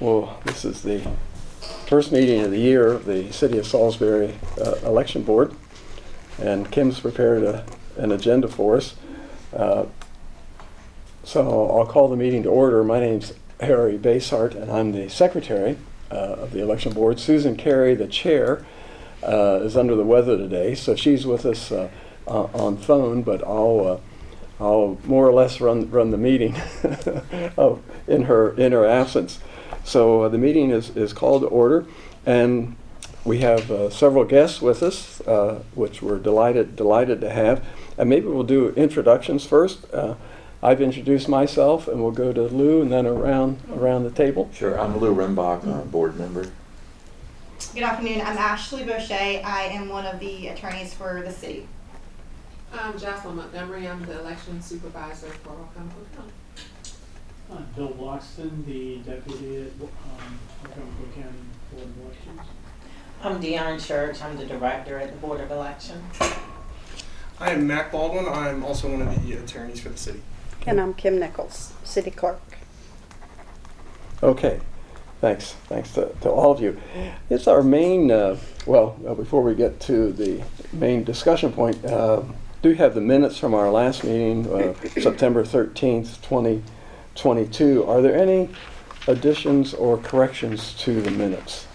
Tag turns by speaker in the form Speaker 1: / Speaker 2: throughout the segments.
Speaker 1: Well, this is the first meeting of the year of the City of Salisbury Election Board, and Kim's prepared an agenda for us. So I'll call the meeting to order. My name's Harry Basehart, and I'm the Secretary of the Election Board. Susan Carey, the Chair, is under the weather today, so she's with us on phone, but I'll more or less run the meeting in her absence. So the meeting is called to order, and we have several guests with us, which we're delighted to have. And maybe we'll do introductions first. I've introduced myself, and we'll go to Lou, and then around the table.
Speaker 2: Sure, I'm Lou Rimbach, board member.
Speaker 3: Good afternoon, I'm Ashley Boucher. I am one of the attorneys for the city.
Speaker 4: I'm Jocelyn Montgomery. I'm the election supervisor for Oconoco County.
Speaker 5: Bill Loxton, the deputy at Oconoco County Board of Elections.
Speaker 6: I'm Deanna Church. I'm the director at the Board of Elections.
Speaker 7: I am Mac Baldwin. I'm also one of the attorneys for the city.
Speaker 8: And I'm Kim Nichols, city clerk.
Speaker 1: Okay, thanks to all of you. It's our main, before we get to the main discussion point, do have the minutes from our last meeting, September 13th, 2022. Are there any additions or corrections to the minutes?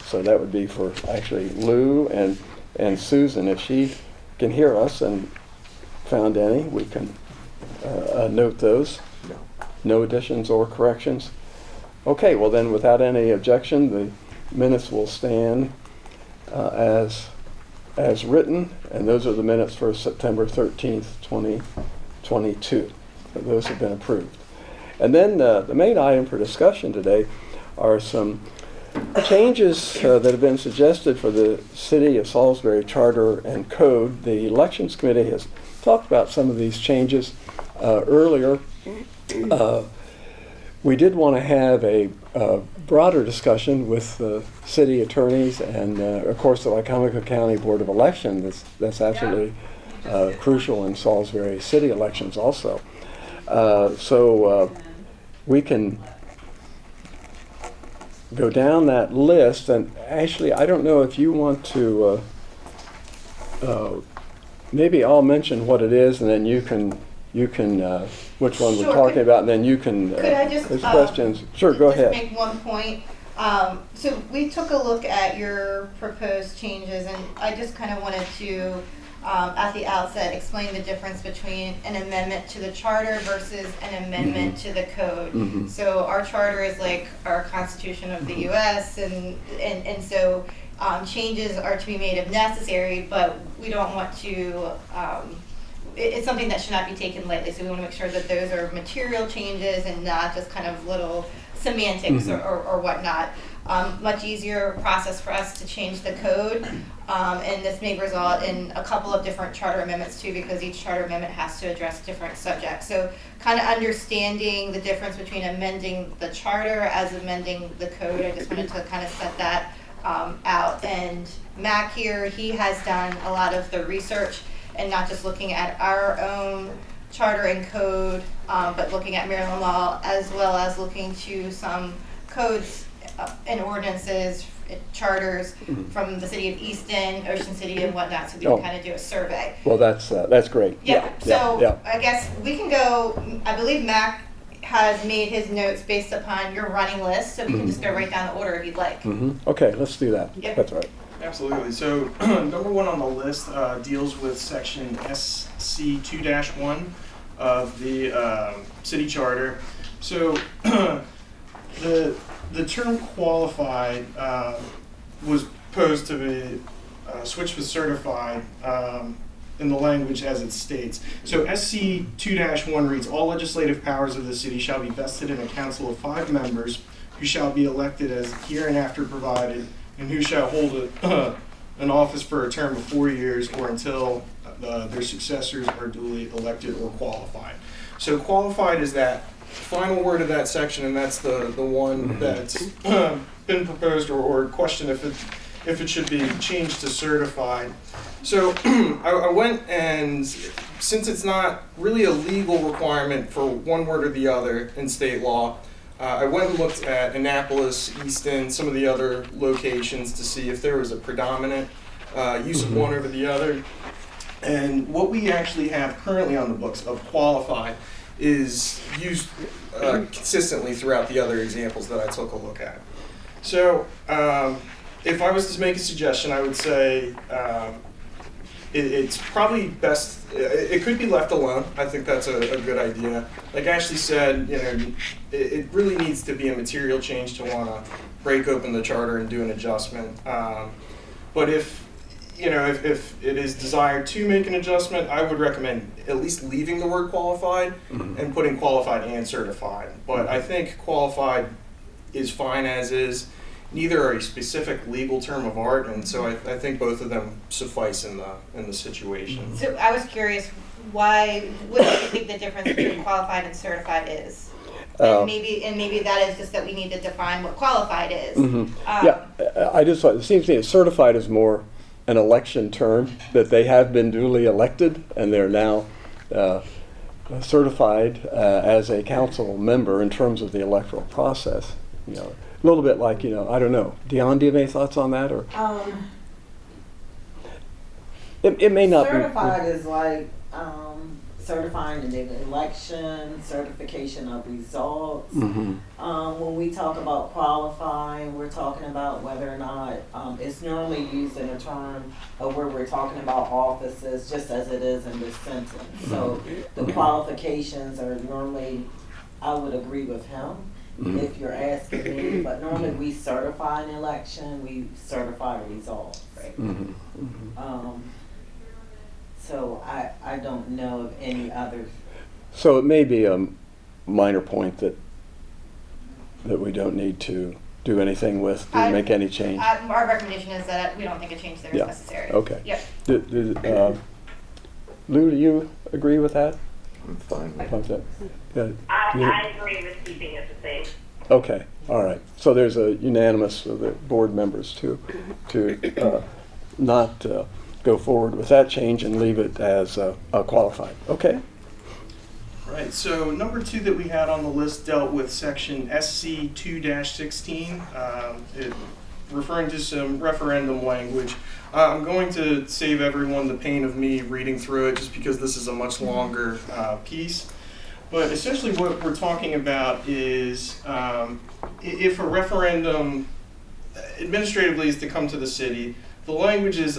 Speaker 1: So that would be for actually Lou and Susan. If she can hear us and found any, we can note those. No additions or corrections. Okay, well then, without any objection, the minutes will stand as written, and those are the minutes for September 13th, 2022. So those have been approved. And then the main item for discussion today are some changes that have been suggested for the City of Salisbury Charter and Code. The Elections Committee has talked about some of these changes earlier. We did want to have a broader discussion with the city attorneys and, of course, the Oconoco County Board of Elections. That's absolutely crucial in Salisbury city elections also. So we can go down that list, and actually, I don't know if you want to, maybe I'll mention what it is, and then you can which one
Speaker 3: Sure.
Speaker 1: we're talking about, and then you can,
Speaker 3: Could I just,
Speaker 1: there's questions. Sure, go ahead.
Speaker 3: Just make one point. So we took a look at your proposed changes, and I just kind of wanted to, at the outset, explain the difference between an amendment to the charter versus an amendment to the code. So our charter is like our Constitution of the U.S., and so changes are to be made if necessary, but we don't want to, it's something that should not be taken lightly, so we want to make sure that those are material changes and not just kind of little semantics or whatnot. Much easier process for us to change the code, and this may result in a couple of different charter amendments too, because each charter amendment has to address different subjects. So kind of understanding the difference between amending the charter as amending the code, I just wanted to kind of set that out. And Mac here, he has done a lot of the research and not just looking at our own charter and code, but looking at Maryland law, as well as looking to some codes and ordinances, charters from the city of Easton, Ocean City, and whatnot, so we can kind of do a survey.
Speaker 1: Well, that's great.
Speaker 3: So I guess we can go, I believe Mac has made his notes based upon your running list, so we can just go right down the order if you'd like.
Speaker 1: Okay, let's do that.
Speaker 3: Yep.
Speaker 1: That's right.
Speaker 7: Absolutely. So number one on the list deals with section SC 2-1 of the city charter. So the term qualified was posed to be switched with certified in the language as it states. So SC 2-1 reads, all legislative powers of the city shall be vested in a council of 5 members who shall be elected as hereinafter provided, and who shall hold an office for a term of 4 years or until their successors are duly elected or qualified. So qualified is that final word of that section, and that's the one that's been proposed or questioned if it should be changed to certified. So I went, and since it's not really a legal requirement for one word or the other in state law, I went and looked at Annapolis, Easton, some of the other locations to see if there was a predominant use of one over the other. And what we actually have currently on the books of qualified is used consistently throughout the other examples that I took a look at. So if I was to make a suggestion, I would say it's probably best, it could be left alone. I think that's a good idea. Like Ashley said, you know, it really needs to be a material change to want to break open the charter and do an adjustment. But if it is desired to make an adjustment, I would recommend at least leaving the word qualified and putting qualified and certified. But I think qualified is fine as is. Neither are a specific legal term of art, and so I think both of them suffice in the situation.
Speaker 3: So I was curious, what do you think the difference between qualified and certified is? And maybe that is just that we need to define what qualified is.
Speaker 1: I just thought, it seems to me that certified is more an election term, that they have been duly elected and they're now certified as a council member in terms of the electoral process. You know, a little bit like, I don't know. Dion, do you have any thoughts on that? Or it may not
Speaker 6: certified is like certifying the election, certification of results. When we talk about qualifying, we're talking about whether or not it's normally used in a term of where we're talking about offices, just as it is in this sentence. So the qualifications are normally, I would agree with him if you're asking me, but normally we certify an election, we certify a result. Right? So I don't know of any others.
Speaker 1: So it may be a minor point that we don't need to do anything with, to make any change.
Speaker 3: Our recommendation is that we don't think a change there is necessary.
Speaker 1: Okay.
Speaker 3: Yep.
Speaker 1: Lou, do you agree with that?
Speaker 2: I'm fine with
Speaker 1: About that? Yeah.
Speaker 9: I agree with keeping it the same.
Speaker 1: Okay, all right. So there's a unanimous of the board members to not go forward with that change and leave it as qualified. Okay.
Speaker 7: Right, so number 2 that we had on the list dealt with section SC 2-16, referring to some referendum language. I'm going to save everyone the pain of me reading through it just because this is a much longer piece. But essentially what we're talking about is if a referendum administratively is to come to the city, the language has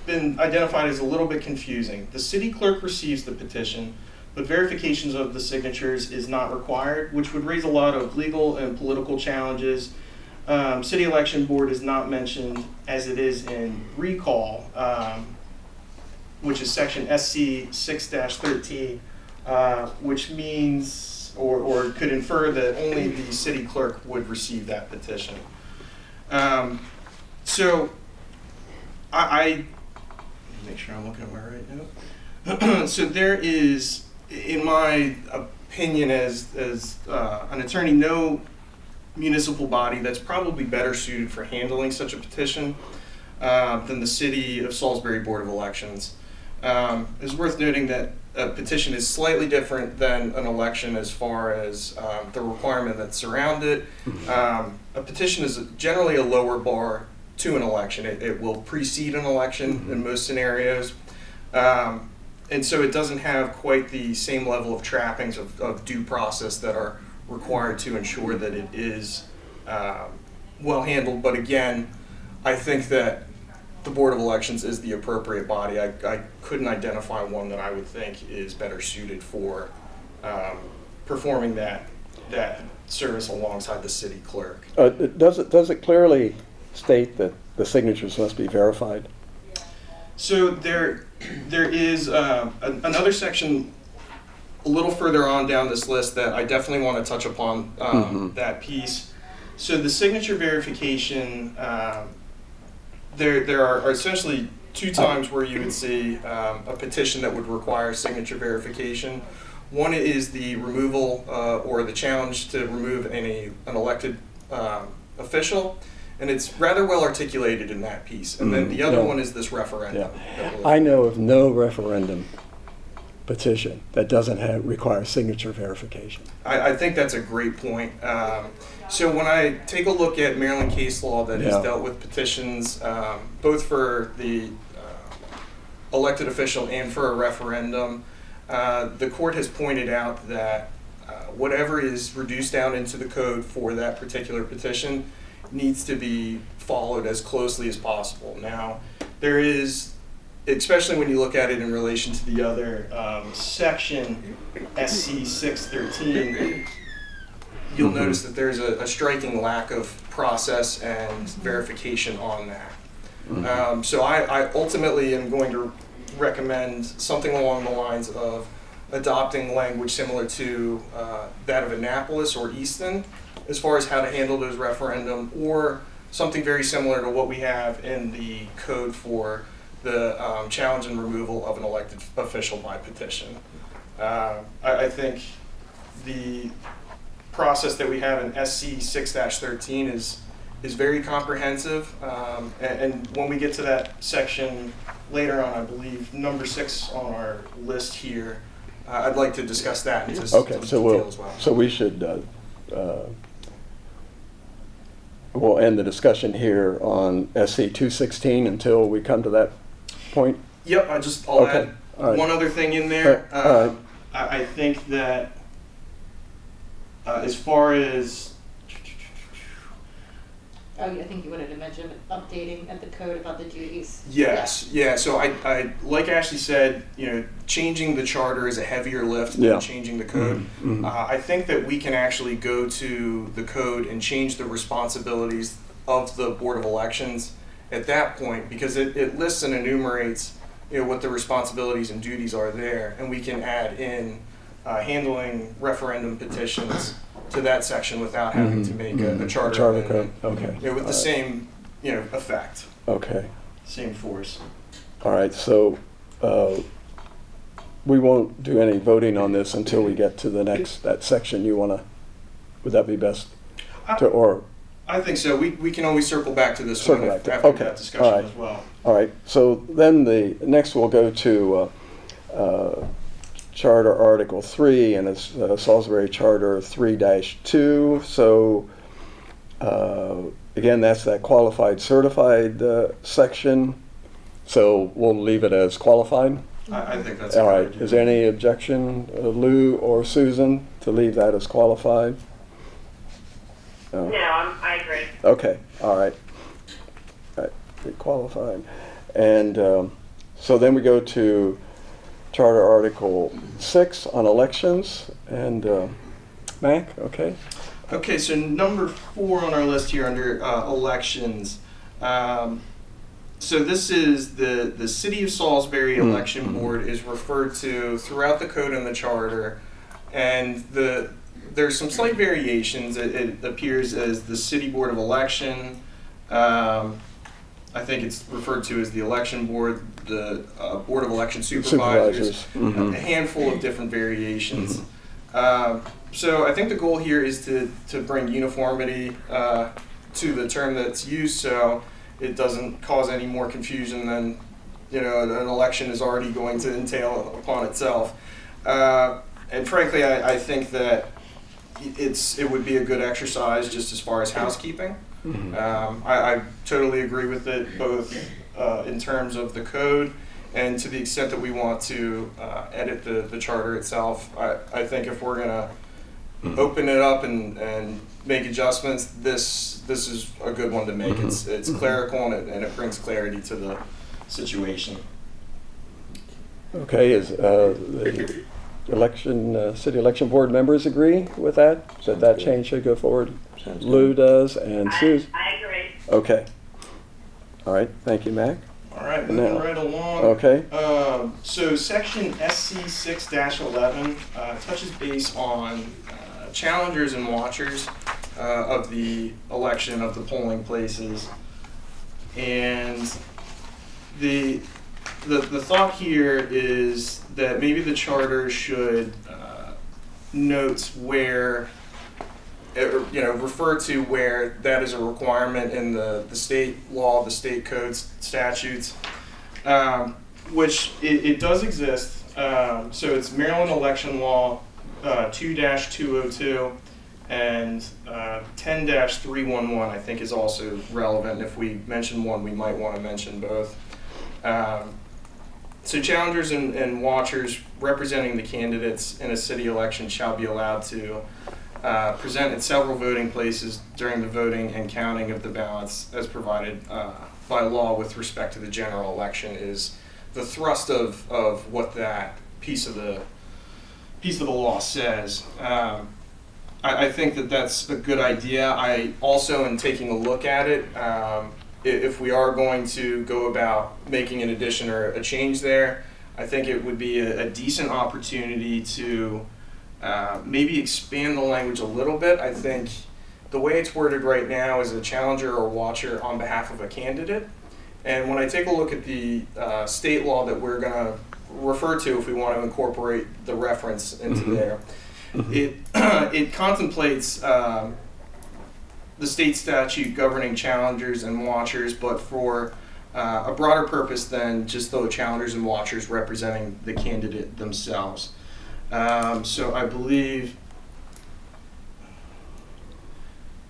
Speaker 7: been identified as a little bit confusing. The city clerk receives the petition, but verifications of the signatures is not required, which would raise a lot of legal and political challenges. City election board is not mentioned as it is in recall, which is section SC 6-13, which means or could infer that only the city clerk would receive that petition. So I make sure I'm looking at my right note. So there is, in my opinion as an attorney, no municipal body that's probably better suited for handling such a petition than the City of Salisbury Board of Elections. It's worth noting that a petition is slightly different than an election as far as the requirement that's surrounded it. A petition is generally a lower bar to an election. It will precede an election in most scenarios. And so it doesn't have quite the same level of trappings of due process that are required to ensure that it is well handled. But again, I think that the Board of Elections is the appropriate body. I couldn't identify one that I would think is better suited for performing that service alongside the city clerk.
Speaker 1: Does it clearly state that the signatures must be verified?
Speaker 7: So there is another section a little further on down this list that I definitely want to touch upon that piece. So the signature verification, there are essentially 2 times where you would see a petition that would require signature verification. One is the removal or the challenge to remove an elected official. And it's rather well articulated in that piece. And then the other one is this referendum.
Speaker 1: I know of no referendum petition that doesn't require signature verification.
Speaker 10: I think that's a great point. So when I take a look at Maryland case law that has
Speaker 1: Yeah.
Speaker 10: dealt with petitions, both for the elected official and for a referendum, the court has pointed out that whatever is reduced down into the code for that particular petition needs to be followed as closely as possible. Now, there is, especially when you look at it in relation to the other section, SC 613, you'll notice that there's a striking lack of process and verification on that. So I ultimately am going to recommend something along the lines of adopting language similar to that of Annapolis or Easton as far as how to handle those referendum, or something very similar to what we have in the code for the challenge and removal of an elected official by petition. I think the process that we have in SC 6-13 is very comprehensive, and when we get to that section later on, I believe number 6 on our list here, I'd like to discuss that into some
Speaker 1: Okay,
Speaker 10: detail as well.
Speaker 1: so we should, we'll end the discussion here on SC 216 until we come to that point?
Speaker 10: Yep, I'll
Speaker 1: Okay,
Speaker 10: add
Speaker 1: all right.
Speaker 10: one other thing in there.
Speaker 1: All right.
Speaker 7: I think that as far as
Speaker 3: Oh, I think you wanted to mention updating of the code about the duties.
Speaker 10: Yes, yeah. So I like Ashley said, changing the charter is a heavier lift
Speaker 1: Yeah.
Speaker 10: than changing the code. I think that we can actually go to the code and change the responsibilities of the Board of Elections at that point, because it lists and enumerates what the responsibilities and duties are there, and we can add in handling referendum petitions to that section without having to make a charter
Speaker 1: code,
Speaker 10: amendment.
Speaker 1: okay.
Speaker 10: With the same effect,
Speaker 1: Okay,
Speaker 7: same force.
Speaker 1: all right, so we won't do any voting on this until we get to the that section you want to, would that be best?
Speaker 7: I think so. We can always circle back to this
Speaker 1: Circle
Speaker 7: one
Speaker 1: back to-
Speaker 7: after
Speaker 1: okay.
Speaker 7: that discussion
Speaker 1: All right.
Speaker 7: as well.
Speaker 1: All right, so then the next we'll go to Charter Article 3, and it's Salisbury Charter 3-2. So again, that's that qualified certified section. So we'll leave it as qualified.
Speaker 10: I think that's
Speaker 1: All
Speaker 10: a
Speaker 1: right,
Speaker 10: good idea.
Speaker 1: is there any objection, Lou or Susan, to leave that as qualified? No.
Speaker 9: No, I agree.
Speaker 1: Okay, all right. All right, be qualified. And so then we go to Charter Article 6 on elections. And Mac, okay?
Speaker 10: Okay, so number 4 on our list here under elections. So this is the City of Salisbury Election Board is referred to throughout the code and the charter, and there's some slight variations. It appears as the City Board of Election. I think it's referred to as the Election Board, the Board of Election Supervisors. A handful of different variations. So I think the goal here is to bring uniformity to the term that's used, so it doesn't cause any more confusion than an election is already going to entail upon itself. And frankly, I think that it would be a good exercise just as far as housekeeping. I totally agree with it, both in terms of the code and to the extent that we want to edit the charter itself. I think if we're going to open it up and make adjustments, this is a good one to make. It's clerical and it brings clarity to the situation.
Speaker 1: Okay, is the city election board members agree with that? That change should go forward?
Speaker 2: Sounds
Speaker 1: Lou does, and Susan?
Speaker 9: I agree.
Speaker 1: Okay. All right, thank you, Mac.
Speaker 7: All right, moving
Speaker 1: Now-
Speaker 7: right along.
Speaker 1: Okay.
Speaker 7: So section SC 6-11 touches base on challengers and watchers of the election of the polling places, and the thought here is that maybe the charter should note where, refer to where that is a requirement in the state law, the state codes, statutes, which it does exist So it's Maryland election law 2-202 and 10-311, I think, is also relevant. If we mention one, we might want to mention both. So challengers and watchers representing the candidates in a city election shall be allowed to present at several voting places during the voting and counting of the ballots as provided by law with respect to the general election is the thrust of what that piece of the law says. I think that that's a good idea. I also, in taking a look at it, if we are going to go about making an addition or a change there, I think it would be a decent opportunity to maybe expand the language a little bit. I think the way it's worded right now is a challenger or watcher on behalf of a candidate. And when I take a look at the state law that we're going to refer to if we want to incorporate the reference into there, it contemplates the state statute governing challengers and watchers, but for a broader purpose than just those challengers and watchers representing the candidate themselves. So I believe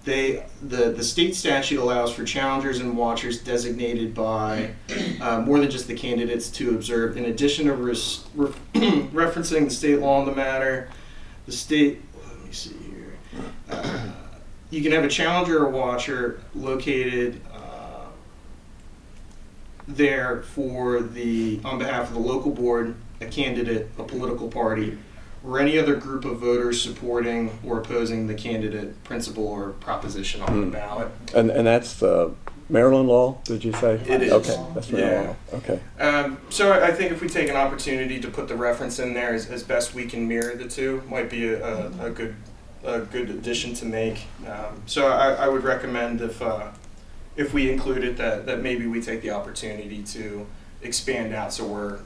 Speaker 7: the state statute allows for challengers and watchers designated by more than just the candidates to observe. In addition to referencing the state law on the matter, the state, let me see here, you can have a challenger or watcher located there for on behalf of the local board, a candidate, a political party, or any other group of voters supporting or opposing the candidate, principle, or proposition on the ballot.
Speaker 1: And that's the Maryland law, did you say?
Speaker 10: It is.
Speaker 1: Okay, that's Maryland law. Okay.
Speaker 10: So I think if we take an opportunity to put the reference in there as best we can mirror the two, might be a good addition to make. So I would recommend if we include it that maybe we take the opportunity to expand out so we're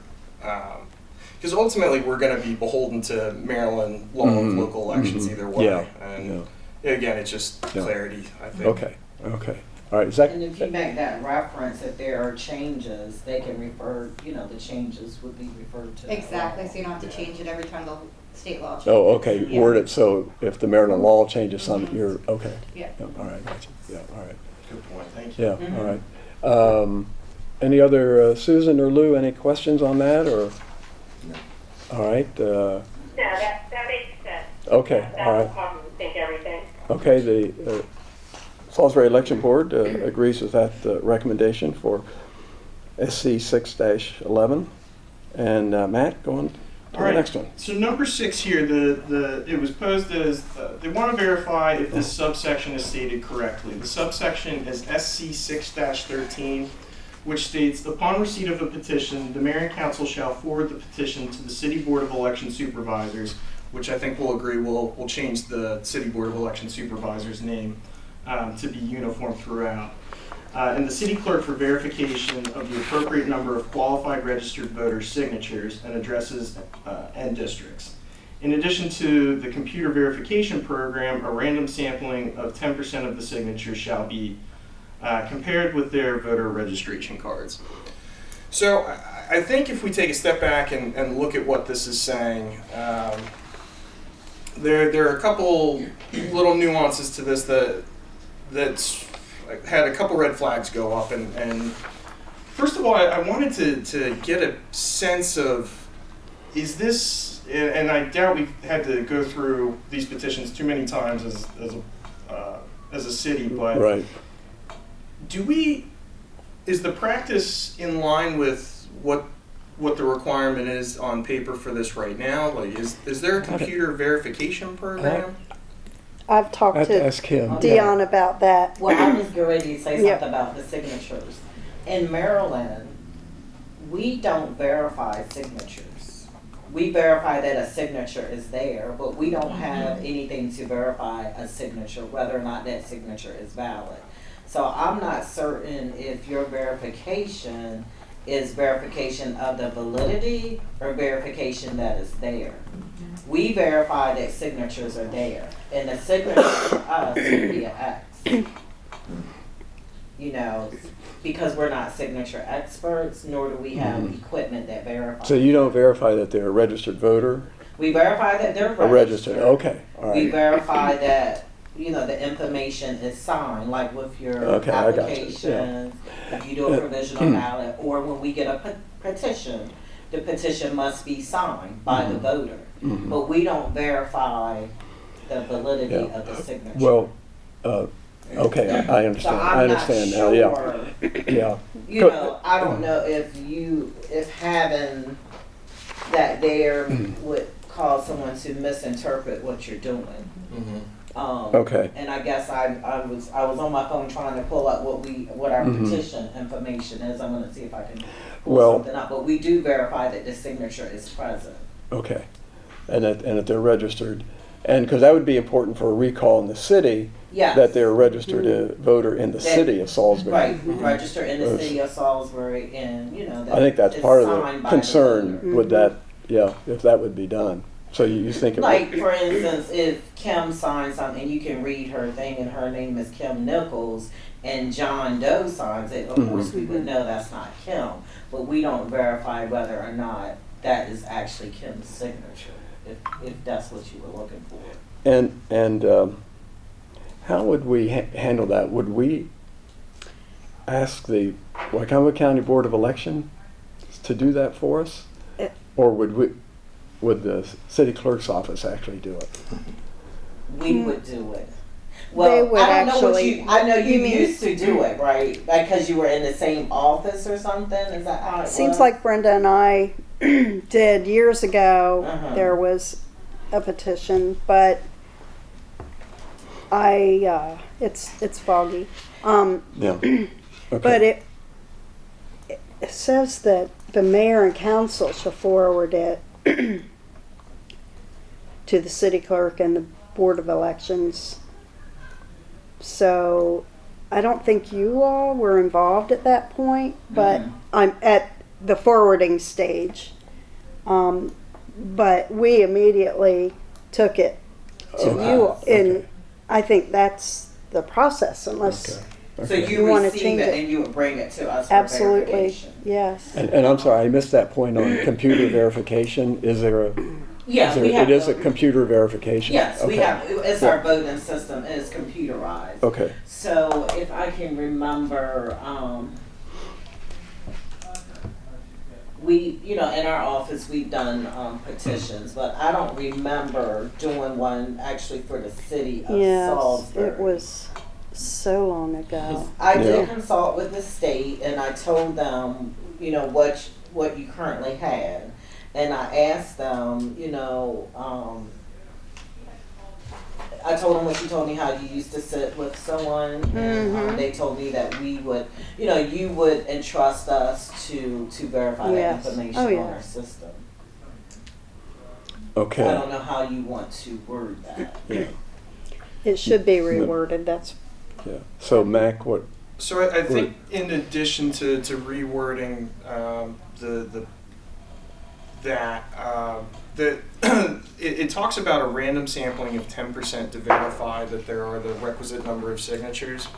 Speaker 10: because ultimately we're going to be beholden to Maryland law of local elections either way.
Speaker 1: Yeah.
Speaker 10: And again, it's just clarity, I think.
Speaker 1: Okay. All right, is that?
Speaker 6: And if you make that reference, if there are changes, they can refer, the changes would be referred to.
Speaker 3: Exactly, so you don't have to change it every time the state law changes.
Speaker 1: Oh, okay,
Speaker 3: Yeah.
Speaker 1: word it so if the Maryland law changes some, you're, okay.
Speaker 3: Yeah.
Speaker 1: All right, gotcha. Yeah, all right.
Speaker 10: Good point. Thank you.
Speaker 1: Yeah, all right. Any other, Susan or Lou, any questions on that, or?
Speaker 2: No.
Speaker 1: All right.
Speaker 9: No, that makes sense.
Speaker 1: Okay,
Speaker 9: That
Speaker 1: all
Speaker 9: will
Speaker 1: right.
Speaker 9: probably think everything.
Speaker 1: Okay, the Salisbury Election Board agrees with that recommendation for SC 6-11. And Matt, go on to
Speaker 7: All
Speaker 1: the
Speaker 7: right.
Speaker 1: next one.
Speaker 7: So number 6 here, it was posed as they want to verify if this subsection is stated correctly. The subsection is SC 6-13, which states, upon receipt of a petition, the mayor and council shall forward the petition to the City Board of Election Supervisors, which I think we'll agree will change the City Board of Election Supervisors name to be uniform throughout. And the city clerk for verification of the appropriate number of qualified registered voters' signatures and addresses and districts. In addition to the computer verification program, a random sampling of 10% of the signatures shall be compared with their voter registration cards. So I think if we take a step back and look at what this is saying, there are a couple little nuances to this that's had a couple red flags go up. And first of all, I wanted to get a sense of, is this, and I doubt we've had to go through these petitions too many times as a city, but
Speaker 1: Right.
Speaker 7: is the practice in line with what the requirement is on paper for this right now? Like, is there a computer verification program?
Speaker 8: I've talked
Speaker 1: I have to
Speaker 8: to
Speaker 1: ask him.
Speaker 8: Dion about that.
Speaker 6: Well, I was getting ready to say something
Speaker 8: Yep.
Speaker 6: about the signatures. In Maryland, we don't verify signatures. We verify that a signature is there, but we don't have anything to verify a signature, whether or not that signature is valid. So I'm not certain if your verification is verification of the validity or verification that is there. We verify that signatures are there, and the signature for us would be an X. because we're not signature experts, nor do we have equipment that verifies.
Speaker 1: So you don't verify that they're a registered voter?
Speaker 6: We verify that they're
Speaker 1: A registered, okay, all
Speaker 6: We
Speaker 1: right.
Speaker 6: verify that, you know, the information is signed, like with your
Speaker 1: Okay, I got you,
Speaker 6: applications, if you do a provisional ballot, or when we get a petition, the petition must be signed by the voter. But we don't verify the validity
Speaker 1: Yeah.
Speaker 6: of the signature.
Speaker 1: Well, okay, I
Speaker 6: So
Speaker 1: understand, I
Speaker 6: I'm not
Speaker 1: understand now,
Speaker 6: sure,
Speaker 1: yeah.
Speaker 6: you know, I don't know if having that there would cause someone to misinterpret what you're doing.
Speaker 1: Okay.
Speaker 6: And I guess I was on my phone trying to pull up what our petition information is. I'm gonna see if I can pull
Speaker 1: Well-
Speaker 6: something up. But we do verify that the signature is present.
Speaker 1: Okay, and that they're registered, and, because that would be important for a recall in the city,
Speaker 6: Yes.
Speaker 1: that they're a registered voter in the
Speaker 6: That-
Speaker 1: city of Salisbury.
Speaker 6: Right, register in the city of Salisbury, and you know that
Speaker 1: I think that's
Speaker 6: it's
Speaker 1: part of
Speaker 6: signed
Speaker 1: the
Speaker 6: by
Speaker 1: concern
Speaker 6: voter.
Speaker 1: with that, yeah, if that would be done. So you think it
Speaker 6: Like,
Speaker 1: would,
Speaker 6: for instance, if Kim signs something, you can read her thing, and her name is Kim Nichols, and John Doe signs it, of course, we would know that's not Kim. But we don't verify whether or not that is actually Kim's signature, if that's what you were looking for.
Speaker 1: and how would we handle that? Would we ask the Wycomico County Board of Election to do that for us? Or would the city clerk's office actually do it?
Speaker 6: We would do it.
Speaker 8: They
Speaker 6: Well,
Speaker 8: would
Speaker 6: I don't know what
Speaker 8: actually-
Speaker 6: I know you
Speaker 8: you mean-
Speaker 6: used to do it, right? Because you were in the same office or something? Is that how it was?
Speaker 8: Seems like Brenda and I did years ago.
Speaker 6: Uh-huh.
Speaker 8: There was a petition, but it's foggy.
Speaker 1: Yeah. Okay.
Speaker 8: But it says that the mayor and council shall forward it to the city clerk and the board of elections. So I don't think you all were involved at that point, but I'm at the forwarding stage. But we immediately took it to
Speaker 1: Okay.
Speaker 8: you, and
Speaker 1: Okay.
Speaker 8: I think that's the process, unless.
Speaker 1: Okay.
Speaker 6: So
Speaker 1: Okay.
Speaker 6: you
Speaker 8: wanna
Speaker 6: receive
Speaker 8: change
Speaker 6: it
Speaker 8: it.
Speaker 6: and you would bring it to us for
Speaker 8: Absolutely,
Speaker 6: verification?
Speaker 8: yes.
Speaker 1: And I'm sorry, I missed that point on computer verification. Is there a,
Speaker 6: Yeah,
Speaker 1: is there,
Speaker 6: we have.
Speaker 1: it is a
Speaker 6: the-
Speaker 1: computer verification?
Speaker 6: Yes, we
Speaker 1: Okay.
Speaker 6: have, it's our voting system is computerized.
Speaker 1: Okay,
Speaker 6: So if I can remember, we, you know, in our office, we've done petitions, but I don't remember doing one actually for the city of
Speaker 8: Yes,
Speaker 6: Salisbury.
Speaker 8: it was so long ago.
Speaker 6: I
Speaker 1: Yeah.
Speaker 6: did consult with the state, and I told them, you know, what you currently had. And I asked them, you know, I told them what you told me, how you used to sit with someone, and they told me that we would, you know, you would entrust us to verify
Speaker 8: Yes.
Speaker 6: that information
Speaker 8: Oh,
Speaker 6: on
Speaker 8: yeah.
Speaker 6: our system.
Speaker 1: okay.
Speaker 6: I don't know how you want to word that.
Speaker 1: Yeah,
Speaker 8: It should be reworded, that's,
Speaker 1: yeah. So Mac, what,
Speaker 10: So I think in addition to rewording it talks about a random sampling of 10% to verify that there are the requisite number of signatures.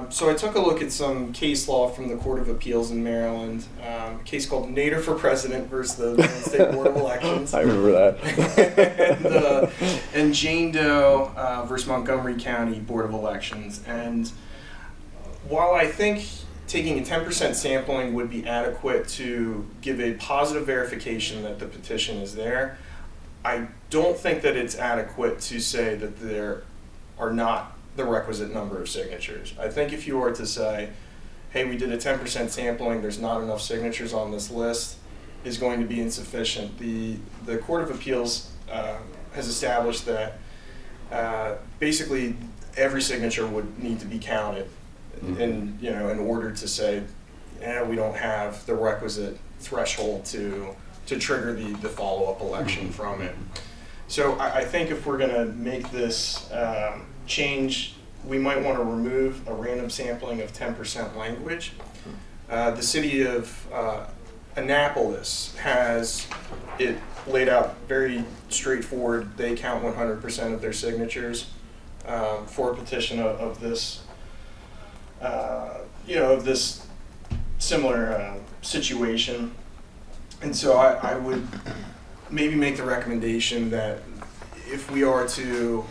Speaker 10: So I took a look at some case law from the Court of Appeals in Maryland, a case called Nader for President versus the Maryland State Board of Elections.
Speaker 1: I remember that.
Speaker 10: and Jane Doe versus Montgomery County Board of Elections. And while I think taking a 10% sampling would be adequate to give a positive verification that the petition is there, I don't think that it's adequate to say that there are not the requisite number of signatures. I think if you were to say, hey, we did a 10% sampling, there's not enough signatures on this list, is going to be insufficient. The Court of Appeals has established that basically every signature would need to be counted in order to say, we don't have the requisite threshold to trigger the follow-up election from it. So I think if we're going to make this change, we might want to remove a random sampling of 10% language. The city of Annapolis has it laid out very straightforward. They count 100% of their signatures for a petition of this
Speaker 7: of this similar situation. And so I would maybe make the recommendation that if we are to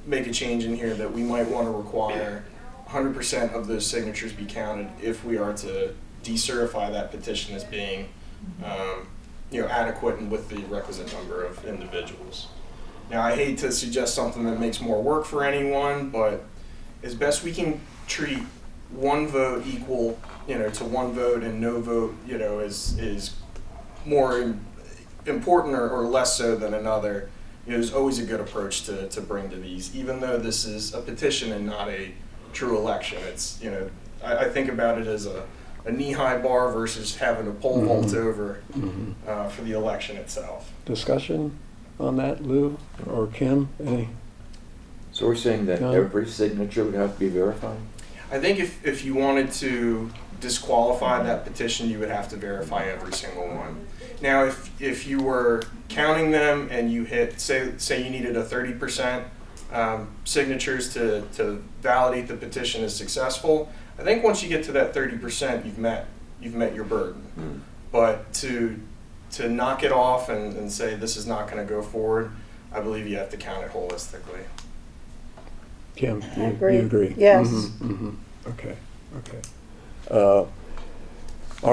Speaker 7: make a change in here, that we might want to require 100% of those signatures be counted if we are to decertify that petition as being adequate and with the requisite number of individuals. Now, I hate to suggest something that makes more work for anyone, but as best we can treat one vote equal, to one vote, and no vote, is more important or less so than another. Is always a good approach to bring to these, even though this is a petition and not a true election. It's, I think about it as a knee-high bar versus having a pole vault over for the election itself.
Speaker 1: Discussion on that, Lou or Kim? Any?
Speaker 2: So we're saying that
Speaker 1: No.
Speaker 2: every signature would have to be verified?
Speaker 10: I think if you wanted to disqualify that petition, you would have to verify every single one. Now, if you were counting them and you hit, say you needed a 30% signatures to validate the petition as successful, I think once you get to that 30%, you've met your burden. But to knock it off and say this is not going to go forward, I believe you have to count it holistically.
Speaker 1: Kim,
Speaker 8: I
Speaker 1: you
Speaker 8: agree.
Speaker 1: agree?
Speaker 8: Yes.
Speaker 1: Okay. All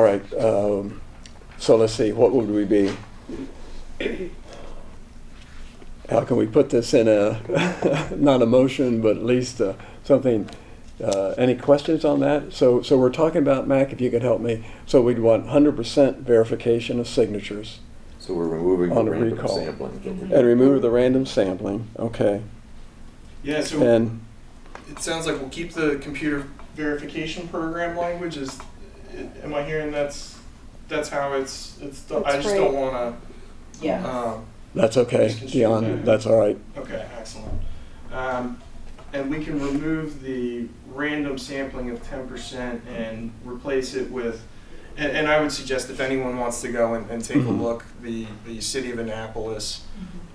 Speaker 1: right. So let's see. What would we be? How can we put this in not a motion, but at least something? Any questions on that? So we're talking about, Mac, if you could help me. So we'd want 100% verification of signatures
Speaker 2: So we're removing the
Speaker 1: on a
Speaker 2: random
Speaker 1: recall
Speaker 2: sampling.
Speaker 1: and remove the random sampling. Okay.
Speaker 7: Yeah, so
Speaker 1: And
Speaker 10: It sounds like we'll keep the computer.
Speaker 7: verification program language is, am I hearing that's how it's done? I
Speaker 8: That's
Speaker 7: just
Speaker 8: right.
Speaker 7: don't want to.
Speaker 6: Yeah.
Speaker 1: that's okay,
Speaker 7: Misconstrue
Speaker 1: Dion.
Speaker 7: that.
Speaker 1: That's all right.
Speaker 7: Okay, excellent. And we can remove the random sampling of 10% and replace it with, and I would suggest if anyone wants to go and take a look, the city of Annapolis,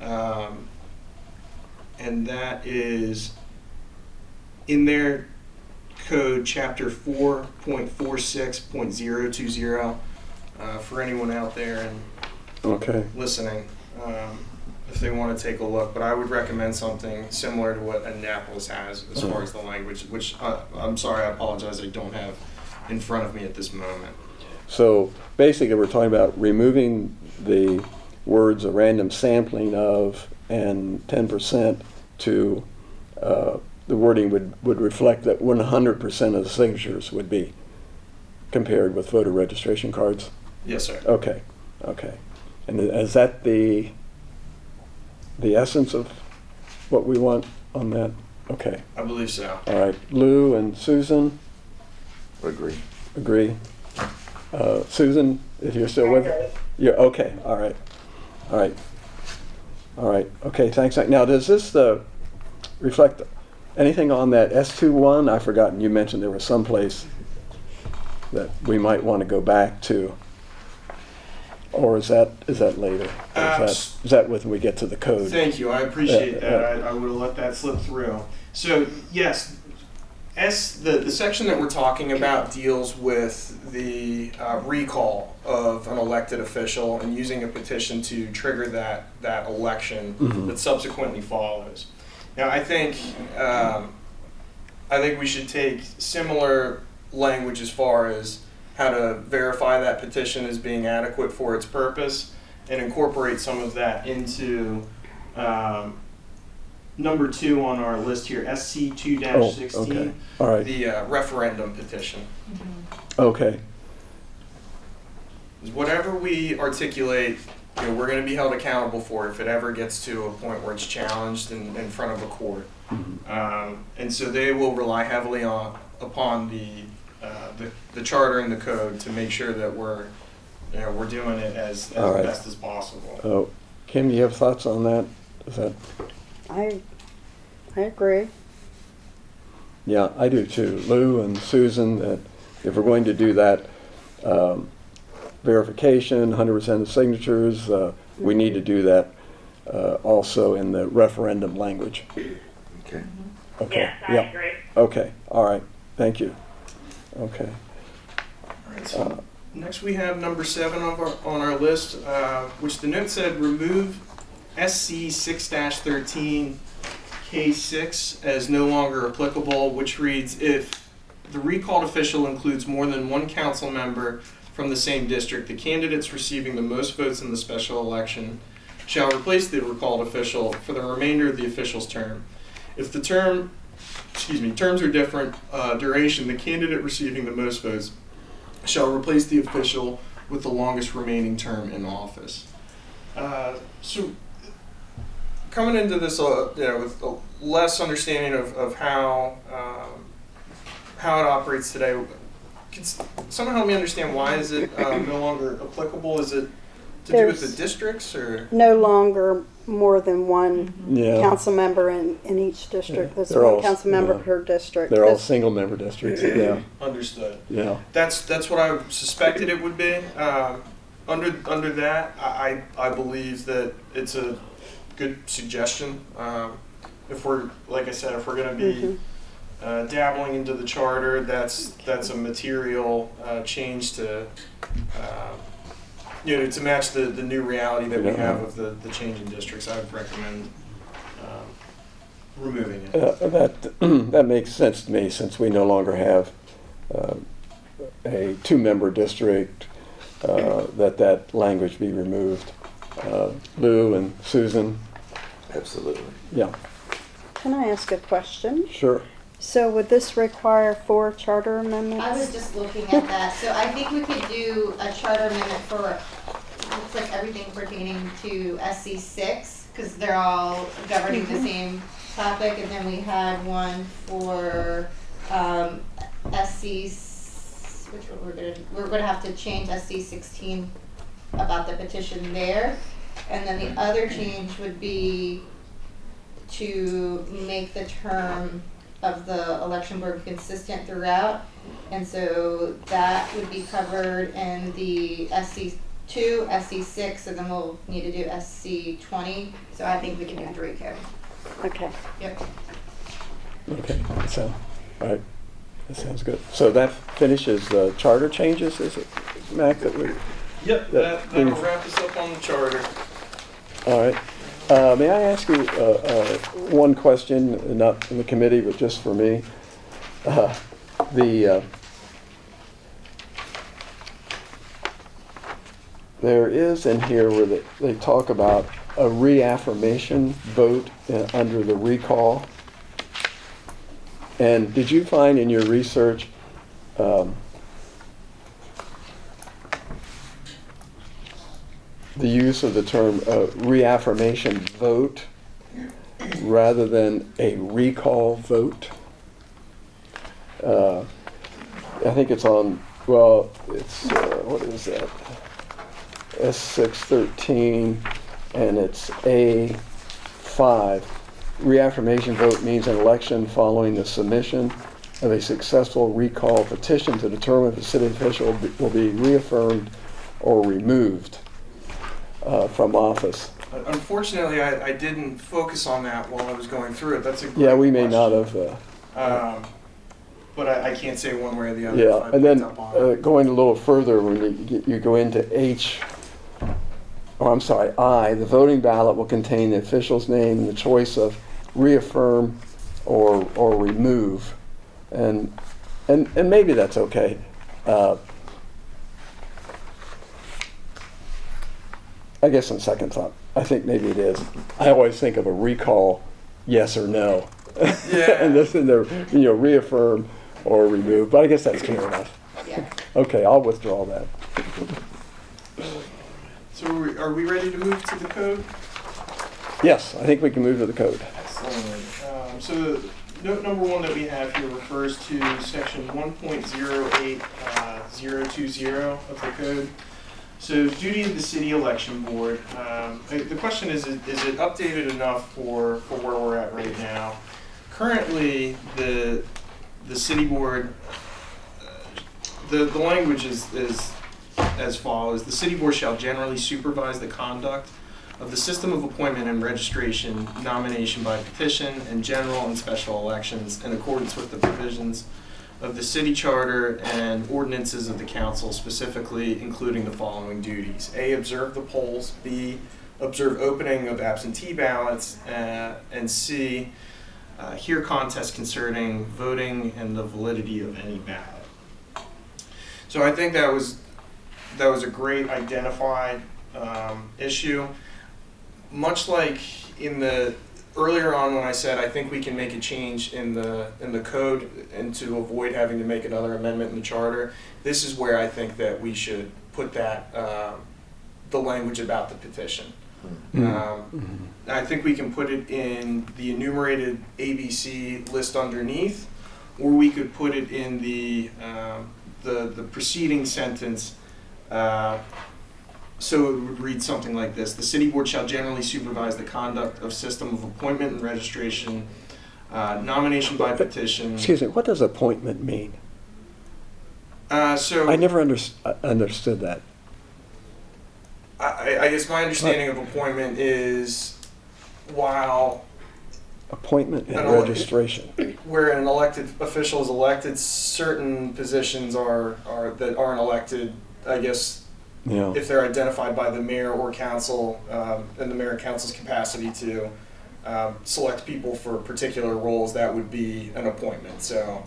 Speaker 7: and that is in their code, chapter 4.46.020, for anyone out there and
Speaker 1: Okay.
Speaker 10: listening, if they want to take a look. But I would recommend something similar to what Annapolis has as far as the language, which I'm sorry, I apologize, I don't have in front of me at this moment.
Speaker 1: So basically, we're talking about removing the words "a random sampling of" and 10% to the wording would reflect that 100% of the signatures would be compared with voter registration cards.
Speaker 10: Yes, sir.
Speaker 1: Okay. And is that the essence of what we want on that? Okay.
Speaker 10: I believe so.
Speaker 1: All right. Lou and Susan
Speaker 2: Agree.
Speaker 1: agree. Susan, if you're still with us. You're okay. All right. Okay, thanks. Now, does this reflect anything on that S21? I've forgotten. You mentioned there was some place that we might want to go back to. Or is that later? Or is that when we get to the code?
Speaker 7: Thank you, I appreciate that. I would have let that slip through. So, yes,
Speaker 10: The section that we're talking about deals with the recall of an elected official and using a petition to trigger that election that subsequently follows. Now, I think we should take similar language as far as how to verify that petition as being adequate for its purpose and incorporate some of that into number 2 on our list here, SC 2-16,
Speaker 1: okay. All right.
Speaker 10: the referendum petition.
Speaker 1: Okay.
Speaker 10: Whatever we articulate, we're going to be held accountable for if it ever gets to a point where it's challenged in front of a court. And so they will rely heavily upon the charter and the code to make sure that we're doing it as
Speaker 1: right.
Speaker 10: best as possible.
Speaker 1: Kim, do you have thoughts on that? Is that?
Speaker 8: I agree.
Speaker 1: Yeah, I do too. Lou and Susan, that if we're going to do that verification, 100% of signatures, we need to do that also in the referendum language.
Speaker 2: Okay.
Speaker 1: Okay.
Speaker 9: Yes, I agree.
Speaker 1: Okay. All right. thank you. Okay.
Speaker 10: All right, so next we have number 7 on our list, which the note said remove SC 6-13 K6 as no longer applicable, which reads, if the recalled official includes more than one council member from the same district, the candidates receiving the most votes in the special election shall replace the recalled official for the remainder of the official's term. If the terms are different duration, the candidate receiving the most votes shall replace the official with the longest remaining term in office. So coming into this, with a less understanding of how it operates today, can someone help me understand why is it no longer applicable? Is it to do with the districts, or
Speaker 8: No longer more than one
Speaker 1: Yeah.
Speaker 8: council member in each district.
Speaker 1: Yeah.
Speaker 8: There's
Speaker 1: They're
Speaker 8: one
Speaker 1: all-
Speaker 8: council member
Speaker 1: yeah.
Speaker 8: per district.
Speaker 1: They're all
Speaker 8: This-
Speaker 1: single member districts, yeah,
Speaker 10: understood?
Speaker 1: yeah.
Speaker 10: That's what I suspected it would be. Under that, I believe that it's a good suggestion. If we're, like I said, if we're going to be dabbling into the charter, that's a material change to to match the new reality that we have of the change in districts. I would recommend removing it.
Speaker 1: That makes sense to me, since we no longer have a 2-member district, that language be removed. Lou and Susan,
Speaker 2: Absolutely.
Speaker 1: yeah,
Speaker 8: Can I ask a question?
Speaker 1: sure.
Speaker 8: So would this require 4 charter amendments?
Speaker 3: I was just looking at that, so I think we could do a charter amendment for, looks like everything pertaining to SC6, because they're all governing the same topic, and then we had one for SC, which we're gonna have to change SC16 about the petition there, and then the other change would be to make the term of the election board consistent throughout, and so that would be covered in the SC2, SC6, and then we'll need to do SC20, so I think we can do 3 code.
Speaker 8: Okay.
Speaker 3: Yep.
Speaker 1: Okay, so, all right, that sounds good. So that finishes the charter changes, is it, Mac, that we,
Speaker 10: Yep, that'll wrap us up on the charter.
Speaker 1: all right. May I ask you one question, not in the committee, but just for me? There is in here where they talk about a reaffirmation vote under the recall. And did you find in your research the use of the term reaffirmation vote rather than a recall vote? I think it's on, well, it's, what is that? S613, and it's A5. Reaffirmation vote means an election following the submission of a successful recall petition to determine if a city official will be reaffirmed or removed from office.
Speaker 10: Unfortunately, I didn't focus on that while I was going through it. That's a great
Speaker 1: Yeah, we may
Speaker 10: question.
Speaker 1: not have.
Speaker 10: But I can't say one way or the other. if
Speaker 1: Yeah,
Speaker 10: I
Speaker 1: and then
Speaker 10: picked up on it.
Speaker 1: going a little further, when you go into I, the voting ballot will contain the official's name and the choice of reaffirm or remove, and maybe that's okay. I guess on second thought, I think maybe it is. I always think of a recall, yes or no.
Speaker 10: Yeah.
Speaker 1: And this in there, reaffirm or remove, but I guess that's clear enough.
Speaker 3: Yeah.
Speaker 1: Okay, I'll withdraw that.
Speaker 10: So are we ready to move to the code?
Speaker 1: Yes, I think we can move to the code.
Speaker 10: Excellent. So note number 1 that we have here refers to section 1.08020 of the code. So duty of the city election board. The question is it updated enough for where we're at right now? Currently, the city board, the language is as follows. The city board shall generally supervise the conduct of the system of appointment and registration, nomination by petition, and general and special elections in accordance with the provisions of the city charter and ordinances of the council, specifically including the following duties. A, observe the polls. B, observe opening of absentee ballots. And C, hear contests concerning voting and the validity of any ballot. So I think that was a great identified issue. Much like in the earlier on when I said I think we can make a change in the code and to avoid having to make another amendment in the charter, this is where I think that we should put that the language about the petition. I think we can put it in the enumerated ABC list underneath, or we could put it in the preceding sentence. So it would read something like this: the city board shall generally supervise the conduct of system of appointment and registration, nomination by petition.
Speaker 1: Excuse me, what does appointment mean?
Speaker 10: So
Speaker 1: I never understood that.
Speaker 10: I guess my understanding of appointment is while
Speaker 1: Appointment and
Speaker 10: An ele-
Speaker 1: registration.
Speaker 10: where an elected official is elected, certain positions are that aren't elected, I guess,
Speaker 1: Yeah.
Speaker 10: if they're identified by the mayor or council, in the mayor and council's capacity to select people for particular roles, that would be an appointment. So,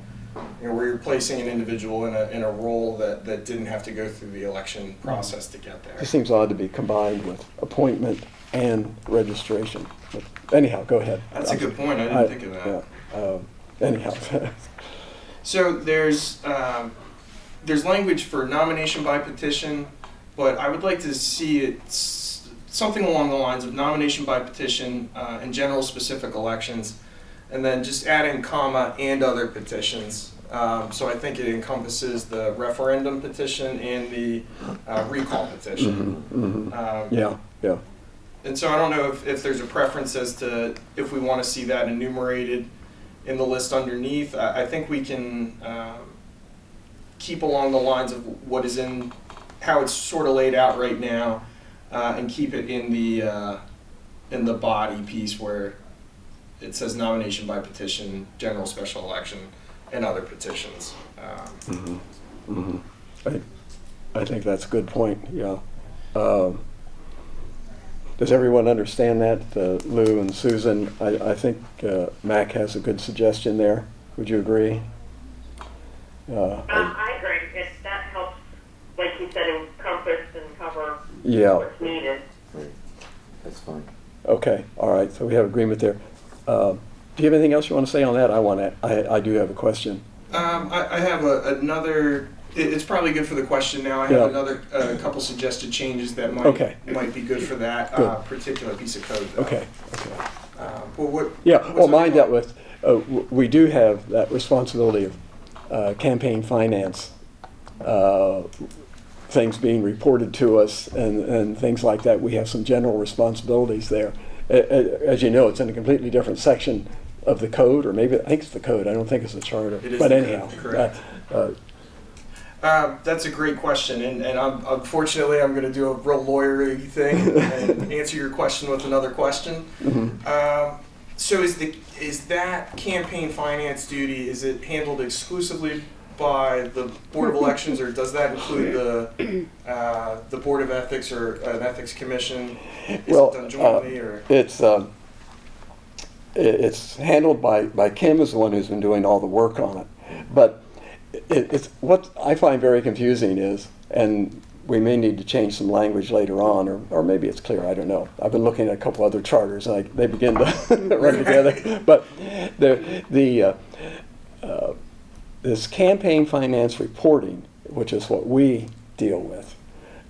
Speaker 10: where you're placing an individual in a role that didn't have to go through the election process to get there.
Speaker 1: It seems odd to be combined with appointment and registration. But anyhow, go ahead.
Speaker 10: That's a good point. I didn't think of that.
Speaker 1: Yeah. Anyhow.
Speaker 10: So there's language for nomination by petition, but I would like to see it something along the lines of nomination by petition in general specific elections, and then just adding comma and other petitions. So I think it encompasses the referendum petition and the recall petition.
Speaker 1: Yeah, yeah.
Speaker 10: And so I don't know if there's a preference as to if we want to see that enumerated in the list underneath. I think we can keep along the lines of what is in, how it's sort of laid out right now, and keep it in the body piece where it says nomination by petition, general special election, and other petitions.
Speaker 1: I think that's a good point, yeah. Does everyone understand that? Lou and Susan, I think Mac has a good suggestion there. Would you agree?
Speaker 9: I agree. That helps, like you said, encompass and cover
Speaker 1: Yeah.
Speaker 9: what's needed.
Speaker 2: Right. That's fine.
Speaker 1: Okay, all right, so we have agreement there. Do you have anything else you want to say on that? I do have a question.
Speaker 10: I have another. It's probably good for the question now. I have another couple suggested changes that might be good for that particular piece of code. Though.
Speaker 1: Okay.
Speaker 10: Well, what?
Speaker 1: Yeah, well, mine
Speaker 10: other-
Speaker 1: dealt with, we do have that responsibility of campaign finance, things being reported to us and things like that. We have some general responsibilities there. As you know, it's in a completely different section of the code, or maybe I think it's the code. I don't think it's the charter.
Speaker 10: It is
Speaker 1: but
Speaker 10: the
Speaker 1: anyhow,
Speaker 10: code, correct. That's a great question, and unfortunately, I'm going to do a real lawyery thing and answer your question with another question. So, is that campaign finance duty? Is it handled exclusively by the Board of Elections, or does that include the Board of Ethics or an ethics commission? Is it done jointly, or
Speaker 1: it's handled by Kim, is the one who's been doing all the work on it, but. It's what I find very confusing is, and we may need to change some language later on, or maybe it's clear, I don't know. I've been looking at a couple other charters, and they begin to run together. But this campaign finance reporting, which is what we deal with,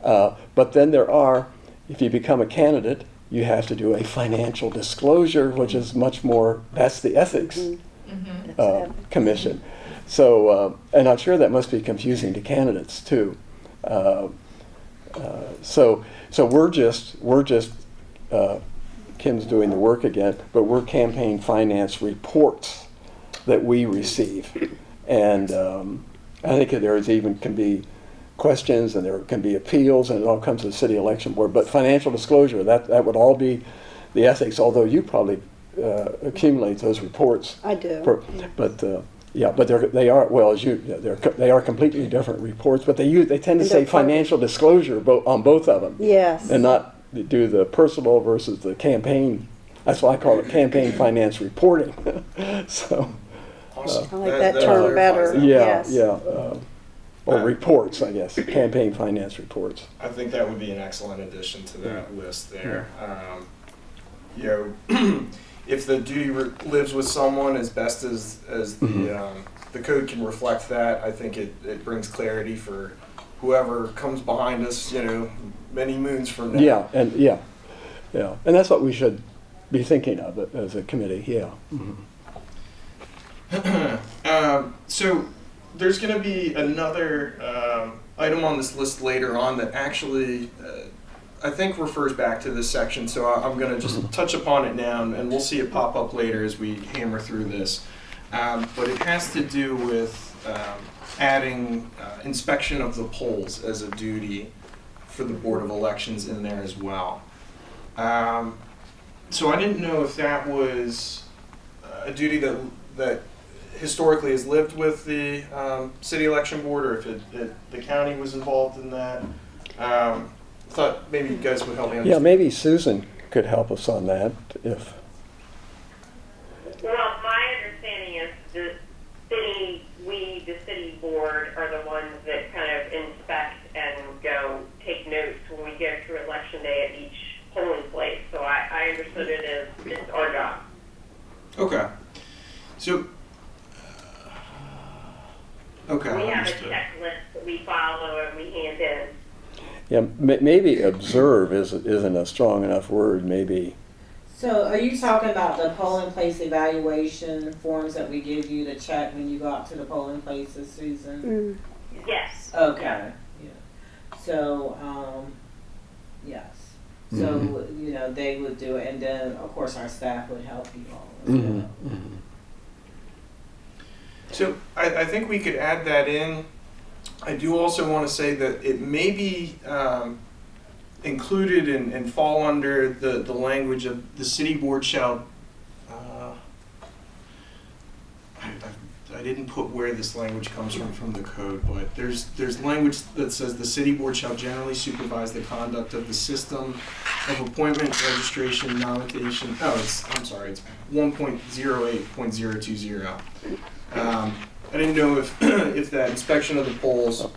Speaker 1: but then there are, if you become a candidate, you have to do a financial disclosure, which is much more, that's the ethics commission. So, and I'm sure that must be confusing to candidates too. So we're just Kim's doing the work again, but we're campaign finance reports that we receive, and I think there can be questions and there can be appeals, and it all comes to the city election board. But financial disclosure, that would all be the ethics. Although you probably accumulate those reports.
Speaker 8: I do.
Speaker 1: But Yeah, but they are, well, as you, they are completely different reports, but they tend to
Speaker 8: And
Speaker 1: say
Speaker 8: they're part-
Speaker 1: financial disclosure on both of them.
Speaker 8: Yes.
Speaker 1: And not do the personal versus the campaign. That's why I call it campaign finance reporting. So,
Speaker 10: Awesome.
Speaker 8: I like that term
Speaker 10: clarifies
Speaker 8: better.
Speaker 10: that.
Speaker 1: yeah,
Speaker 8: Yes.
Speaker 1: yeah. Or reports, I guess, campaign finance reports.
Speaker 10: I think that would be an excellent addition to that list there. You know, if the duty lives with someone as best as the code can reflect that, I think it brings clarity for whoever comes behind us, you know, many moons from now.
Speaker 1: Yeah, and and that's what we should be thinking of as a committee. Yeah.
Speaker 10: So there's going to be another item on this list later on that actually I think refers back to this section, so I'm going to just touch upon it now, and we'll see it pop up later as we hammer through this. But it has to do with adding inspection of the polls as a duty for the Board of Elections in there as well. So I didn't know if that was a duty that historically has lived with the city election board, or if the county was involved in that. Thought maybe you guys would help me understand.
Speaker 1: Yeah, maybe Susan could help us on that if.
Speaker 9: Well, my understanding is the city board are the ones that kind of inspect and go take notes when we go through election day at each polling place. So I understood it as it's our job.
Speaker 10: Okay. So. Okay.
Speaker 9: We have a
Speaker 10: Understood.
Speaker 9: checklist that we follow and we hand in.
Speaker 1: Yeah, maybe observe isn't a strong enough word. Maybe.
Speaker 6: So are you talking about the polling place evaluation forms that we give you to check when you go out to the polling places, Susan?
Speaker 9: Yes.
Speaker 6: Okay. Yeah. So, yes. So, you know, they would do it, and then, of course, our staff would help you all as well.
Speaker 10: So I think we could add that in. I do also want to say that it may be included and fall under the language of the city board shall. I didn't put where this language comes from the code, but there's language that says the city board shall generally supervise the conduct of the system of appointment, registration, nomination. It's 1.08.020. I didn't know if that inspection of the polls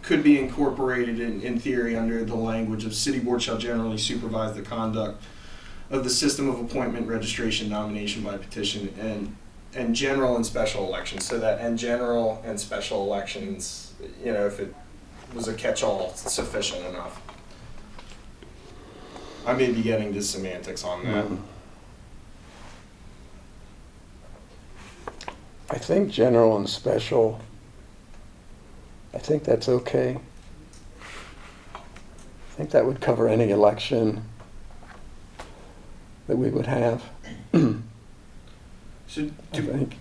Speaker 10: could be incorporated in theory under the language of city board shall generally supervise the conduct of the system of appointment, registration, nomination by petition, and general and special elections. So that and general and special elections, you know, if it was a catch-all, sufficient enough. I may be getting to semantics on that.
Speaker 1: I think general and special, I think that's okay. I think that would cover any election that we would have.
Speaker 10: So
Speaker 1: I think.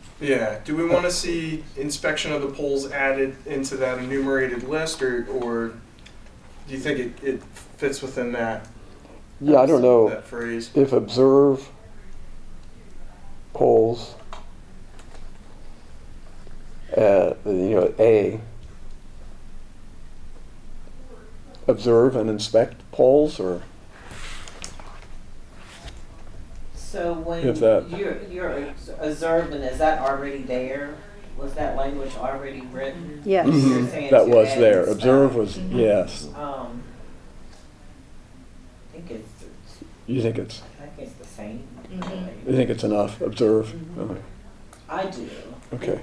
Speaker 10: do we want to see inspection of the polls added into that enumerated list, or do you think it fits within that?
Speaker 1: Yeah, I don't know
Speaker 10: That phrase.
Speaker 1: if observe polls, observe and inspect polls, or
Speaker 6: So when
Speaker 1: If that-
Speaker 6: you're observing, is that already there? Was that language already written?
Speaker 8: Yes.
Speaker 6: You're saying
Speaker 1: that
Speaker 6: to
Speaker 1: was
Speaker 6: add
Speaker 1: there.
Speaker 6: inspect.
Speaker 1: Observe was, yes.
Speaker 6: I think it's
Speaker 1: You think it's
Speaker 6: the same.
Speaker 1: you think it's enough? Observe.
Speaker 6: I do.
Speaker 1: Okay.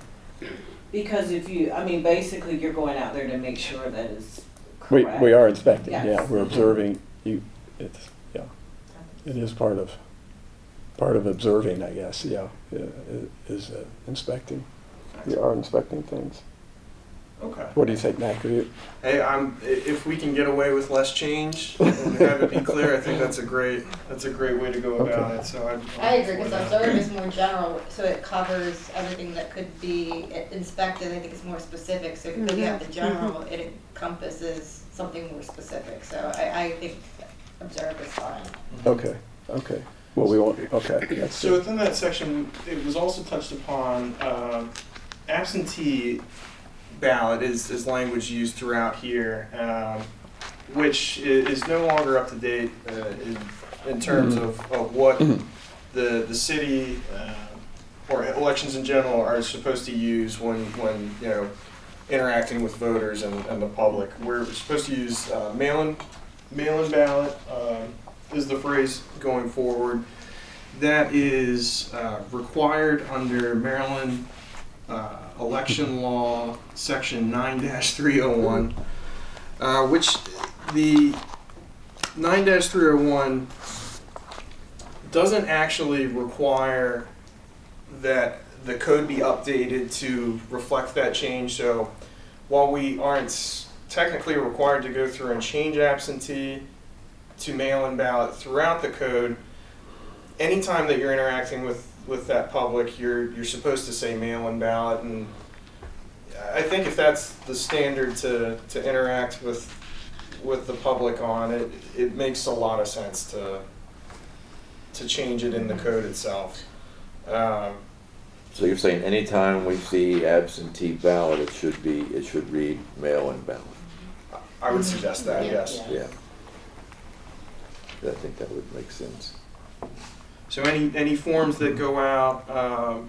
Speaker 6: Because basically you're going out there to make sure that it's
Speaker 1: We
Speaker 6: correct.
Speaker 1: are inspecting.
Speaker 6: Yes.
Speaker 1: Yeah, we're observing. It is part of observing, I guess. Yeah, is inspecting. We are inspecting things.
Speaker 10: Okay.
Speaker 1: What do you think, Mac?
Speaker 10: Hey, if we can get away with less change and have it be clear, I think that's a great way to go about it. So
Speaker 3: I agree, because observe is more general, so it covers everything that could be inspected. I think it's more specific, so because you have the general, it encompasses something more specific. So I think observe is fine.
Speaker 1: Okay. Well, we want. Okay. That's
Speaker 10: So within that section, it was also touched upon absentee ballot is language used throughout here, which is no longer up to date in terms of what the city or elections in general are supposed to use when interacting with voters and the public. We're supposed to use mail-in ballot is the phrase going forward. That is required under Maryland election law section 9-301, which the 9-301 doesn't actually require that the code be updated to reflect that change. So while we aren't technically required to go through and change absentee to mail-in ballot throughout the code, anytime that you're interacting with that public, you're supposed to say mail-in ballot. And I think if that's the standard to interact with the public on, it makes a lot of sense to change it in the code itself.
Speaker 2: So you're saying anytime we see absentee ballot, it should read mail-in ballot?
Speaker 10: I would suggest that, yes.
Speaker 2: Yeah. I think that would make sense.
Speaker 10: So any forms that go out,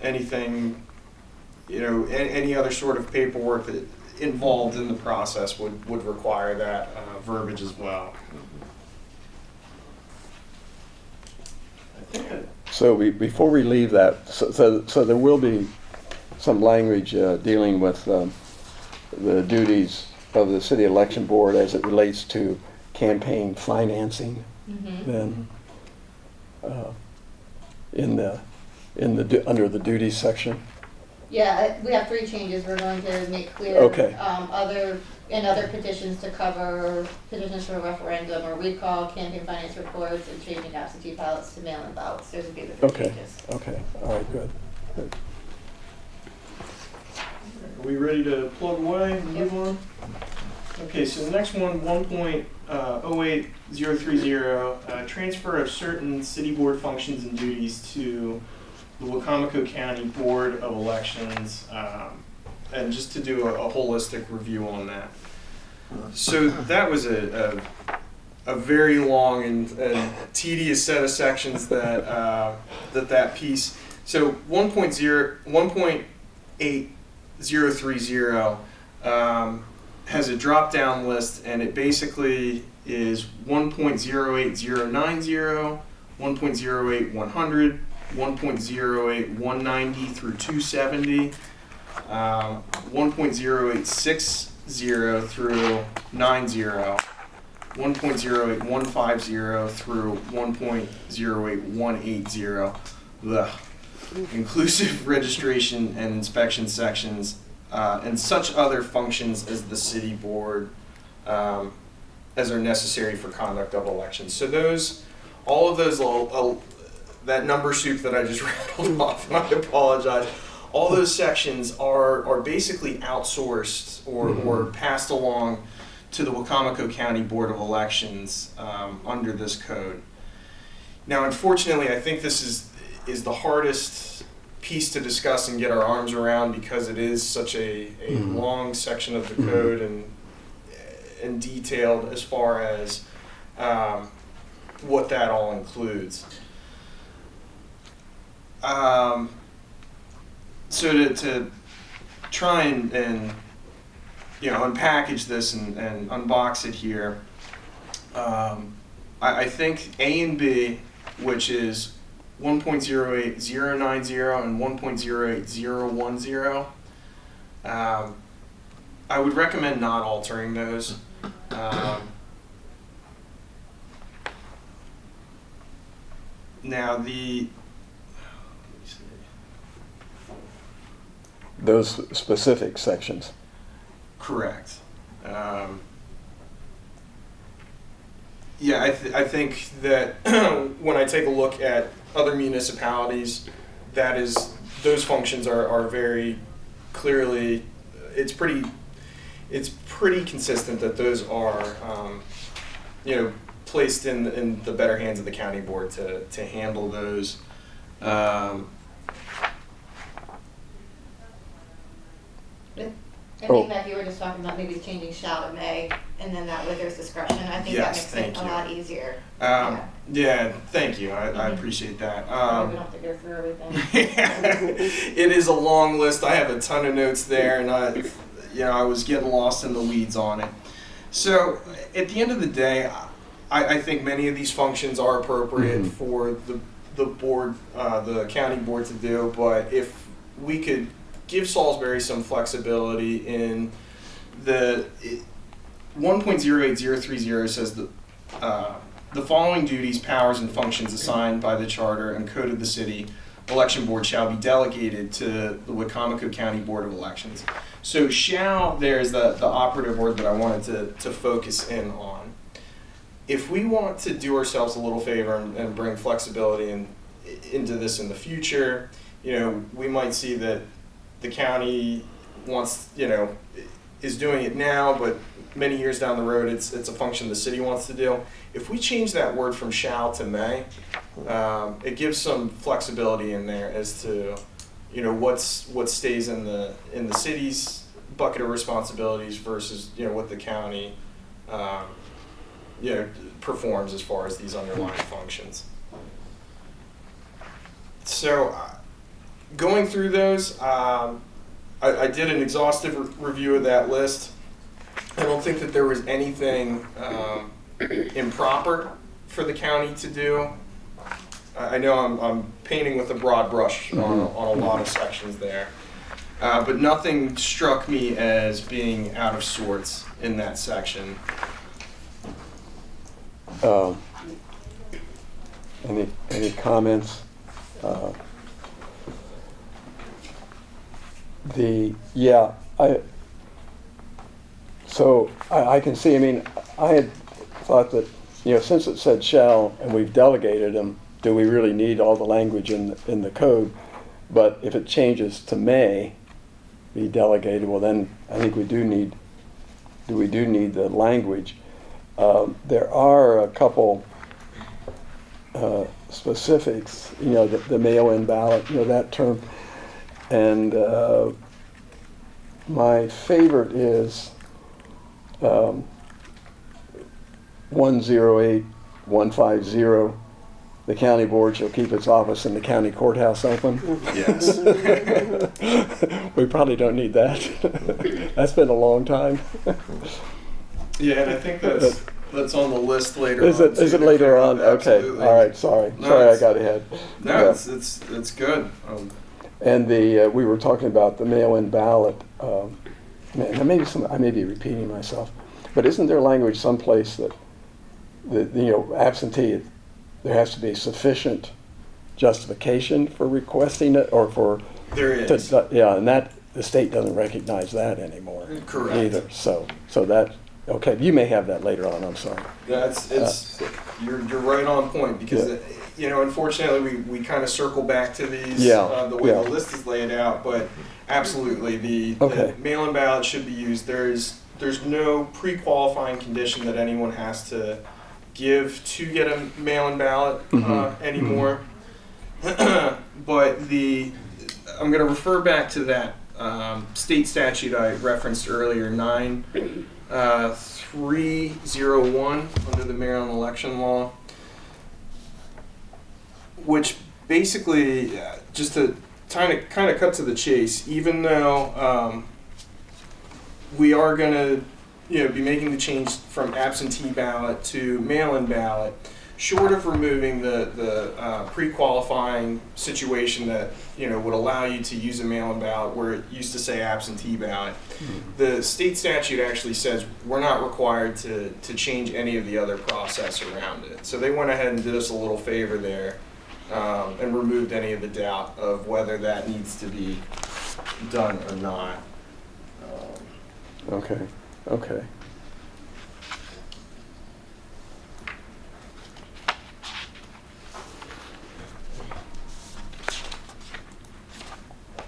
Speaker 10: anything, any other sort of paperwork that involved in the process would require that verbiage as well.
Speaker 1: So before we leave that, so there will be some language dealing with the duties of the city election board as it relates to campaign financing. Then under the duties section.
Speaker 3: Yeah, we have 3 changes we're going to make clear.
Speaker 1: Okay.
Speaker 3: Other petitions to cover petitions for a referendum or recall, campaign finance reports, and changing absentee ballots to mail-in ballots. Those would be the 3 changes.
Speaker 1: Okay, all right, good.
Speaker 7: Are we ready to plug away and move on? Okay, so the next one, 1.08030, transfer of certain city board functions and duties to the Wacomico County Board of Elections, and just to do a holistic review on that. So that was a very long and tedious set of sections that piece. So 1.8030 has a drop-down list, and it basically is 1.08090, 1.08100, 1.08190 through 270, 1.0860 through 90, 1.08150 through 1.08180, the inclusive registration and inspection sections, and such other functions as the city board as are necessary for conduct of elections. So all of those, that number soup that I just rattled off, and I apologize, all those sections are basically outsourced or passed along to the Wacomico County Board of Elections under this code. Now, unfortunately, I think this is the hardest piece to discuss and get our arms around because it is such a long section of the code and detailed as far as what that all includes. So to try and unpackage this and unbox it here, I think A and B, which is 1.08090 and 1.08010, I would recommend not altering those. Now
Speaker 1: those specific sections.
Speaker 10: Correct. I think that when I take a look at other municipalities, those functions are very clearly. It's pretty consistent that those are placed in the better hands of the county board to handle those.
Speaker 3: I
Speaker 1: Oh.
Speaker 3: think that you were just talking about maybe changing shall to may, and then that way there's discretion. I think that
Speaker 10: Yes,
Speaker 3: makes it
Speaker 10: thank
Speaker 3: a
Speaker 10: you.
Speaker 3: lot easier.
Speaker 10: Yeah, thank you. I
Speaker 3: Mhm.
Speaker 10: appreciate that.
Speaker 3: We don't have to go through everything.
Speaker 10: It is a long list. I have a ton of notes there, and I was getting lost in the weeds on it. So, at the end of the day, I think many of these functions are appropriate
Speaker 1: Mhm.
Speaker 10: for the board, the county board to do. But if we could give Salisbury some flexibility in the 1.08030 says the following duties, powers, and functions assigned by the charter and code of the city election board shall be delegated to the Wicomico County Board of Elections. So shall, there's the operative word that I wanted to focus in on. If we want to do ourselves a little favor and bring flexibility into this in the future, we might see that the county wants, is doing it now, but many years down the road, it's a function the city wants to do. If we change that word from shall to may, it gives some flexibility in there as to, what stays in the city's bucket of responsibilities versus, what the county, performs as far as these underlying functions. So, going through those, I did an exhaustive review of that list. I don't think that there was anything improper for the county to do. I know I'm painting with a broad brush on a lot of sections there, but nothing struck me as being out of sorts in that section.
Speaker 1: Any comments? I can see, I had thought that, since it said shall and we've delegated them, do we really need all the language in the code? But if it changes to may be delegated, well then I think we do need the language. There are a couple specifics, the mail-in ballot, that term. And my favorite is 108150. The county board shall keep its office in the county courthouse open.
Speaker 10: Yes.
Speaker 1: We probably don't need that. That's been a long time.
Speaker 10: Yeah, and I think that's on the list later
Speaker 1: Is
Speaker 10: on.
Speaker 1: it later on? Okay.
Speaker 10: Absolutely.
Speaker 1: All right. Sorry.
Speaker 10: No,
Speaker 1: Sorry, I got ahead.
Speaker 10: No,
Speaker 1: Yeah.
Speaker 10: it's good.
Speaker 1: And we were talking about the mail-in ballot. I may be repeating myself, but isn't there language someplace that absentee, there has to be sufficient justification for requesting it, or for
Speaker 10: There is.
Speaker 1: and that the state doesn't recognize that anymore.
Speaker 10: Correct.
Speaker 1: Either. So that, okay, you may have that later on. I'm sorry.
Speaker 10: You're right on point because unfortunately we kind of circle back to these the way the list is laid out, but absolutely the mail-in ballot should be used. There's no pre-qualifying condition that anyone has to give to get a mail-in ballot anymore. But I'm going to refer back to that state statute I referenced earlier, 9301 under the Maryland election law, which basically, just to kind of cut to the chase, even though we are going to be making the change from absentee ballot to mail-in ballot, short of removing the pre-qualifying situation that would allow you to use a mail-in ballot where it used to say absentee ballot, the state statute actually says we're not required to change any of the other process around it. So they went ahead and did us a little favor there and removed any of the doubt of whether that needs to be done or not.
Speaker 1: Okay.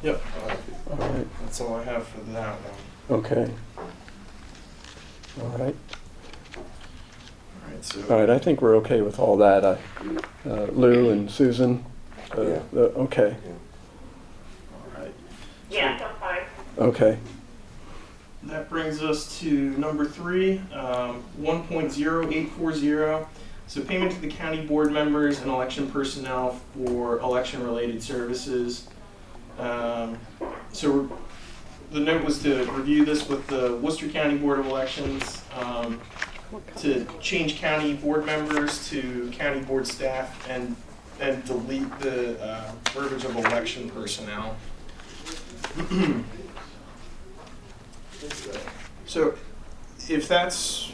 Speaker 10: Yep.
Speaker 1: All right.
Speaker 10: That's all I have for that one.
Speaker 1: Okay. All right.
Speaker 10: All right. So.
Speaker 1: All right. I think we're okay with all that. Lou and Susan. Okay.
Speaker 10: All right.
Speaker 9: Yes, I'm fine.
Speaker 1: Okay.
Speaker 7: that brings us to number 3, 1.0840. So payment to the county board members and election personnel for election-related services. So the note was to review this with the Worcester County Board of Elections, to change county board members to county board staff and delete the verbiage of election personnel. So if that's,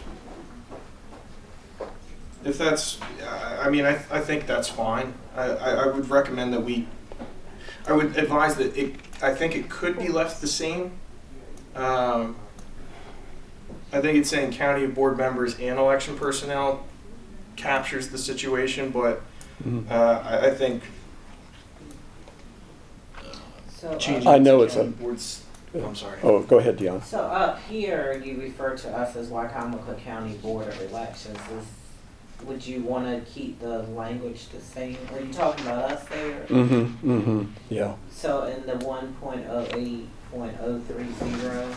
Speaker 7: I mean, I think that's fine. I would recommend that I would advise that I think it could be left the same. I think it's saying county board members and election personnel captures the situation, but I think
Speaker 6: So,
Speaker 7: changing
Speaker 1: I know
Speaker 7: to
Speaker 1: it's
Speaker 7: county
Speaker 1: a-
Speaker 7: boards. I'm sorry.
Speaker 1: Oh, go ahead, Dion.
Speaker 6: so up here, you refer to us as Wycomico County Board of Elections. Would you want to keep the language the same? Are you talking about us there?
Speaker 1: Yeah.
Speaker 6: So in the 1.08.030,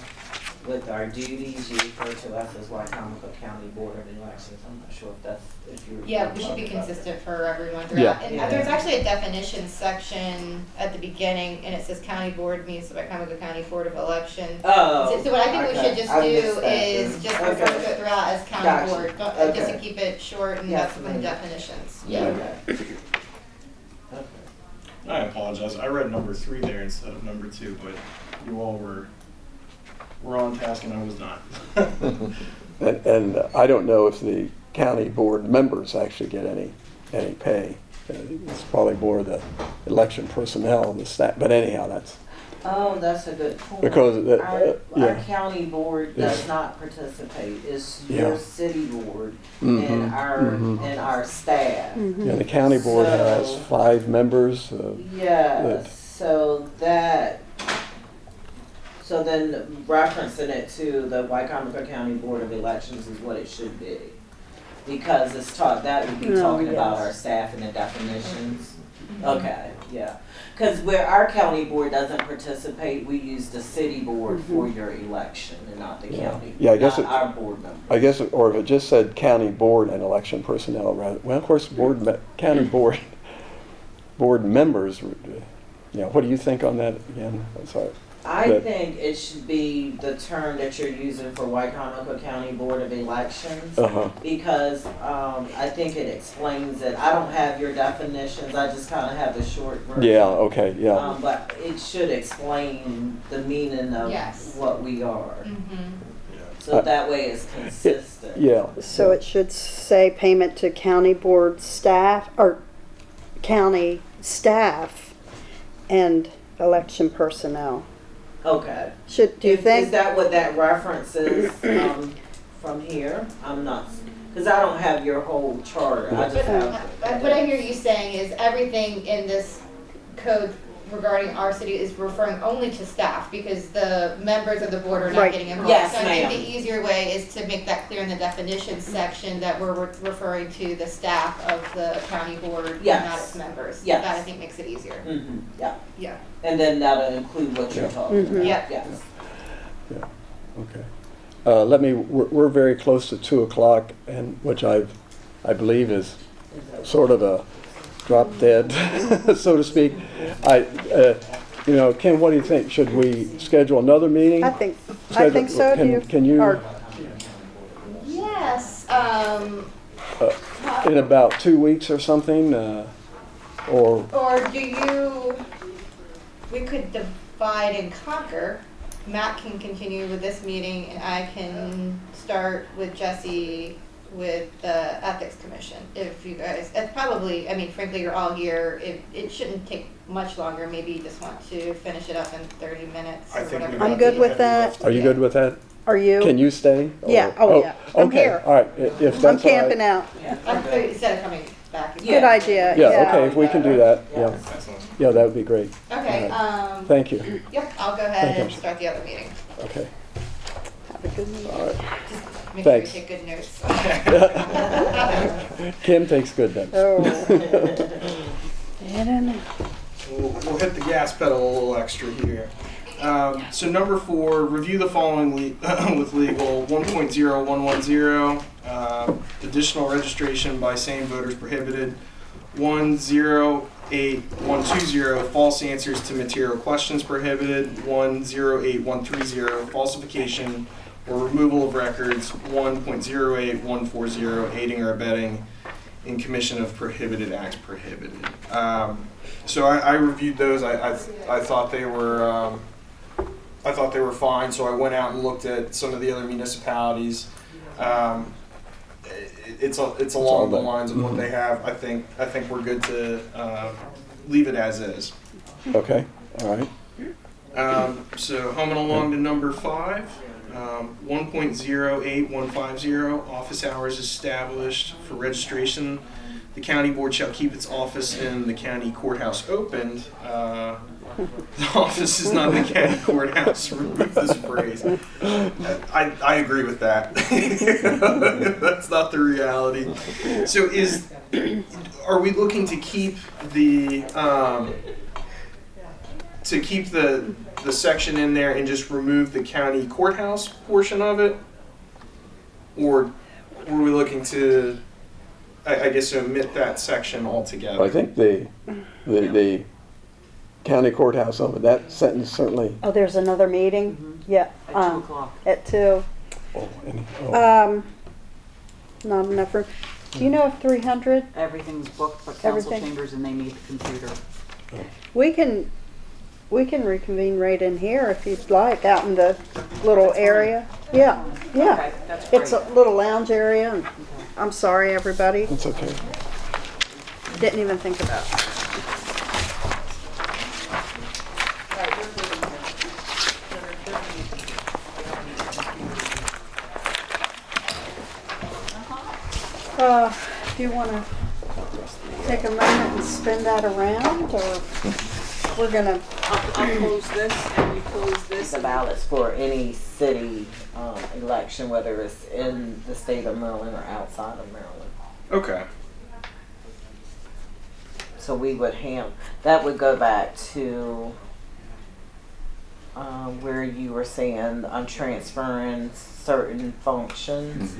Speaker 6: with our duties, you refer to us as Wycomico County Board of Elections. I'm not sure if you're.
Speaker 3: Yeah, we should be consistent for everyone
Speaker 1: Yeah.
Speaker 3: throughout. And
Speaker 6: Yeah.
Speaker 3: there's actually a definition section at the beginning, and it says county board means the Wycomico County Board of Elections.
Speaker 6: Oh.
Speaker 3: So what I think we
Speaker 6: okay.
Speaker 3: should just
Speaker 6: I
Speaker 3: do
Speaker 6: missed that
Speaker 3: is
Speaker 6: then.
Speaker 3: just
Speaker 6: Okay.
Speaker 3: refer to it throughout as county
Speaker 6: Gotcha.
Speaker 3: board, just to
Speaker 6: Okay.
Speaker 3: keep it short, and
Speaker 6: Yes,
Speaker 3: that's from the
Speaker 6: ma'am.
Speaker 3: definitions.
Speaker 6: Okay. Okay.
Speaker 7: I apologize. I read number 3 there instead of number 2, but you all were on task and I was not.
Speaker 1: And I don't know if the county board members actually get any pay. It's probably more the election personnel, the staff, but anyhow, that's,
Speaker 6: Oh, that's a good point.
Speaker 1: Because
Speaker 6: Our
Speaker 1: yeah.
Speaker 6: county board does
Speaker 1: Yes.
Speaker 6: not participate. It's
Speaker 1: Yeah.
Speaker 6: your city board
Speaker 1: Mhm,
Speaker 6: and
Speaker 1: mhm.
Speaker 6: our staff.
Speaker 1: Yeah, the county board has
Speaker 6: So-
Speaker 1: 5 members.
Speaker 6: Yes, so then referencing it to the Wycomico County Board of Elections is what it should be. Because that would be
Speaker 8: Oh,
Speaker 6: talking about
Speaker 8: yes.
Speaker 6: our staff and the definitions. Okay, yeah. Because where our county board doesn't participate, we use the city board for your election and not the
Speaker 1: Yeah.
Speaker 6: county.
Speaker 1: Yeah, I guess
Speaker 6: not
Speaker 1: it-
Speaker 6: our board members.
Speaker 1: I guess, or if it just said county board and election personnel rather, well, of course, county board members, what do you think on that again? I'm sorry.
Speaker 6: I
Speaker 1: But-
Speaker 6: think it should be the term that you're using for Wycomico County Board of Elections.
Speaker 1: Uh-huh.
Speaker 6: Because I think it explains it. I don't have your definitions, I just kind of have the short version.
Speaker 1: Yeah, okay, yeah.
Speaker 6: But it should explain the meaning of
Speaker 3: Yes.
Speaker 6: what we are.
Speaker 3: Mhm.
Speaker 6: So that way it's consistent.
Speaker 1: Yeah.
Speaker 8: So it should say payment to county board staff, or county staff and election personnel.
Speaker 6: Okay.
Speaker 8: Do you
Speaker 6: Is
Speaker 8: think?
Speaker 6: that what that reference is from here? I'm not, because I don't have your whole charter. I just have.
Speaker 3: What I hear you saying is everything in this code regarding our city is referring only to staff, because the members of the board are not
Speaker 8: Right.
Speaker 3: getting involved.
Speaker 6: Yes,
Speaker 3: So I think
Speaker 6: ma'am.
Speaker 3: the easier way is to make that clear in the definitions section that we're referring to the staff of the county board,
Speaker 6: Yes.
Speaker 3: not its members.
Speaker 6: Yes.
Speaker 3: That I think makes it easier.
Speaker 6: Yeah.
Speaker 3: Yeah.
Speaker 6: And then that'll include what you're
Speaker 1: Yeah.
Speaker 6: talking about.
Speaker 3: Yep.
Speaker 6: Yes.
Speaker 1: Okay. We're very close to 2:00, and which I believe is sort of a drop dead, so to speak. Ken, what do you think? Should we schedule another meeting?
Speaker 8: I think so.
Speaker 1: Can you,
Speaker 3: Yes,
Speaker 1: in about 2 weeks or something, or,
Speaker 3: or we could divide and conquer. Matt can continue with this meeting, and I can start with Jesse with the Ethics Commission. If you guys, it's probably, frankly, you're all here. It shouldn't take much longer. Maybe you just want to finish it up in 30 minutes or
Speaker 7: I think
Speaker 3: whatever.
Speaker 8: I'm
Speaker 7: we've
Speaker 8: good
Speaker 7: got
Speaker 8: with
Speaker 7: heavy
Speaker 8: that.
Speaker 7: lifting.
Speaker 1: are you good with that?
Speaker 8: Are you?
Speaker 1: Can you stay?
Speaker 8: Yeah, oh, yeah. I'm
Speaker 1: Okay,
Speaker 8: here.
Speaker 1: all right, if that's all
Speaker 8: I'm
Speaker 1: right.
Speaker 8: camping out.
Speaker 3: Instead of coming back.
Speaker 8: Good idea.
Speaker 1: Yeah, okay, if we can do that, yeah.
Speaker 7: That's awesome.
Speaker 1: Yeah, that would be great.
Speaker 3: Okay,
Speaker 1: Thank you.
Speaker 3: yep, I'll go ahead
Speaker 1: Thank
Speaker 3: and
Speaker 1: you.
Speaker 3: start the other meeting.
Speaker 1: Okay,
Speaker 8: Have a good meeting.
Speaker 1: all right.
Speaker 3: Make
Speaker 1: Thanks.
Speaker 3: sure you take good notes.
Speaker 1: Kim takes good notes.
Speaker 8: Oh. I don't know.
Speaker 10: We'll hit the gas pedal a little extra here.
Speaker 7: So number 4, review the following with legal. 1.0110, additional registration by same voters prohibited. 1.08120, false answers to material questions prohibited. 1.08130, falsification or removal of records. 1.08140, aiding or abetting in commission of prohibited acts prohibited. So I reviewed those. I thought they were fine. So I went out and looked at some of the other municipalities. It's along the lines of what they have. I think we're good to leave it as is.
Speaker 1: Okay, all right.
Speaker 7: So humming along to number 5. 1.08150, office hours established for registration. The county board shall keep its office in the county courthouse opened. The office is not in the county courthouse. Remove this phrase. I agree with that. That's not the reality. So are we looking to keep the section in there and just remove the county courthouse portion of it? Or were we looking to, I guess, omit that section altogether?
Speaker 1: I think the county courthouse over that sentence certainly.
Speaker 8: Oh, there's another meeting? Yeah.
Speaker 11: At 2 o'clock.
Speaker 8: At 2. Not enough room. Do you know if 300?
Speaker 11: Everything's booked but council
Speaker 8: Everything.
Speaker 11: chambers and they need the computer.
Speaker 8: We can reconvene right in here if you'd like, out in the little area. Yeah, yeah.
Speaker 11: Okay, that's great.
Speaker 8: It's a little lounge area. And I'm sorry, everybody.
Speaker 1: It's okay.
Speaker 8: Didn't even think about it. Do you want to take a moment and spin that around, or we're gonna?
Speaker 11: I'll close this and you close this.
Speaker 6: The ballots for any city election, whether it's in the state of Maryland or outside of Maryland.
Speaker 7: Okay.
Speaker 6: So we would that would go back to where you were saying I'm transferring certain functions.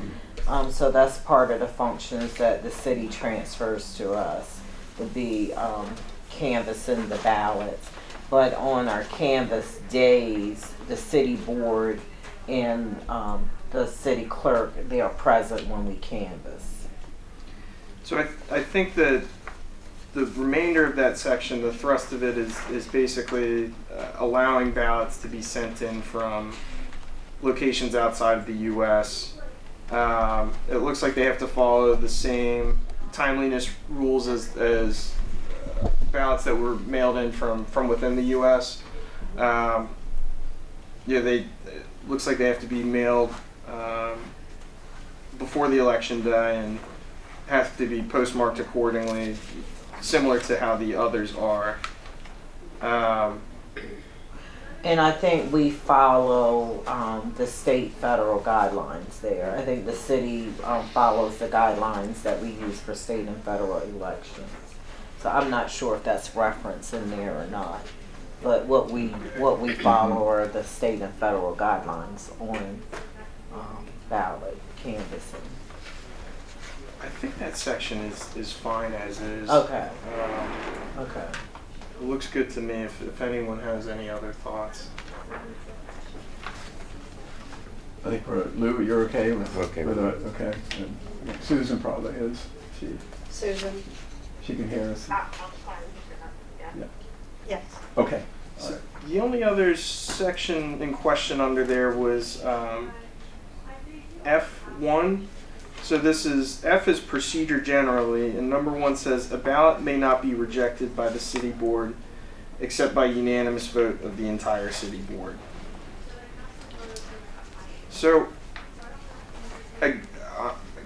Speaker 6: So that's part of the functions that the city transfers to us, would be canvassing the ballots. But on our canvass days, the city board and the city clerk, they are present when we canvass.
Speaker 7: So I think that the remainder of that section, the thrust of it is basically allowing ballots to be sent in from locations outside of the U.S. It looks like they have to follow the same timeliness rules as ballots that were mailed in from within the U.S. It looks like they have to be mailed before the election day and have to be postmarked accordingly, similar to how the others are.
Speaker 6: And I think we follow the state federal guidelines there. I think the city follows the guidelines that we use for state and federal elections. So I'm not sure if that's referenced in there or not. But what we follow are the state and federal guidelines on ballot canvassing.
Speaker 7: I think that section is fine as is.
Speaker 6: Okay. Okay.
Speaker 7: It looks good to me if anyone has any other thoughts.
Speaker 1: I think Lou, you're okay with
Speaker 2: Okay
Speaker 1: with
Speaker 2: with
Speaker 1: it? Okay. And Susan probably is.
Speaker 8: Susan?
Speaker 1: She can hear us.
Speaker 9: I'm fine. Yeah.
Speaker 8: Yes.
Speaker 1: Okay.
Speaker 7: So the only other section in question under there was F1. So this is, F is procedure generally, and number 1 says a ballot may not be rejected by the city board except by unanimous vote of the entire city board. So I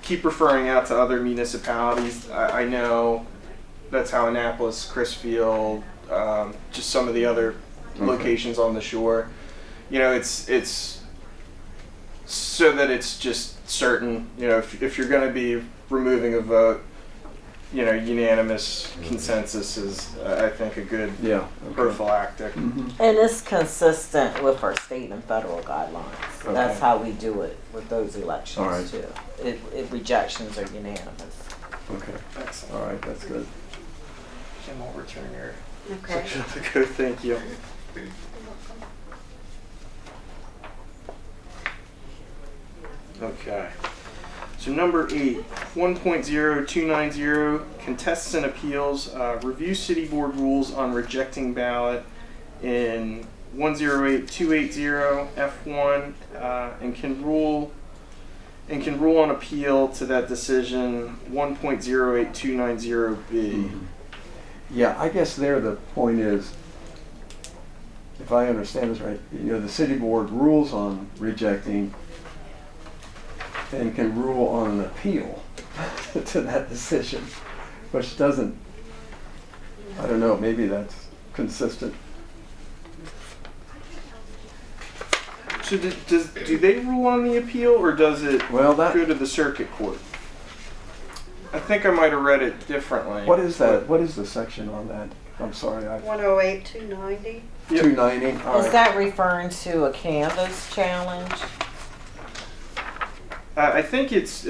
Speaker 7: keep referring out to other municipalities. I know that's how Annapolis, Crisfield, just some of the other locations on the shore. You know, it's so that it's just certain. You know, if you're going to be removing a vote,
Speaker 10: unanimous consensus is, I think, a good
Speaker 1: Yeah. Okay.
Speaker 10: prophylactic.
Speaker 1: Mhm.
Speaker 6: And it's consistent with our state and federal guidelines.
Speaker 1: Okay.
Speaker 6: That's how we do it with those elections
Speaker 1: All right.
Speaker 6: too. Rejections are unanimous.
Speaker 1: Okay.
Speaker 10: Excellent.
Speaker 1: All right. That's good.
Speaker 10: Kim, I'll return your
Speaker 8: Okay.
Speaker 10: section of the code. Thank you. Okay. So number 8, 1.0290, contests and appeals, review city board rules on rejecting ballot in 108280 F1, and can rule on appeal to that decision 1.08290B.
Speaker 1: Yeah, I guess there the point is, if I understand this right, the city board rules on rejecting and can rule on an appeal to that decision, which doesn't, I don't know, maybe that's consistent.
Speaker 10: So do they rule on the appeal, or does it
Speaker 1: Well,
Speaker 10: go to the circuit court? I think I might have read it differently.
Speaker 1: What is that? What is the section on that? I'm sorry,
Speaker 8: 108, 290.
Speaker 1: 290. All
Speaker 6: Is
Speaker 1: right.
Speaker 6: that referring to a canvas challenge?
Speaker 10: I think it's,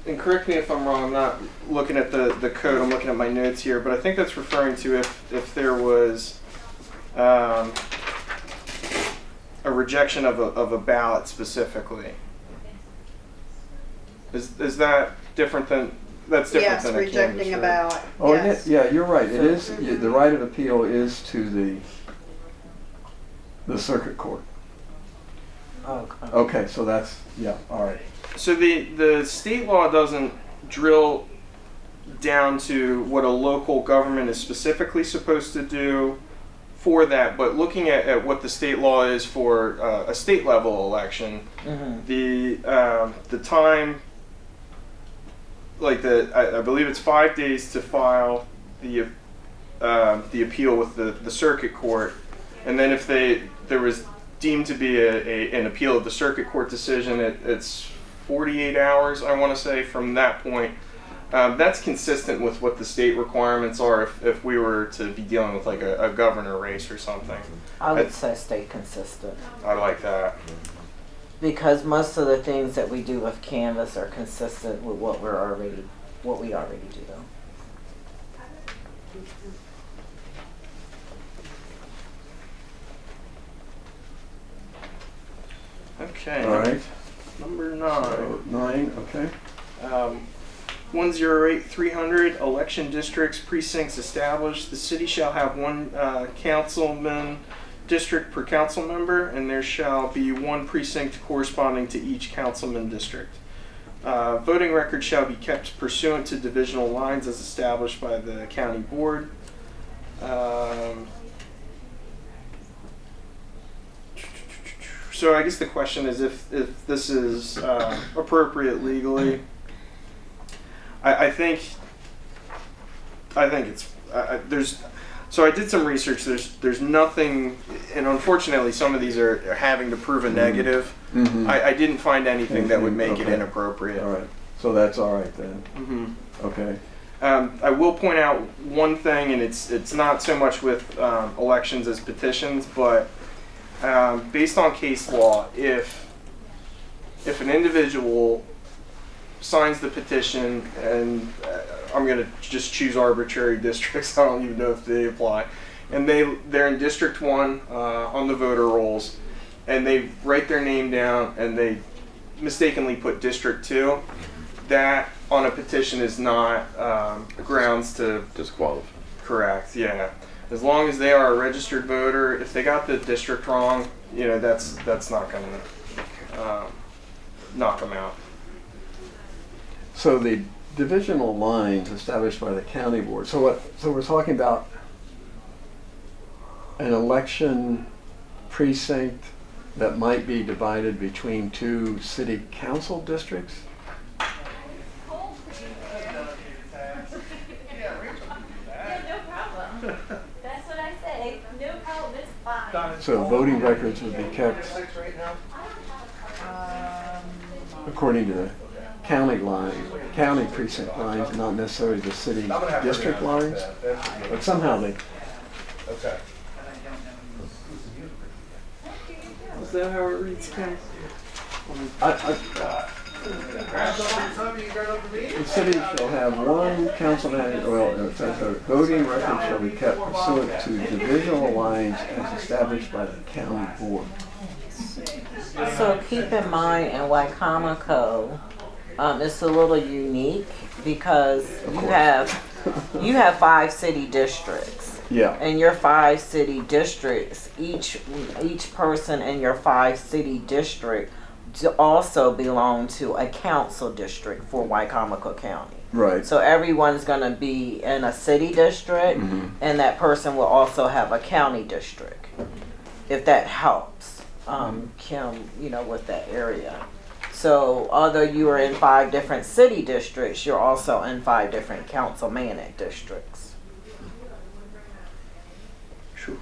Speaker 10: and correct me if I'm wrong, I'm not looking at the code, I'm looking at my notes here, but I think that's referring to if there was a rejection of a ballot specifically. Is that different than, that's different
Speaker 8: Yes,
Speaker 10: than a
Speaker 8: rejecting
Speaker 10: canvas,
Speaker 8: a
Speaker 10: right?
Speaker 8: ballot.
Speaker 1: Oh,
Speaker 8: Yes.
Speaker 1: yeah, you're right. It is, the right of appeal is to the circuit court.
Speaker 6: Okay.
Speaker 1: Okay, so that's, yeah, all right.
Speaker 10: So the state law doesn't drill down to what a local government is specifically supposed to do for that, but looking at what the state law is for a state level election,
Speaker 6: Mm-hmm.
Speaker 10: the time, like I believe it's 5 days to file the appeal with the circuit court, and then if there was deemed to be an appeal of the circuit court decision, it's 48 hours, I want to say, from that point. That's consistent with what the state requirements are if we were to be dealing with like a governor race or something.
Speaker 6: I would say stay consistent.
Speaker 10: I like that.
Speaker 6: Because most of the things that we do with Canvas are consistent with what we already do.
Speaker 10: Okay.
Speaker 1: All right.
Speaker 10: Number 9.
Speaker 1: So 9, okay.
Speaker 10: 108-300 election districts, precincts established. The city shall have one councilman district per council member, and there shall be one precinct corresponding to each councilman district. Voting records shall be kept pursuant to divisional lines as established by the county board. So I guess the question is if this is appropriate legally. I think it's there's. So I did some research. There's nothing, and unfortunately, some of these are having to prove a negative.
Speaker 1: Mm-hmm.
Speaker 10: I didn't find anything that would make it
Speaker 1: Okay.
Speaker 10: inappropriate.
Speaker 1: All right. So that's all right then.
Speaker 10: Mm-hmm.
Speaker 1: Okay.
Speaker 10: I will point out one thing, and it's not so much with elections as petitions, but based on case law, if an individual signs the petition, and I'm going to just choose arbitrary districts, I don't even know if they apply, and they're in District 1 on the voter rolls, and they write their name down, and they mistakenly put District 2, that on a petition is not grounds to
Speaker 2: Disqualified.
Speaker 10: correct, yeah. As long as they are a registered voter, if they got the district wrong, that's not going to knock them out.
Speaker 1: So the divisional lines established by the county board. So we're talking about an election precinct that might be divided between two city council districts?
Speaker 12: That's what I say. No problem, it's fine.
Speaker 1: So voting records would be kept according to county line, county precinct lines, not necessarily the city district lines. But somehow they,
Speaker 10: Okay. Is that how it reads, Ken?
Speaker 1: the city shall have one council manager, well, it says the voting record shall be kept pursuant to divisional lines as established by the county board.
Speaker 6: So keep in mind in Wycomico, it's a little unique because you have 5 city districts.
Speaker 1: Yeah.
Speaker 6: In your 5 city districts, each person in your 5 city district also belong to a council district for Wycomico County.
Speaker 1: Right.
Speaker 6: So everyone's going to be in a city district, and that person will also have a county district, if that helps, Kim, with that area. So although you are in 5 different city districts, you're also in 5 different councilmanic districts.
Speaker 1: Sure.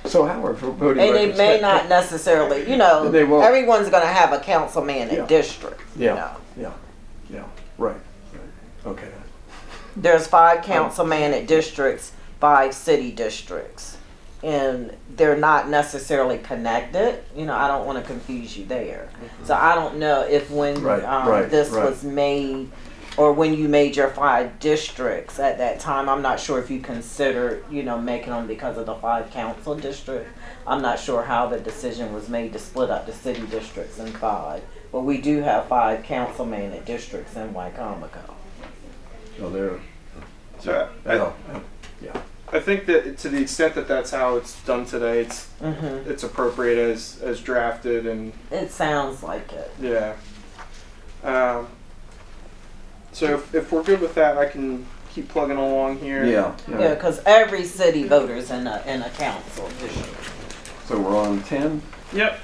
Speaker 1: So how are voting
Speaker 6: And
Speaker 1: records
Speaker 6: they may
Speaker 1: kept?
Speaker 6: not necessarily,
Speaker 1: They won't.
Speaker 6: everyone's going to have a councilmanic
Speaker 1: Yeah.
Speaker 6: district.
Speaker 1: Yeah. Right. Okay.
Speaker 6: There's 5 councilmanic districts, 5 city districts, and they're not necessarily connected. I don't want to confuse you there. So I don't know if when this was made, or when you made your 5 districts at that time, I'm not sure if you considered, making them because of the 5 council district. I'm not sure how the decision was made to split up the city districts in 5. But we do have 5 councilmanic districts in Wycomico.
Speaker 1: So they're,
Speaker 10: So I think that to the extent that that's how it's done today, it's appropriate as drafted, and
Speaker 6: It sounds like it.
Speaker 10: yeah. So if we're good with that, I can keep plugging along here.
Speaker 1: yeah.
Speaker 6: Yeah, because every city voter's in a council district.
Speaker 1: So we're on 10?
Speaker 10: Yep.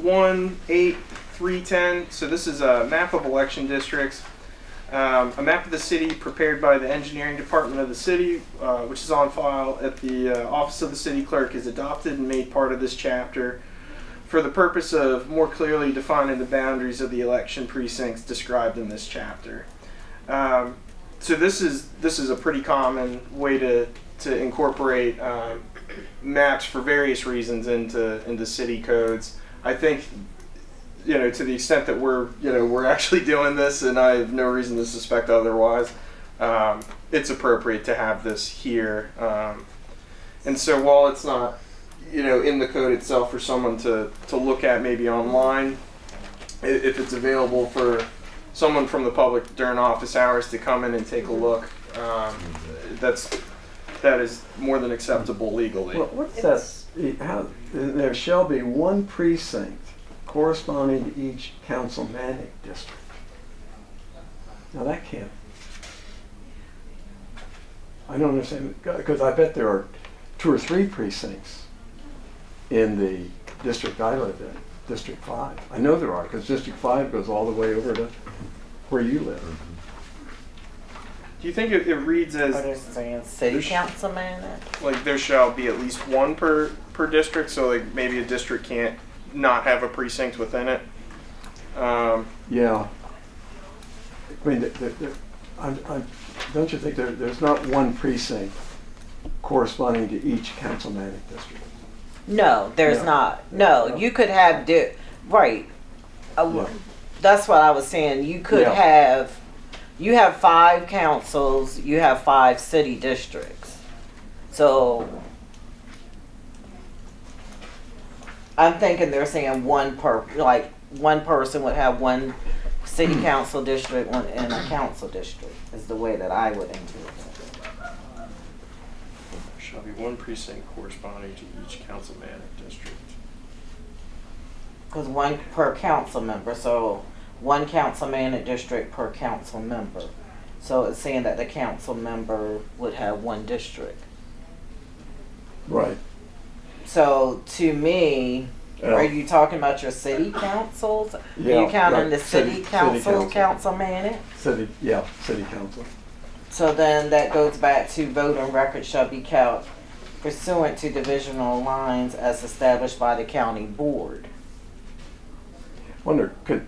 Speaker 10: 1, 8, 3, 10. So this is a map of election districts. A map of the city prepared by the engineering department of the city, which is on file at the office of the city clerk, is adopted and made part of this chapter for the purpose of more clearly defining the boundaries of the election precincts described in this chapter. So this is a pretty common way to incorporate maps for various reasons into city codes. I think, to the extent that we're actually doing this, and I have no reason to suspect otherwise, it's appropriate to have this here. And so while it's not, in the code itself for someone to look at maybe online, if it's available for someone from the public during office hours to come in and take a look, that is more than acceptable legally.
Speaker 1: Well, what's that? How, there shall be one precinct corresponding to each councilmanic district. Now that can't. I don't understand, because I bet there are 2 or 3 precincts in the district I live in, District 5. I know there are, because District 5 goes all the way over to where you live.
Speaker 10: Do you think it reads as
Speaker 6: What is saying, city councilmanic?
Speaker 10: like there shall be at least one per district, so like maybe a district can't not have a precinct within it?
Speaker 1: Yeah. I mean, don't you think there's not one precinct corresponding to each councilmanic district?
Speaker 6: No, there's
Speaker 1: No.
Speaker 6: not. No, you could have right.
Speaker 1: Yeah.
Speaker 6: That's what I was saying. You could
Speaker 1: Yeah.
Speaker 6: you have 5 councils, you have 5 city districts. So I'm thinking they're saying one person would have one city council district and a council district is the way that I would interpret it.
Speaker 10: There shall be one precinct corresponding to each councilmanic district.
Speaker 6: Because one per council member, so one councilmanic district per council member. So it's saying that the council member would have one district.
Speaker 1: Right.
Speaker 6: So to me, are you talking about your city councils?
Speaker 1: Yeah,
Speaker 6: Are you counting
Speaker 1: right.
Speaker 6: the city council,
Speaker 1: council.
Speaker 6: councilmanic?
Speaker 1: City council.
Speaker 6: So then that goes back to voting records shall be kept pursuant to divisional lines as established by the county board.
Speaker 1: Wonder, could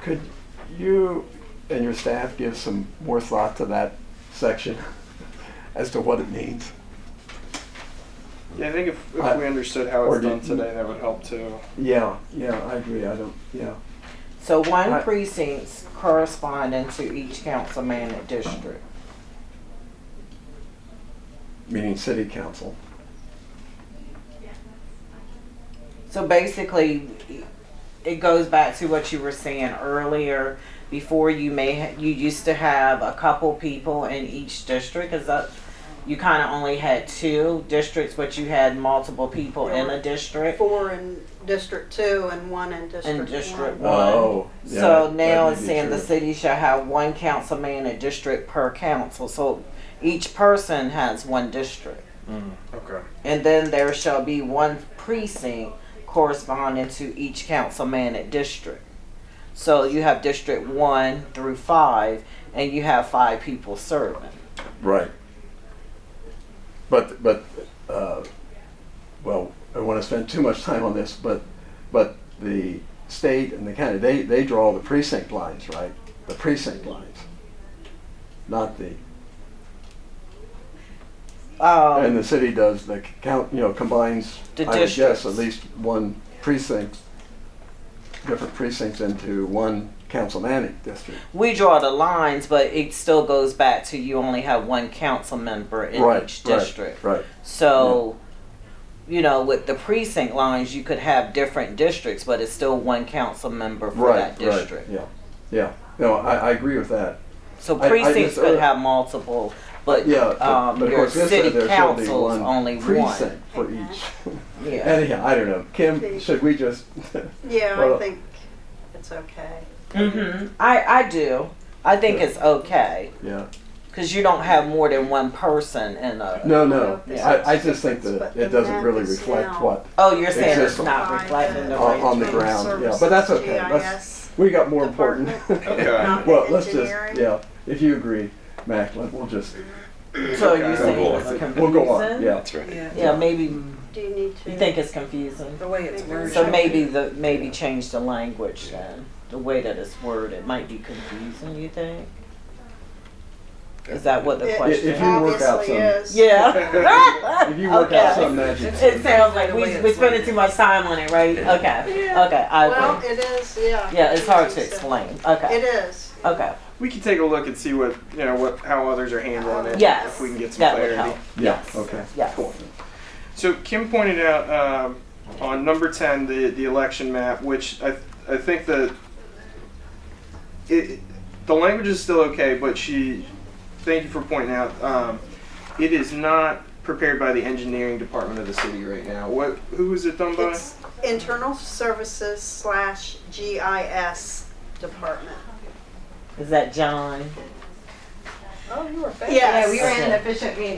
Speaker 1: Could you and your staff give some more thought to that section as to what it means?
Speaker 10: Yeah, I think if
Speaker 1: I-
Speaker 10: we understood how
Speaker 1: or
Speaker 10: it's done
Speaker 1: did-
Speaker 10: today, that would help too.
Speaker 1: Yeah, I agree. I don't, yeah.
Speaker 6: So one
Speaker 1: I-
Speaker 6: precinct's corresponding to each councilman at district.
Speaker 1: Meaning city council.
Speaker 6: So basically, it goes back to what you were saying earlier. Before you you used to have a couple people in each district, because that you kind of only had 2 districts, but you had multiple people in a district.
Speaker 8: 4 in District 2 and 1 in District 1.
Speaker 6: In District 1.
Speaker 1: Oh, yeah,
Speaker 6: So
Speaker 1: that
Speaker 6: now
Speaker 1: may
Speaker 6: it's
Speaker 1: be
Speaker 6: saying the
Speaker 1: true.
Speaker 6: city shall have 1 councilman a district per council. So each person has 1 district.
Speaker 10: Okay.
Speaker 6: And then there shall be 1 precinct corresponding to each councilman at district. So you have District 1 through 5, and you have 5 people serving.
Speaker 1: Right. But well, I don't want to spend too much time on this, but the state and the county, they draw the precinct lines, right? The precinct lines, not the, and the city does the count, combines,
Speaker 6: The
Speaker 1: I would guess,
Speaker 6: districts.
Speaker 1: at least 1 precinct, different precincts into 1 councilmanic district.
Speaker 6: We draw the lines, but it still goes back to you only have 1 council member in each district.
Speaker 1: Right.
Speaker 6: So, with the precinct lines, you could have different districts, but it's still 1 council member for that district.
Speaker 1: Right, yeah. No, I agree with that.
Speaker 6: So
Speaker 1: I
Speaker 6: precincts
Speaker 1: just-
Speaker 6: could have multiple, but,
Speaker 1: But of
Speaker 6: your
Speaker 1: course, this said
Speaker 6: city
Speaker 1: there shall be
Speaker 6: council is
Speaker 1: 1
Speaker 6: only 1.
Speaker 1: precinct for each.
Speaker 6: Yeah.
Speaker 1: Anyhow, I don't know. Kim, should we just?
Speaker 8: Yeah,
Speaker 1: Well,
Speaker 8: I think it's okay.
Speaker 6: I do. I think it's okay.
Speaker 1: Yeah.
Speaker 6: Because you don't have more than 1 person in a.
Speaker 1: No.
Speaker 8: Yeah.
Speaker 1: I just think that
Speaker 8: But
Speaker 1: it
Speaker 8: the
Speaker 1: doesn't really
Speaker 8: map is
Speaker 1: reflect
Speaker 8: now-
Speaker 1: what
Speaker 6: Oh, you're saying it's
Speaker 1: Existing.
Speaker 6: not reflecting the
Speaker 1: on the
Speaker 6: range.
Speaker 1: ground. Yeah, but that's okay. We got more important.
Speaker 10: Okay.
Speaker 1: Well, let's just,
Speaker 8: Engineering.
Speaker 1: if you agree, Mac, we'll just,
Speaker 6: So you're
Speaker 2: Okay.
Speaker 6: saying
Speaker 2: We'll
Speaker 6: it's
Speaker 2: go with
Speaker 6: confusing?
Speaker 1: we'll go on, yeah.
Speaker 2: That's right.
Speaker 6: Yeah, maybe,
Speaker 8: Do you need to?
Speaker 6: you think it's confusing?
Speaker 11: The way it's worded.
Speaker 6: So maybe change the language then, the way that it's worded might be confusing, you think? Is that what the
Speaker 8: It
Speaker 6: question
Speaker 1: If you work out
Speaker 8: obviously
Speaker 1: some-
Speaker 8: is.
Speaker 6: Yeah.
Speaker 1: If you work out some magic.
Speaker 6: It sounds like we're spending too much time on it, right? Okay, okay, I
Speaker 8: Well,
Speaker 6: agree.
Speaker 8: it is, yeah.
Speaker 6: Yeah, it's hard to
Speaker 8: confusing.
Speaker 6: explain,
Speaker 8: It
Speaker 6: okay,
Speaker 8: is.
Speaker 6: okay.
Speaker 10: We can take a look and see how others are handling it.
Speaker 6: Yes,
Speaker 10: If we can get some
Speaker 6: that would
Speaker 10: clarity.
Speaker 6: help.
Speaker 1: Yeah,
Speaker 6: Yes.
Speaker 1: okay.
Speaker 6: Yes.
Speaker 10: Cool. So Kim pointed out on number 10 the election map, which I think that the language is still okay, but thank you for pointing out, it is not prepared by the engineering department of the city right now. Who is it done by?
Speaker 8: It's Internal Services / GIS Department.
Speaker 6: Is that John?
Speaker 11: Oh, you were fast.
Speaker 8: Yes.
Speaker 3: Yeah, we ran an efficient meeting.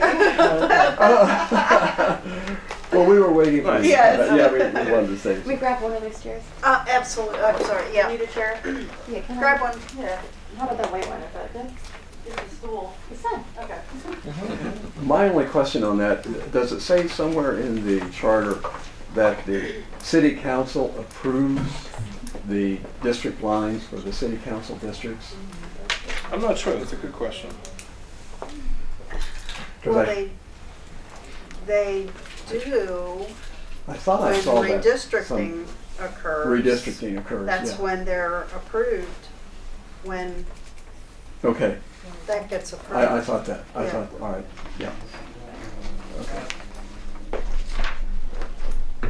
Speaker 1: Well, we were waiting for you.
Speaker 8: Yes.
Speaker 1: Yeah, we wanted to say.
Speaker 12: Can we grab one of those chairs?
Speaker 8: Absolutely, I'm sorry, yeah.
Speaker 12: Need a chair? Yeah, can I?
Speaker 8: Grab one.
Speaker 12: Yeah. How about that white one? If that does? It's a stool. It's fine. Okay.
Speaker 1: My only question on that, does it say somewhere in the charter that the city council approves the district lines for the city council districts?
Speaker 10: I'm not sure. That's a good question.
Speaker 1: 'Cause
Speaker 8: Well, they do
Speaker 1: I thought I
Speaker 8: when
Speaker 1: saw that.
Speaker 8: redistricting occurs.
Speaker 1: Redistricting occurs,
Speaker 8: That's
Speaker 1: yeah.
Speaker 8: when they're approved, when
Speaker 1: Okay,
Speaker 8: that gets approved.
Speaker 1: I thought that,
Speaker 8: Yeah.
Speaker 1: all right, yeah. Okay.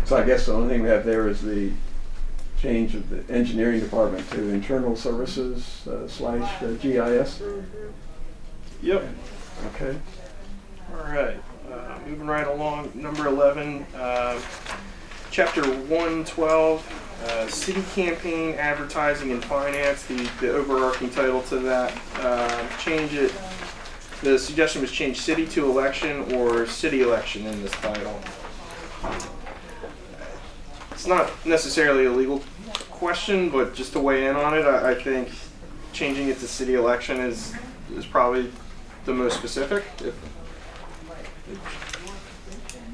Speaker 1: So I guess the only thing we have there is the change of the engineering department to internal services / GIS.
Speaker 10: Yep.
Speaker 1: Okay.
Speaker 10: All right, moving right along, number 11, chapter 112, city campaign, advertising, and finance, the overarching title to that, change it, the suggestion was change city to election or city election in this title. It's not necessarily a legal question, but just to weigh in on it, I think changing it to city election is probably the most specific.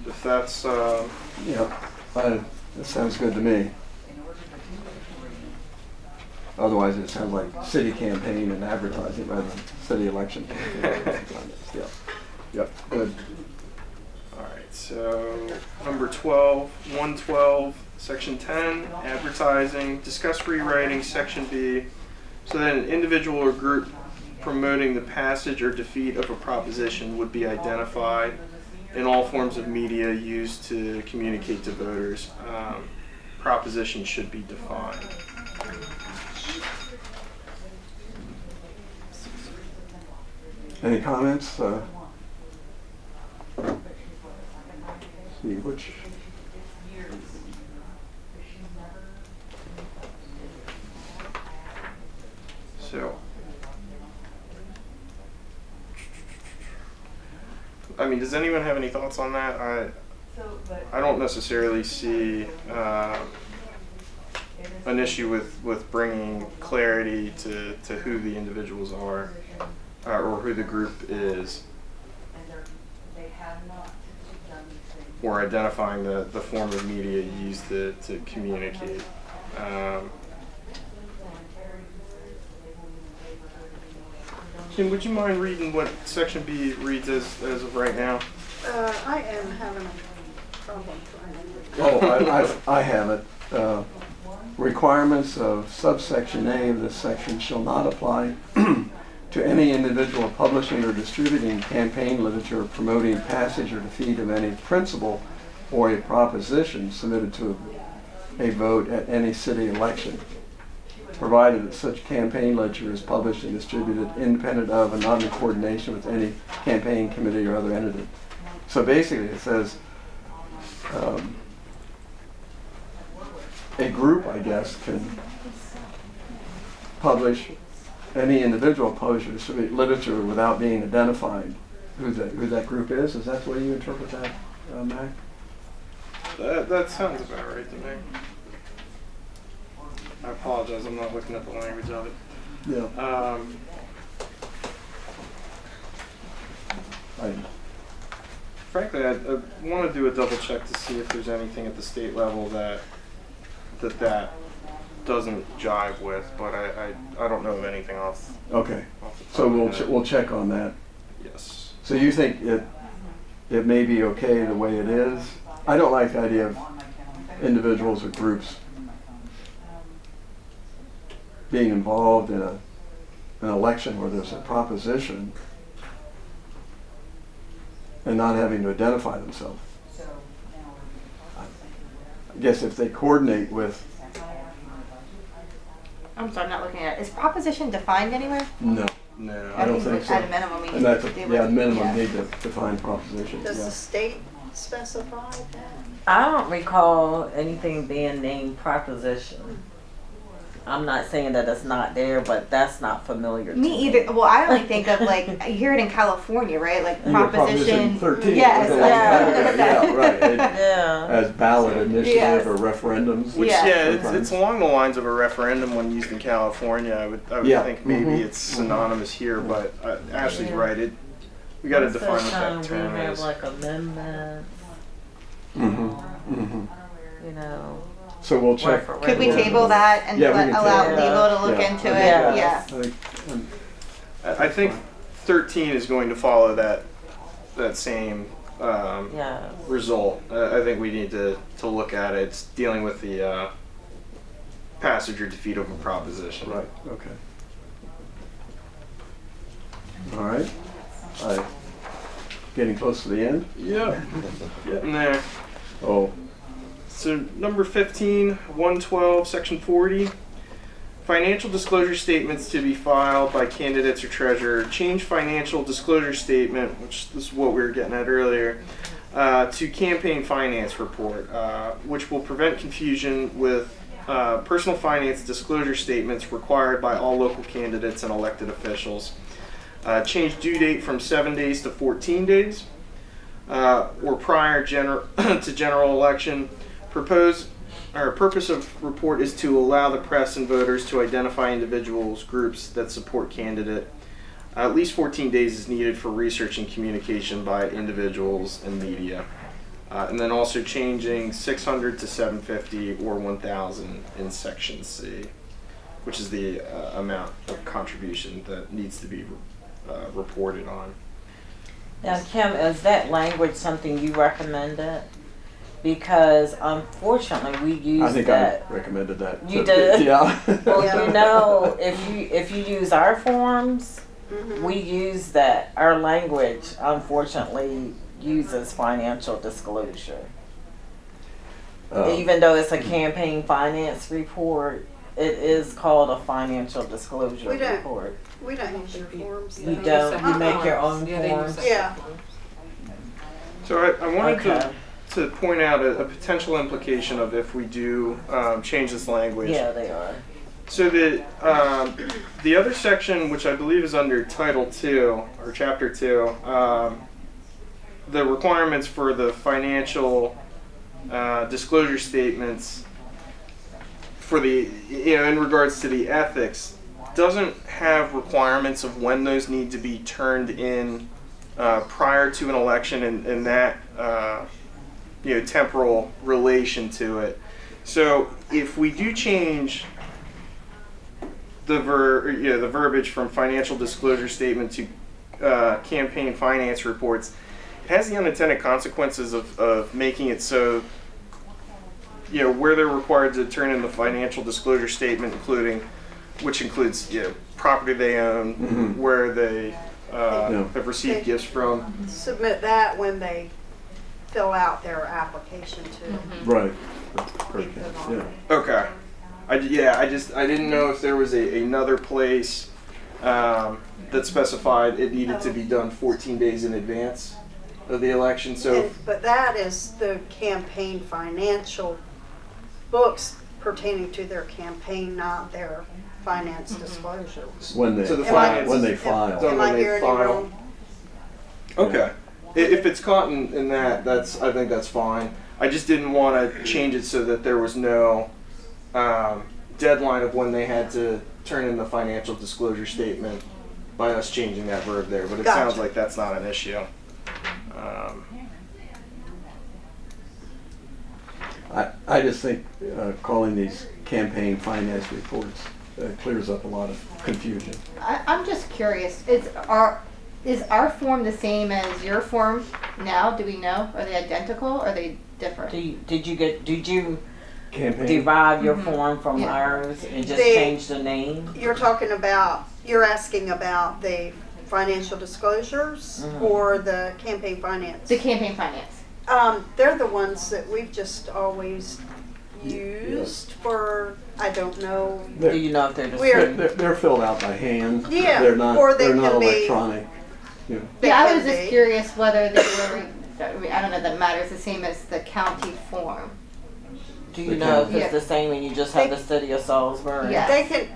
Speaker 10: If that's,
Speaker 1: Yeah, that sounds good to me. Otherwise, it sounds like city campaign and advertising rather than city election campaign. Yeah. Yep, good.
Speaker 10: All right, so number 12, 112, section 10, advertising, discuss rewriting section B, so that an individual or group promoting the passage or defeat of a proposition would be identified in all forms of media used to communicate to voters. Proposition should be defined.
Speaker 1: Any comments? See which.
Speaker 10: So, I mean, does anyone have any thoughts on that? I don't necessarily see an issue with bringing clarity to who the individuals are or who the group is, or identifying the form of media used to communicate. Kim, would you mind reading what section B reads as of right now?
Speaker 8: I am having a problem finding it.
Speaker 1: Oh, I have it. Requirements of subsection A of this section shall not apply to any individual publishing or distributing campaign literature promoting passage or defeat of any principle or a proposition submitted to a vote at any city election, provided that such campaign literature is published and distributed independent of and not in coordination with any campaign committee or other entity. So basically it says a group, I guess, can publish, any individual publish or distribute literature without being identified who that group is. Is that the way you interpret that, Mac?
Speaker 10: That sounds about right to me. I apologize, I'm not looking at the language of it.
Speaker 1: Yeah.
Speaker 10: Frankly, I want to do a double check to see if there's anything at the state level that doesn't jive with, but I don't know of anything off.
Speaker 1: Okay.
Speaker 10: Off the top
Speaker 1: So
Speaker 10: of my head.
Speaker 1: we'll check on that.
Speaker 10: Yes.
Speaker 1: So you think it may be okay the way it is? I don't like the idea of individuals or groups being involved in an election where there's a proposition and not having to identify themselves. I guess if they coordinate with.
Speaker 3: I'm sorry, I'm not looking at it. Is proposition defined anywhere?
Speaker 1: No.
Speaker 10: No.
Speaker 1: I don't think so.
Speaker 3: At a minimum, we
Speaker 1: And that's
Speaker 3: need to do
Speaker 1: yeah,
Speaker 3: it.
Speaker 1: minimum
Speaker 3: Yeah.
Speaker 1: need to define proposition.
Speaker 8: Does
Speaker 1: Yeah.
Speaker 8: the state specify that?
Speaker 11: I don't recall anything being named proposition. I'm not saying that it's not there, but that's not familiar to
Speaker 3: Me
Speaker 11: me.
Speaker 3: either. Well, I only think of like you hear it in California, right? Like
Speaker 1: You got
Speaker 3: proposition.
Speaker 1: 13.
Speaker 3: Yes.
Speaker 1: Like
Speaker 11: Yeah.
Speaker 1: yeah, right.
Speaker 11: Yeah.
Speaker 1: As ballot initiative
Speaker 3: Yes.
Speaker 1: or referendums.
Speaker 10: Which
Speaker 3: Yeah.
Speaker 10: it's along the lines of a referendum when used in California. I would
Speaker 1: Yeah.
Speaker 10: think maybe
Speaker 1: Mhm.
Speaker 10: it's synonymous here, but Ashley's right. We got to define what that term
Speaker 11: We have
Speaker 10: is.
Speaker 11: like amendments, you know.
Speaker 1: So we'll check.
Speaker 3: Could we table that and
Speaker 1: Yeah, we can
Speaker 3: allow
Speaker 1: table
Speaker 3: legal
Speaker 1: that.
Speaker 3: to look
Speaker 1: Yeah.
Speaker 3: into it?
Speaker 11: Yeah.
Speaker 3: Yeah.
Speaker 1: I think,
Speaker 10: I think 13 is going to follow that same
Speaker 11: Yeah.
Speaker 10: result. I think we need to look at it. It's dealing with the passage or defeat of a proposition.
Speaker 1: right. Okay. All right. Getting close to the end.
Speaker 10: Yeah. Getting there.
Speaker 1: Oh.
Speaker 10: So number 15, 112, section 40. Financial disclosure statements to be filed by candidates or treasurer. Change financial disclosure statement, which this is what we were getting at earlier, to campaign finance report, which will prevent confusion with personal finance disclosure statements required by all local candidates and elected officials. Change due date from 7 days to 14 days, or prior to general election. Purpose of report is to allow the press and voters to identify individuals, groups that support candidate. At least 14 days is needed for research and communication by individuals and media. And then also changing 600 to 750 or 1,000 in section C. which is the amount of contribution that needs to be reported on.
Speaker 11: Now, Kim, is that language something you recommended? Because unfortunately, we use
Speaker 1: I think
Speaker 11: that.
Speaker 1: I recommended that.
Speaker 11: You did?
Speaker 1: Yeah.
Speaker 11: Well, you know, if you use our forms, we use that. Our language, unfortunately, uses financial disclosure. Even though it's a campaign finance report, it is called a financial disclosure report.
Speaker 8: We don't use your forms.
Speaker 11: You don't? You make your own forms?
Speaker 8: Yeah.
Speaker 10: So I wanted
Speaker 11: Okay.
Speaker 10: to point out a potential implication of if we do change this language.
Speaker 11: Yeah, they are.
Speaker 10: So the other section, which I believe is under Title II or Chapter 2, the requirements for the financial disclosure statements for the, in regards to the ethics, doesn't have requirements of when those need to be turned in prior to an election and that temporal relation to it. So if we do change the verbiage from financial disclosure statement to campaign finance reports, it has the unintended consequences of making it so where they're required to turn in the financial disclosure statement, which includes property they own, where they have received gifts from.
Speaker 8: Submit that when they fill out their application too.
Speaker 1: Right.
Speaker 8: Yeah.
Speaker 10: Okay. I didn't know if there was another place that specified it needed to be done 14 days in advance of the election. So,
Speaker 8: But that is the campaign financial books pertaining to their campaign, not their finance disclosure.
Speaker 1: When they
Speaker 10: So the
Speaker 1: file. When they
Speaker 10: finances-
Speaker 1: file.
Speaker 8: Am I hearing you wrong?
Speaker 10: okay. If it's caught in that, I think that's fine. I just didn't want to change it so that there was no deadline of when they had to turn in the financial disclosure statement by us changing that verb there. But it sounds
Speaker 8: Gotcha.
Speaker 10: like that's not an issue.
Speaker 1: I just think calling these campaign finance reports clears up a lot of confusion.
Speaker 3: I'm just curious, is our form the same as your form now? Do we know? Are they identical or are they different?
Speaker 11: Did you
Speaker 1: Campaign.
Speaker 11: derive your form from
Speaker 3: Yeah.
Speaker 11: ours and just
Speaker 8: They-
Speaker 11: change the name?
Speaker 8: You're asking about the financial disclosures or the campaign finance?
Speaker 3: The campaign finance.
Speaker 8: They're the ones that we've just always used for, I don't know.
Speaker 11: Do you know if they're the
Speaker 8: We're-
Speaker 11: same?
Speaker 1: They're filled out by hand.
Speaker 8: Yeah,
Speaker 1: They're not.
Speaker 8: or they
Speaker 1: they're not
Speaker 8: can be-
Speaker 1: electronic.
Speaker 8: They
Speaker 3: Yeah, I
Speaker 8: can
Speaker 3: was just
Speaker 8: be.
Speaker 3: curious whether they were, I don't know that it matters, the same as the county form.
Speaker 11: Do you know if
Speaker 3: Yeah.
Speaker 11: it's the same and you just have the city of Salisbury?
Speaker 3: Yeah.
Speaker 8: They can,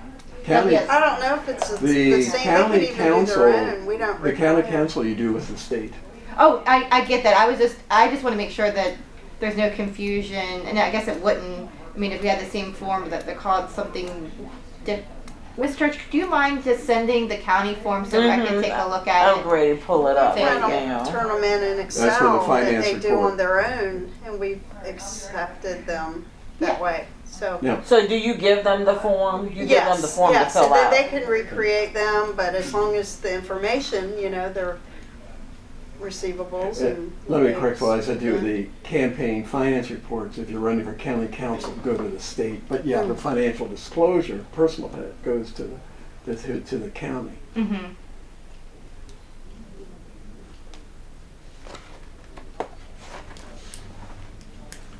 Speaker 1: County.
Speaker 3: Yes.
Speaker 8: I don't know if it's the
Speaker 1: The
Speaker 8: same,
Speaker 1: county
Speaker 8: they can even do
Speaker 1: council.
Speaker 8: their own, we don't.
Speaker 1: The county
Speaker 8: require-
Speaker 1: council you do with the state.
Speaker 3: Oh, I get that. I just want to make sure that there's no confusion, and I guess it wouldn't. I mean, if we had the same form that they're called something different. Ms. Church, do you mind just sending the county form so I can take a look at
Speaker 11: I'm
Speaker 3: it?
Speaker 11: ready to pull it up
Speaker 3: Thank
Speaker 11: right
Speaker 3: you.
Speaker 11: now.
Speaker 8: Turn them in
Speaker 1: for the
Speaker 8: Excel that
Speaker 1: finance
Speaker 8: they do
Speaker 1: report.
Speaker 8: on their own, and we've accepted them that
Speaker 3: Yeah.
Speaker 8: way, so.
Speaker 1: Yeah.
Speaker 11: So do you give them the form? You give them the form to
Speaker 8: Yes,
Speaker 11: fill
Speaker 8: and then
Speaker 11: out?
Speaker 8: they can recreate them, but as long as the information, they're receivables and.
Speaker 1: Let me correct what I said to you. The campaign finance reports, if you're running for county council, go to the state. But yeah, the financial disclosure, personal finance, goes to the county.
Speaker 3: Mm-hmm.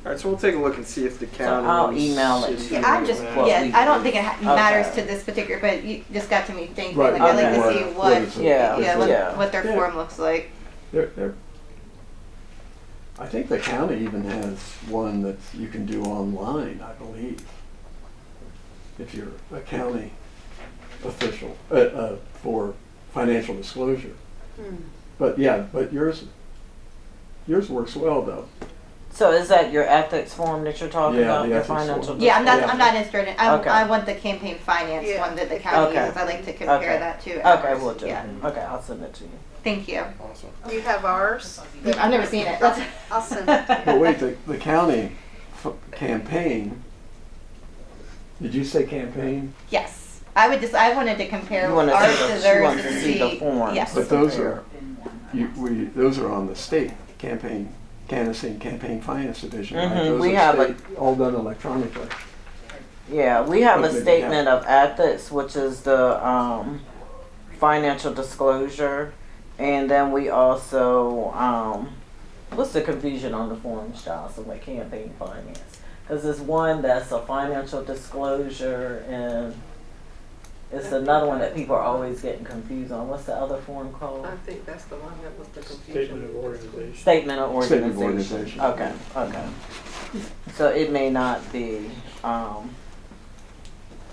Speaker 10: All right, so we'll take a look and see if the county.
Speaker 11: I'll
Speaker 10: and
Speaker 11: email it
Speaker 10: city
Speaker 11: to you.
Speaker 3: Yeah, I'm just,
Speaker 10: have-
Speaker 11: What
Speaker 3: yeah,
Speaker 11: we
Speaker 3: I don't
Speaker 11: do.
Speaker 3: think it matters
Speaker 11: Okay.
Speaker 3: to this particular, but you just got to me thinking,
Speaker 1: Right.
Speaker 3: like, I'd like to
Speaker 11: Okay.
Speaker 3: see
Speaker 1: What
Speaker 3: what,
Speaker 1: is it?
Speaker 11: Yeah.
Speaker 3: what their
Speaker 1: Yeah.
Speaker 3: form looks like.
Speaker 1: They're, I think the county even has one that you can do online, I believe. If you're a county official, for financial disclosure. But yeah, but yours works well though.
Speaker 11: So is that your ethics form that you're talking
Speaker 1: Yeah,
Speaker 11: about?
Speaker 1: the
Speaker 11: Your
Speaker 1: ethics
Speaker 11: financial
Speaker 1: form.
Speaker 3: Yeah, I'm
Speaker 11: disclosure?
Speaker 3: not interested in,
Speaker 11: Okay.
Speaker 3: I want the campaign finance
Speaker 8: Yeah.
Speaker 3: one that the county
Speaker 11: Okay.
Speaker 3: uses. I like to compare
Speaker 11: Okay.
Speaker 3: that to
Speaker 11: Okay,
Speaker 3: ours.
Speaker 11: we'll do.
Speaker 3: Yeah,
Speaker 11: Okay, I'll send it to you.
Speaker 3: thank you.
Speaker 10: Awesome.
Speaker 8: You have ours?
Speaker 3: I've never seen it. That's,
Speaker 8: I'll send it.
Speaker 1: But wait, the county campaign, did you say campaign?
Speaker 3: yes. I wanted to compare
Speaker 11: You wanna
Speaker 3: ours
Speaker 11: see
Speaker 3: to
Speaker 11: the-
Speaker 3: theirs
Speaker 11: you want
Speaker 3: and
Speaker 11: to see the forms.
Speaker 3: Yes.
Speaker 1: But those are, those are on the state campaign, canvassing campaign finance division, right?
Speaker 11: Mhm,
Speaker 1: Those
Speaker 11: we
Speaker 1: are
Speaker 11: have a-
Speaker 1: state, all done electronically.
Speaker 11: Yeah, we have a
Speaker 1: Okay,
Speaker 11: statement of ethics, which is the financial disclosure, and then we also what's the confusion on the forms, Jocelyn, with campaign finance? Because there's one that's a financial disclosure, and it's another one that people are always getting confused on. What's the other form called?
Speaker 4: I think that's the one that was the confusion.
Speaker 5: Statement of organization.
Speaker 11: Statement of
Speaker 1: Statement of
Speaker 11: organization.
Speaker 1: organization.
Speaker 11: Okay, okay. So it may not be,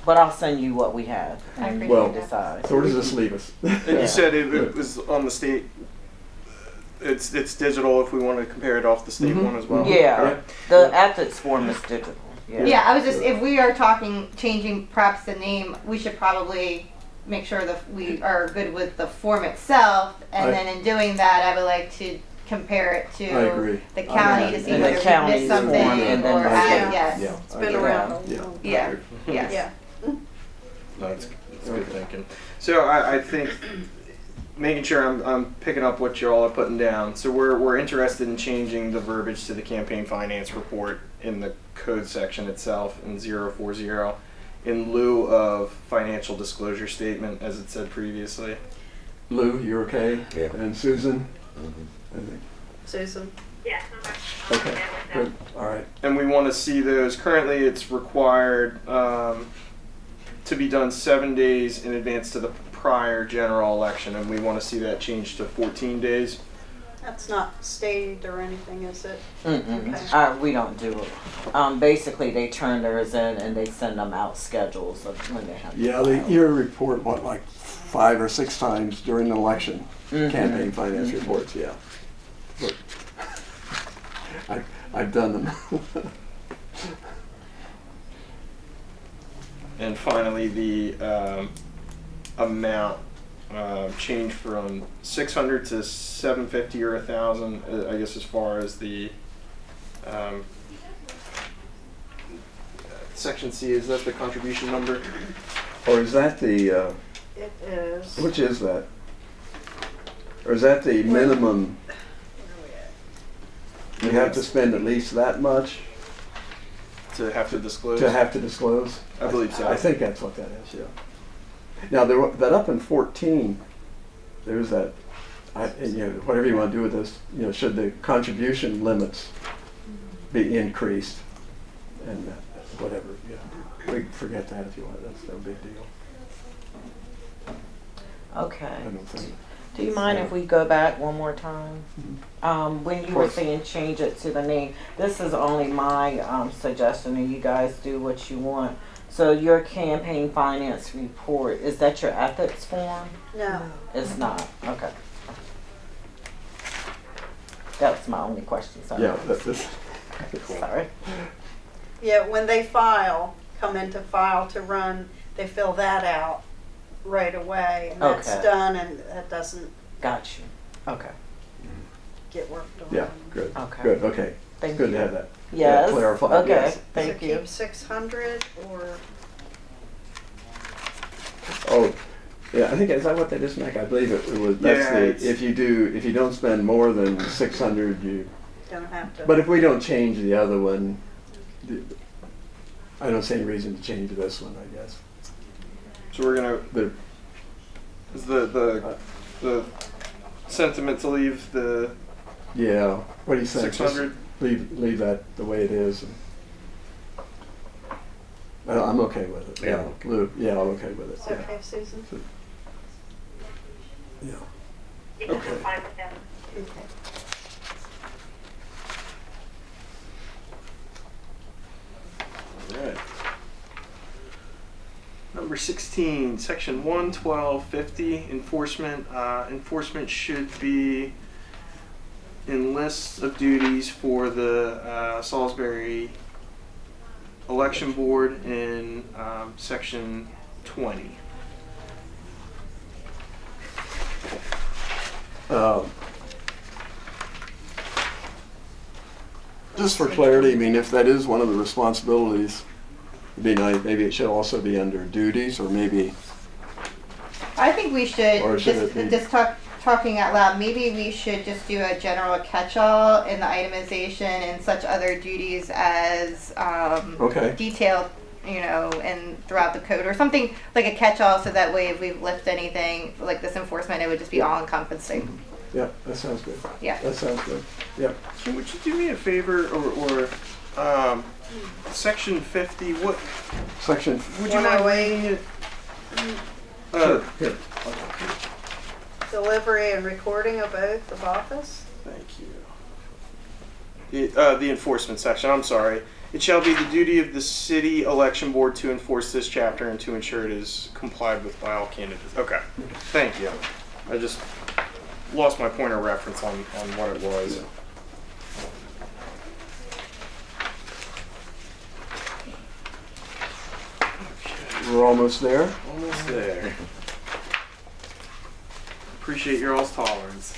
Speaker 11: but I'll send you what we have.
Speaker 3: I
Speaker 11: and you
Speaker 3: appreciate
Speaker 11: can
Speaker 3: that.
Speaker 11: decide.
Speaker 1: So where does this leave us?
Speaker 7: And
Speaker 11: Yeah.
Speaker 7: you said it was on the state. It's digital if we want to compare it off the state
Speaker 1: Mhm.
Speaker 7: one as well.
Speaker 11: Yeah,
Speaker 7: Okay.
Speaker 11: the ethics form is digital.
Speaker 3: Yeah, I was just, if we are talking, changing perhaps the name, we should probably make sure that we are good with the form itself. And then in doing that, I would like to compare it
Speaker 1: I agree.
Speaker 3: to the county to see
Speaker 11: And the
Speaker 3: whether we
Speaker 11: county's
Speaker 3: missed something
Speaker 11: form, and then
Speaker 3: or
Speaker 11: the-
Speaker 3: add, yes.
Speaker 1: Yeah.
Speaker 8: It's
Speaker 1: I
Speaker 8: been
Speaker 1: agree.
Speaker 8: around a
Speaker 1: Yeah.
Speaker 8: long
Speaker 3: Yeah,
Speaker 8: time.
Speaker 3: yes.
Speaker 8: Yeah.
Speaker 7: No, it's good thinking. So I think making sure I'm picking up what you all are putting down. So we're interested in changing the verbiage to the campaign finance report in the code section itself in 040 in lieu of financial disclosure statement as it said previously.
Speaker 1: Lou, you're okay?
Speaker 2: Yeah.
Speaker 1: And Susan?
Speaker 2: Mhm.
Speaker 1: I think.
Speaker 8: Susan?
Speaker 9: Yes, I'm
Speaker 1: Okay, good, all right.
Speaker 7: And we want to see those. Currently, it's required to be done 7 days in advance to the prior general election, and we want to see that changed to 14 days.
Speaker 8: That's not staged or anything, is it?
Speaker 11: Mm-mm.
Speaker 8: Okay.
Speaker 11: We don't do it. Basically, they turn theirs in and they send them out schedules of when they have to
Speaker 1: Yeah,
Speaker 11: file.
Speaker 1: you report, what, like 5 or 6 times during the election,
Speaker 11: Mhm.
Speaker 1: campaign finance reports, yeah. But I've done them.
Speaker 7: And finally, the amount changed from 600 to 750 or 1,000. I guess as far as the section C, is that the contribution number?
Speaker 1: Or is that the,
Speaker 8: It is.
Speaker 1: which is that? Or is that the minimum? You have to spend at least that much
Speaker 7: To have to disclose?
Speaker 1: to have to disclose?
Speaker 7: I believe so.
Speaker 1: I think that's what that is, yeah. Now, that up in 14, there's that, whatever you want to do with this, should the contribution limits be increased? And whatever, yeah. We can forget that if you want, that's no big deal.
Speaker 11: Okay.
Speaker 1: I don't think.
Speaker 11: Do you mind if we go back one more time? When you were
Speaker 1: course.
Speaker 11: saying change it to the name, this is only my suggestion, and you guys do what you want. So your campaign finance report, is that your ethics form?
Speaker 8: No.
Speaker 11: It's not. Okay. That's my only question. Sorry.
Speaker 1: Yeah, that's this.
Speaker 11: Sorry.
Speaker 8: Yeah, when they come into file to run, they fill that out right away, and that's
Speaker 11: Okay.
Speaker 8: done, and that doesn't
Speaker 11: Got you. Okay.
Speaker 8: get worked on.
Speaker 1: Yeah, good,
Speaker 11: Okay.
Speaker 1: good, okay.
Speaker 11: Thank
Speaker 1: Good
Speaker 11: you.
Speaker 1: to have that.
Speaker 11: Yes.
Speaker 1: Clarified,
Speaker 11: Okay.
Speaker 1: yes.
Speaker 11: Thank
Speaker 8: So
Speaker 11: you.
Speaker 8: keep 600 or,
Speaker 1: Oh, yeah, I think, is that what they just make? I believe it was, that's
Speaker 7: Yeah, it's-
Speaker 1: if you don't spend more than 600, you,
Speaker 8: don't have to.
Speaker 1: but if we don't change the other one, I don't see any reason to change this one, I guess.
Speaker 7: So we're gonna,
Speaker 1: But,
Speaker 7: is the sentiment to leave the
Speaker 1: yeah, what do you think?
Speaker 7: 600?
Speaker 1: Leave that the way it is. I'm okay with it.
Speaker 2: Yeah.
Speaker 1: Lou, yeah, I'm okay with it,
Speaker 8: Is
Speaker 1: yeah.
Speaker 8: that okay, Susan?
Speaker 1: Yeah.
Speaker 9: Yes, I'm fine with that.
Speaker 8: Okay.
Speaker 7: Alright. Number 16, section 11250, enforcement. Enforcement should be in lists of duties for the Salisbury election board in section 20.
Speaker 1: Just for clarity, I mean, if that is one of the responsibilities be nice, maybe it should also be under duties, or maybe,
Speaker 3: I think we should,
Speaker 1: Or should it be-
Speaker 3: just talking out loud, maybe we should just do a general catch-all in the itemization and such other duties as,
Speaker 1: Okay.
Speaker 3: detailed, and throughout the code, or something like a catch-all, so that way if we lift anything, like this enforcement, it would just be all-encompassing.
Speaker 1: yeah, that sounds good.
Speaker 3: Yeah.
Speaker 1: That sounds good, yeah.
Speaker 10: Kim, would you do me a favor, or section 50? What
Speaker 1: Section,
Speaker 10: would you mind reading it?
Speaker 1: here,
Speaker 8: Delivery and recording of oath of office?
Speaker 10: Thank you. The enforcement section. I'm sorry. It shall be the duty of the city election board to enforce this chapter and to ensure it is complied with by all candidates. Okay. Thank you. I just lost my point of reference on what it was.
Speaker 1: we're almost there.
Speaker 10: Almost there. Appreciate your all's tolerance.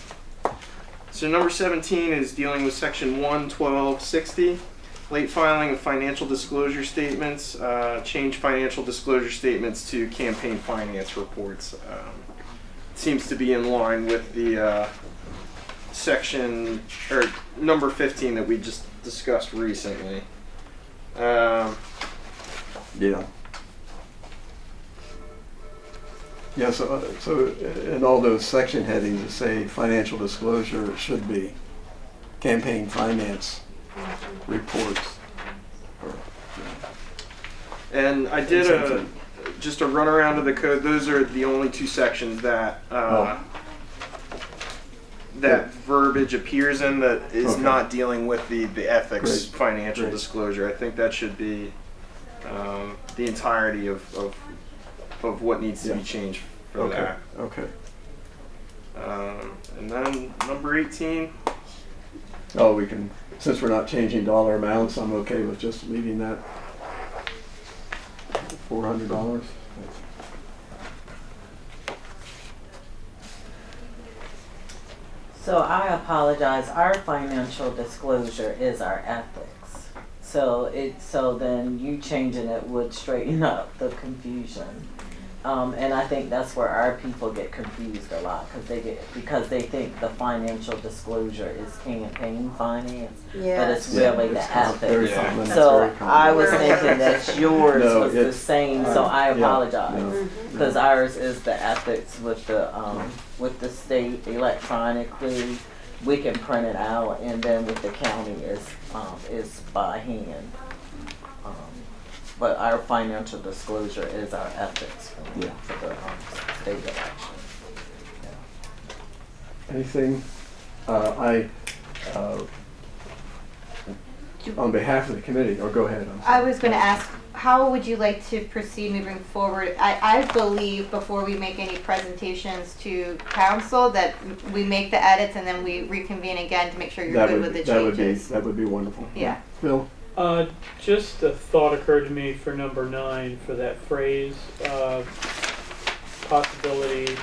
Speaker 10: So number 17 is dealing with section 11260, late filing of financial disclosure statements, change financial disclosure statements to campaign finance reports. Seems to be in line with the section, or number 15 that we just discussed recently.
Speaker 1: Yeah. Yeah, so in all those section headings that say financial disclosure, it should be campaign finance reports.
Speaker 10: And I did just a run around of the code. Those are the only two sections that that verbiage appears in that is
Speaker 1: Okay.
Speaker 10: not dealing with the ethics
Speaker 1: Great.
Speaker 10: financial
Speaker 1: Great.
Speaker 10: disclosure. I think that should be the entirety of what needs to be
Speaker 1: Yeah.
Speaker 10: changed for
Speaker 1: Okay,
Speaker 10: that.
Speaker 1: okay.
Speaker 10: And then number 18.
Speaker 1: Oh, we can, since we're not changing dollar amounts, I'm okay with just leaving that $400.
Speaker 11: So I apologize. Our financial disclosure is our ethics. So then you changing it would straighten up the confusion. And I think that's where our people get confused a lot because they think the financial disclosure is campaign finance, but it's
Speaker 8: Yes.
Speaker 11: really the
Speaker 1: Very
Speaker 11: ethics.
Speaker 1: common. That's
Speaker 11: So
Speaker 1: very common.
Speaker 11: I was thinking that yours
Speaker 1: No,
Speaker 11: was the
Speaker 1: it's-
Speaker 11: same. So I
Speaker 1: yeah,
Speaker 11: apologize
Speaker 1: no,
Speaker 11: because ours is the ethics with the state electronically. We can print it out, and then with the county is by hand. But our financial disclosure is our ethics
Speaker 1: Yeah.
Speaker 11: for the state election.
Speaker 1: Anything? On behalf of the committee, or go ahead. I'm sorry.
Speaker 3: I was going to ask, how would you like to proceed moving forward? I believe before we make any presentations to council that we make the edits and then we reconvene again to make sure you're good with the changes.
Speaker 1: That would be wonderful.
Speaker 3: Yeah.
Speaker 1: Bill?
Speaker 5: Just a thought occurred to me for number 9 for that phrase, possibility,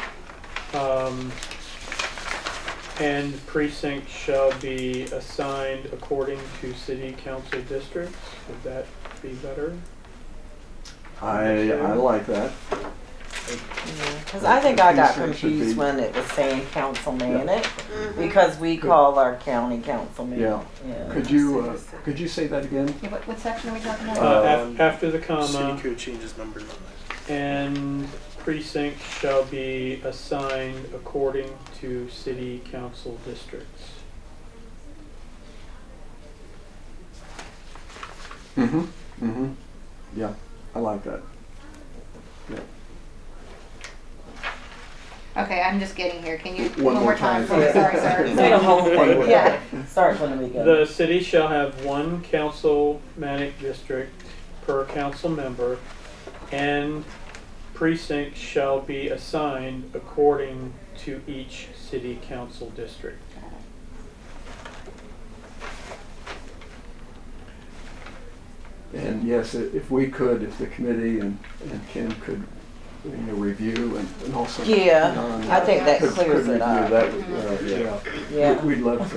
Speaker 5: and precincts shall be assigned according to city council districts. Would that be better?
Speaker 1: I like that.
Speaker 11: Because I think I got
Speaker 1: Precinct should
Speaker 11: confused
Speaker 1: be-
Speaker 11: when it was saying council man because we call our county councilman.
Speaker 1: Yeah. Could you say that again?
Speaker 3: Yeah, what section are we talking about?
Speaker 5: After the
Speaker 10: City
Speaker 5: comma,
Speaker 10: code changes number 9.
Speaker 5: and precincts shall be assigned according to city council districts.
Speaker 1: Mm-hmm, mm-hmm. Yeah, I like that. Yeah.
Speaker 3: Okay, I'm just getting here. Can you
Speaker 1: One
Speaker 3: one
Speaker 1: more
Speaker 3: more time?
Speaker 1: time.
Speaker 3: Sorry, sorry.
Speaker 11: Say the whole thing.
Speaker 3: Yeah.
Speaker 11: Start from the beginning.
Speaker 5: The city shall have one councilmanic district per council member, and precincts shall be assigned according to each city council district.
Speaker 1: And yes, if we could, if the committee and Kim could, review and also.
Speaker 11: Yeah,
Speaker 1: John,
Speaker 11: I think that
Speaker 1: could
Speaker 11: clears
Speaker 1: review
Speaker 11: it up.
Speaker 1: that,
Speaker 11: Yeah.
Speaker 1: We'd love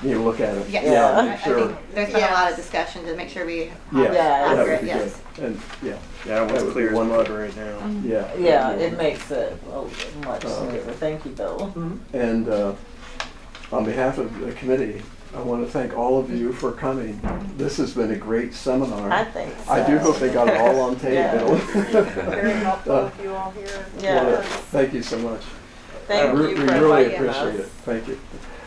Speaker 1: you look at it.
Speaker 3: Yes.
Speaker 11: Yeah.
Speaker 1: Make
Speaker 3: I
Speaker 1: sure.
Speaker 3: think there's been a lot of discussion to make sure we
Speaker 1: Yeah,
Speaker 3: have it
Speaker 11: that would
Speaker 3: accurate,
Speaker 1: be
Speaker 3: yes.
Speaker 1: good. And, yeah,
Speaker 7: Yeah, that
Speaker 1: That
Speaker 7: one's
Speaker 1: would
Speaker 7: clear
Speaker 1: be
Speaker 7: as
Speaker 1: one
Speaker 7: mud
Speaker 1: more.
Speaker 7: right now.
Speaker 1: yeah.
Speaker 11: Yeah, it makes it much
Speaker 1: Okay.
Speaker 11: smoother. Thank you, Bill.
Speaker 1: And on behalf of the committee, I want to thank all of you for coming. This has been a great seminar.
Speaker 11: I think so.
Speaker 1: I do hope they got it all on tape,
Speaker 11: Yeah.
Speaker 1: Bill.
Speaker 8: Very helpful of you all here.
Speaker 11: Yeah.
Speaker 1: Thank you so much.
Speaker 11: Thank
Speaker 1: We
Speaker 11: you for
Speaker 1: really
Speaker 11: inviting
Speaker 1: appreciate
Speaker 11: us.
Speaker 1: it. Thank you.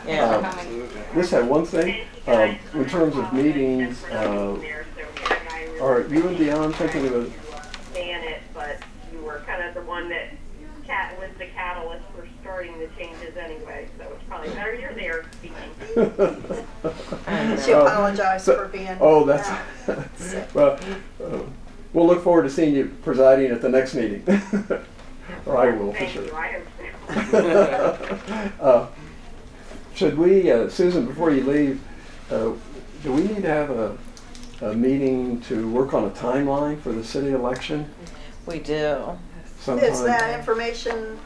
Speaker 11: Yeah.
Speaker 7: Absolutely.
Speaker 1: Just had one thing, in terms of meetings, are you and Dion thinking of a,
Speaker 9: Ban it, but you were kind of the one that was the catalyst for starting the changes anyway, so it's probably better you're there speaking.
Speaker 8: She apologized
Speaker 1: so-
Speaker 8: for being.
Speaker 1: oh, that's,
Speaker 8: sick.
Speaker 1: well, we'll look forward to seeing you presiding at the next meeting. Or I will, for
Speaker 9: Thank
Speaker 1: sure.
Speaker 9: you, I hope so.
Speaker 1: Should we, Susan, before you leave, do we need to have a meeting to work on a timeline for the city election
Speaker 11: We do.
Speaker 1: sometime?
Speaker 8: Is that information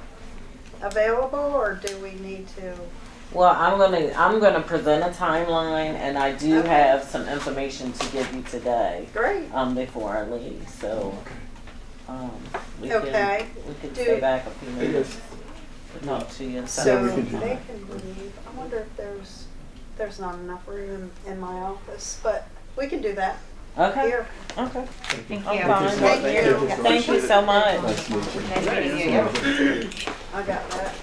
Speaker 8: available, or do we need to?
Speaker 11: Well, I'm gonna present a timeline, and I do
Speaker 8: Okay.
Speaker 11: have some information to give you today.
Speaker 8: Great.
Speaker 11: Before I leave, so we
Speaker 8: Okay.
Speaker 11: can
Speaker 8: Do-
Speaker 11: stay back a few minutes
Speaker 1: Yes.
Speaker 11: to talk to you. and
Speaker 8: So
Speaker 1: Yeah, we
Speaker 11: stuff.
Speaker 1: can do
Speaker 8: they
Speaker 1: that.
Speaker 8: can leave. I wonder if there's not enough room in my office, but we can do that
Speaker 11: Okay.
Speaker 8: here.
Speaker 11: Okay.
Speaker 3: Thank
Speaker 11: I'm
Speaker 3: you.
Speaker 11: fine.
Speaker 8: Thank you.
Speaker 11: Thank you so much.
Speaker 1: Nice to meet you.
Speaker 3: Nice meeting you.
Speaker 8: I got that.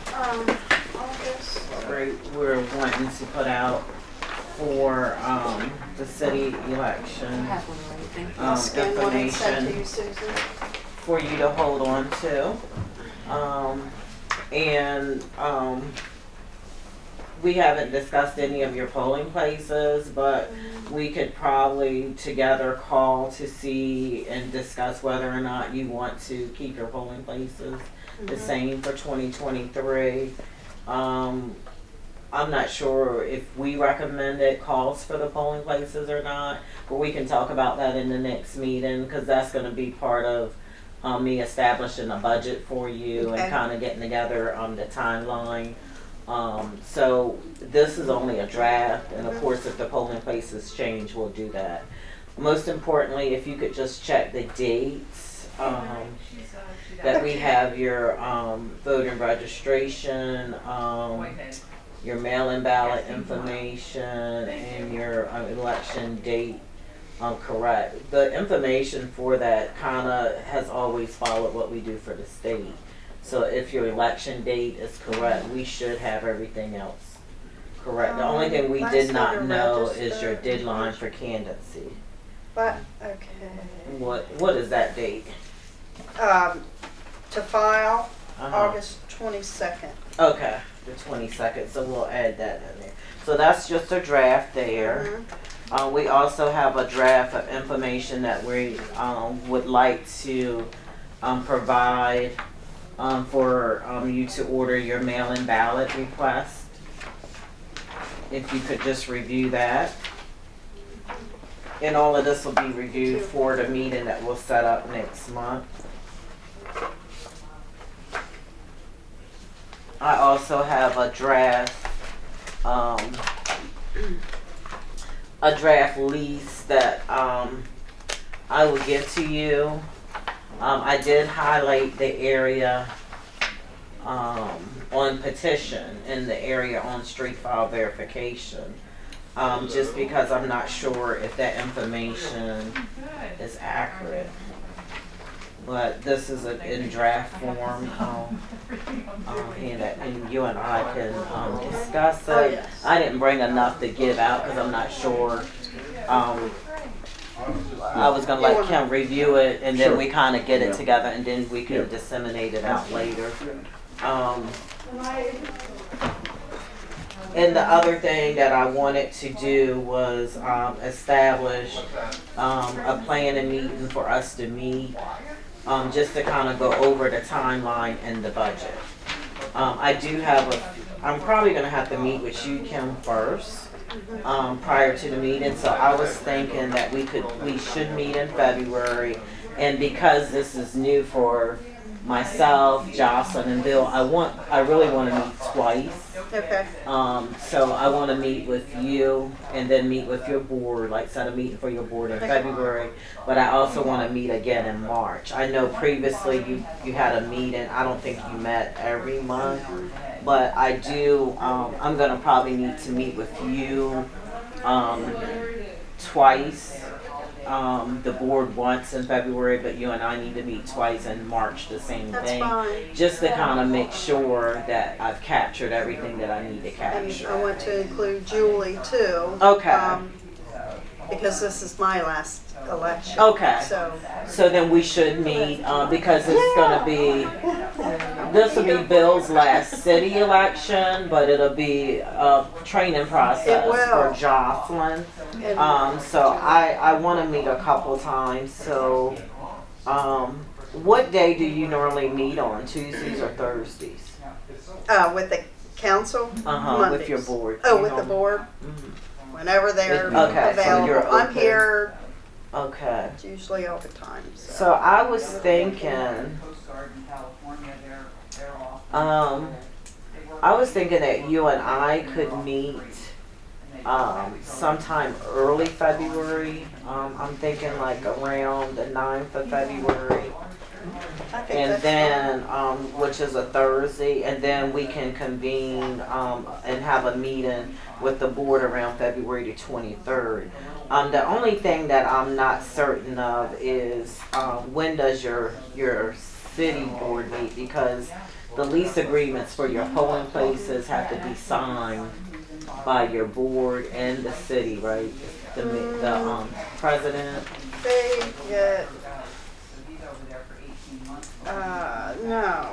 Speaker 8: August.
Speaker 11: We're wanting to put out for the city election
Speaker 8: I'll scan one and send to you,
Speaker 11: information
Speaker 8: Susan.
Speaker 11: for you to hold on to. We haven't discussed any of your polling places, but we could probably together call to see and discuss whether or not you want to keep your polling places the same for 2023. I'm not sure if we recommended costs for the polling places or not, but we can talk about that in the next meeting, because that's gonna be part of me establishing a budget for you
Speaker 8: Okay.
Speaker 11: and kind of getting together the timeline. So this is only a draft, and of course, if the polling places change, we'll do that. Most importantly, if you could just check the dates, that we have your voter registration, your mail-in ballot information, and your election date correct. The information for that kind of has always followed what we do for the state. So if your election date is correct, we should have everything else correct. The only thing we did not
Speaker 8: Last
Speaker 11: know
Speaker 8: voter
Speaker 11: is your
Speaker 8: register.
Speaker 11: deadline for candidacy.
Speaker 8: But, okay.
Speaker 11: What is that date?
Speaker 8: To file,
Speaker 11: Uh-huh.
Speaker 8: August 22nd.
Speaker 11: Okay, the 22nd, so we'll add that in there. So that's just a draft there. We also have a draft of information that we would like to provide for you to order your mail-in ballot request. If you could just review that. And all of this will be reviewed for the meeting that we'll set up next month. I also have a draft lease that I will give to you. I did highlight the area on petition and the area on street file verification, just because I'm not sure if that information is accurate. But this is in draft form, and you and I can discuss
Speaker 8: Oh,
Speaker 11: it.
Speaker 8: yes.
Speaker 11: I didn't bring enough to give out because I'm not sure. I was gonna let Kim review it, and then
Speaker 1: Sure.
Speaker 11: we kind of get it
Speaker 1: Yeah.
Speaker 11: together, and then we can
Speaker 1: Yeah.
Speaker 11: disseminate it out later. And the other thing that I wanted to do was establish a planning meeting for us to meet, just to kind of go over the timeline and the budget. I'm probably gonna have to meet with you, Kim, first, prior to the meeting. So I was thinking that we should meet in February, and because this is new for myself, Jocelyn, and Bill. I really want to meet twice.
Speaker 8: Okay.
Speaker 11: So I want to meet with you and then meet with your board, like set a meeting for your board in February. But I also want to meet again in March. I know previously you had a meeting. I don't think you met every month, but I do. I'm gonna probably need to meet with you twice. The board once in February, but you and I need to meet twice in March, the same
Speaker 8: That's
Speaker 11: thing.
Speaker 8: fine.
Speaker 11: Just to kind of make sure that I've captured everything that I need to
Speaker 8: And
Speaker 11: capture.
Speaker 8: I want to include Julie too.
Speaker 11: Okay.
Speaker 8: Because this is my last election.
Speaker 11: Okay.
Speaker 8: So,
Speaker 11: then we should meet, because it's gonna be, this will be Bill's last city election, but it'll be a training process
Speaker 8: It will.
Speaker 11: for Jocelyn.
Speaker 8: and,
Speaker 11: So I wanna meet a couple times, so, what day do you normally meet on, Tuesdays or Thursdays?
Speaker 8: with the council?
Speaker 11: With
Speaker 8: Mondays.
Speaker 11: your board.
Speaker 8: Oh, with the board?
Speaker 11: Mhm.
Speaker 8: Whenever they're
Speaker 11: Okay, so
Speaker 8: available.
Speaker 11: you're
Speaker 8: I'm
Speaker 11: open.
Speaker 8: here
Speaker 11: Okay.
Speaker 8: usually all the time, so.
Speaker 11: So I was thinking, that you and I could meet sometime early February. I'm thinking like around the 9th of February.
Speaker 8: I think
Speaker 11: And
Speaker 8: that's
Speaker 11: then, which is a Thursday, and then we can convene and have a meeting with the board around February the 23rd. The only thing that I'm not certain of is when does your city board meet? Because the lease agreements for your polling places have to be signed by your board and the city, right? The president.
Speaker 8: They get, no.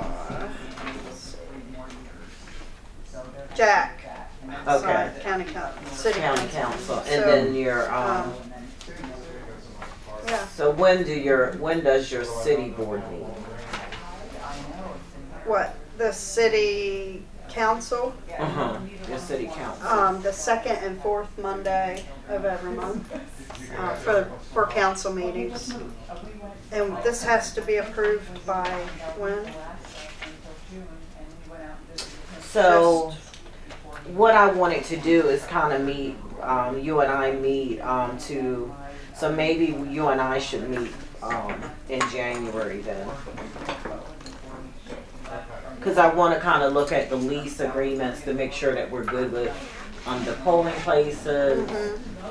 Speaker 8: Jack.
Speaker 11: Okay.
Speaker 8: Sorry, county city
Speaker 11: County
Speaker 8: council.
Speaker 11: council, and
Speaker 8: So,
Speaker 11: then your
Speaker 8: yeah.
Speaker 11: So when does your city board meet?
Speaker 8: What, the city council?
Speaker 11: Your city council.
Speaker 8: The second and fourth Monday of every month, for council meetings. And this has to be approved by when?
Speaker 11: So what I wanted to do is kind of meet, you and I meet so maybe you and I should meet in January then. Because I want to kind of look at the lease agreements to make sure that we're good with the polling places,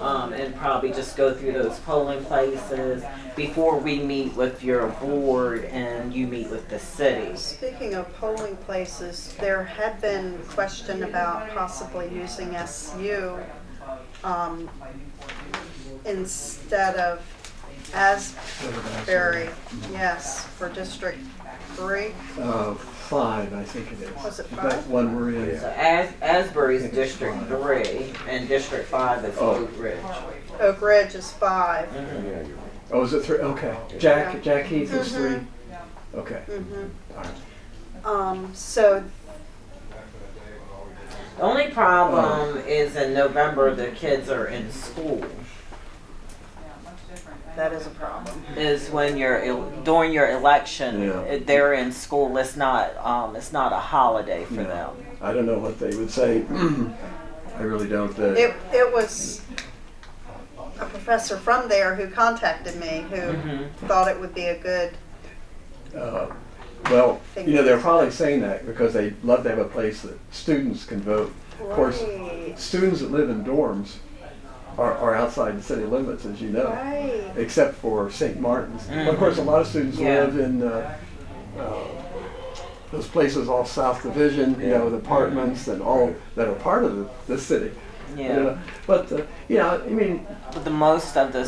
Speaker 11: and probably just go through those polling places before we meet with your board and you meet with the city.
Speaker 8: Speaking of polling places, there had been question about possibly using SU instead of Salisbury, yes, for District 3.
Speaker 1: 5, I think it is.
Speaker 8: Was it
Speaker 1: That
Speaker 8: 5?
Speaker 1: one we're in.
Speaker 11: So Asbury's District 3 and District 5 is Oak Ridge.
Speaker 8: Oak Ridge is 5.
Speaker 2: Yeah, you're right.
Speaker 1: Oh, is it 3? Okay. Jack Heath is 3? Okay. All right.
Speaker 8: So,
Speaker 11: The only problem is in November the kids are in school.
Speaker 8: that is a problem.
Speaker 11: Is when during your election,
Speaker 1: Yeah.
Speaker 11: they're in school. It's not a holiday for them.
Speaker 1: I don't know what they would say. I really don't.
Speaker 8: It was a professor from there who contacted me who thought it would be a good,
Speaker 1: Well, they're probably saying that because they love to have a place that students can vote. Of course,
Speaker 8: Right.
Speaker 1: students that live in dorms are outside the city limits, as you know,
Speaker 8: right.
Speaker 1: except for St. Martin's. But of course, a lot of students live in those places off South Division, the apartments and all that are part of the city.
Speaker 11: Yeah.
Speaker 1: But I mean,
Speaker 11: But most of the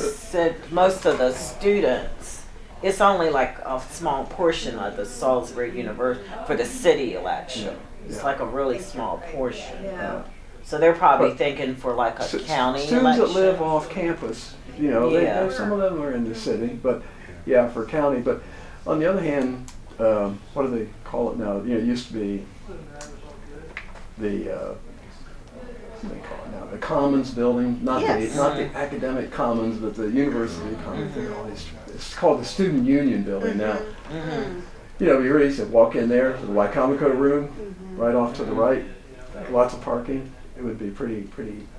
Speaker 11: students, it's only like a small portion of the Salisbury University for the city election. It's like a really small portion.
Speaker 8: Yeah.
Speaker 11: So they're probably
Speaker 1: But
Speaker 11: thinking for like a county
Speaker 1: students
Speaker 11: election.
Speaker 1: that live off campus, some of them are in the city, but for county. But on the other hand, what do they call it now? It used to be the what do they call it now? The Commons building, not the academic Commons, but the university Commons. It's called the Student Union building now. You know, you're easy to walk in there, the Wycomico room, right off to the right, lots of parking. It would be pretty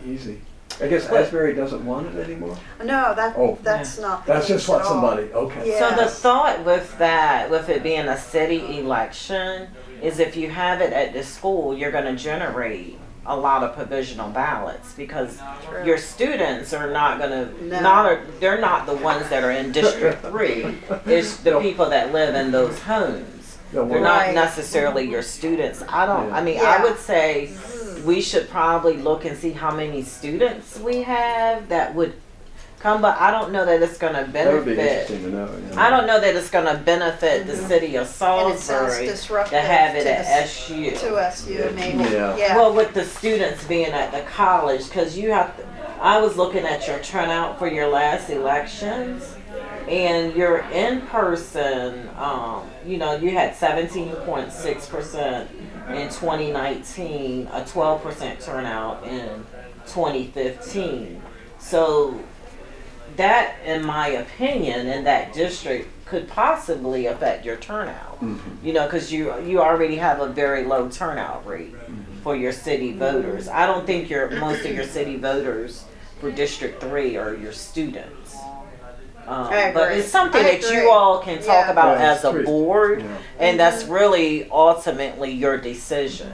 Speaker 1: easy. I guess Asbury doesn't want it anymore?
Speaker 8: No,
Speaker 1: Oh.
Speaker 8: that's not the
Speaker 1: That's
Speaker 8: case
Speaker 1: just what
Speaker 8: at all.
Speaker 1: somebody, okay.
Speaker 8: Yeah.
Speaker 11: So the
Speaker 8: Yes.
Speaker 11: thought with that, with it being a city election, is if you have it at the school, you're going to generate a lot of provisional ballots because
Speaker 8: True.
Speaker 11: your students are not going to,
Speaker 8: No.
Speaker 11: they're not the ones that are in District 3. It's the
Speaker 1: No.
Speaker 11: people that live in those homes.
Speaker 1: No,
Speaker 11: They're
Speaker 1: we're-
Speaker 11: not
Speaker 8: Right.
Speaker 11: necessarily your students.
Speaker 1: Yeah.
Speaker 11: I mean,
Speaker 8: Yeah.
Speaker 11: I would say we should probably look and see how many students we have that would come, but I don't know that it's going to
Speaker 1: That would be
Speaker 11: benefit.
Speaker 1: interesting to know. Yeah.
Speaker 11: I don't know that it's going to benefit the city of
Speaker 8: And it sounds
Speaker 11: Salisbury
Speaker 8: disruptive
Speaker 11: to have it
Speaker 8: to
Speaker 11: at
Speaker 8: the
Speaker 11: SU.
Speaker 8: To SU, maybe.
Speaker 1: Yeah.
Speaker 8: Yeah.
Speaker 11: Well, with the students being at the college, because you have to, I was looking at your turnout for your last elections, and your in person, you know, you had 17.6% in 2019, a 12% turnout in 2015. So that, in my opinion, in that district could possibly affect your turnout. You know, because you already have a very low turnout rate for your city voters. I don't think most of your city voters for District 3 are your students.
Speaker 8: I
Speaker 11: But
Speaker 8: agree.
Speaker 11: it's something
Speaker 8: I
Speaker 11: that
Speaker 8: agree.
Speaker 11: you all can talk
Speaker 8: Yeah.
Speaker 11: about
Speaker 1: Yeah,
Speaker 11: as a
Speaker 1: it's true.
Speaker 11: board,
Speaker 1: Yeah.
Speaker 11: and that's really ultimately your decision.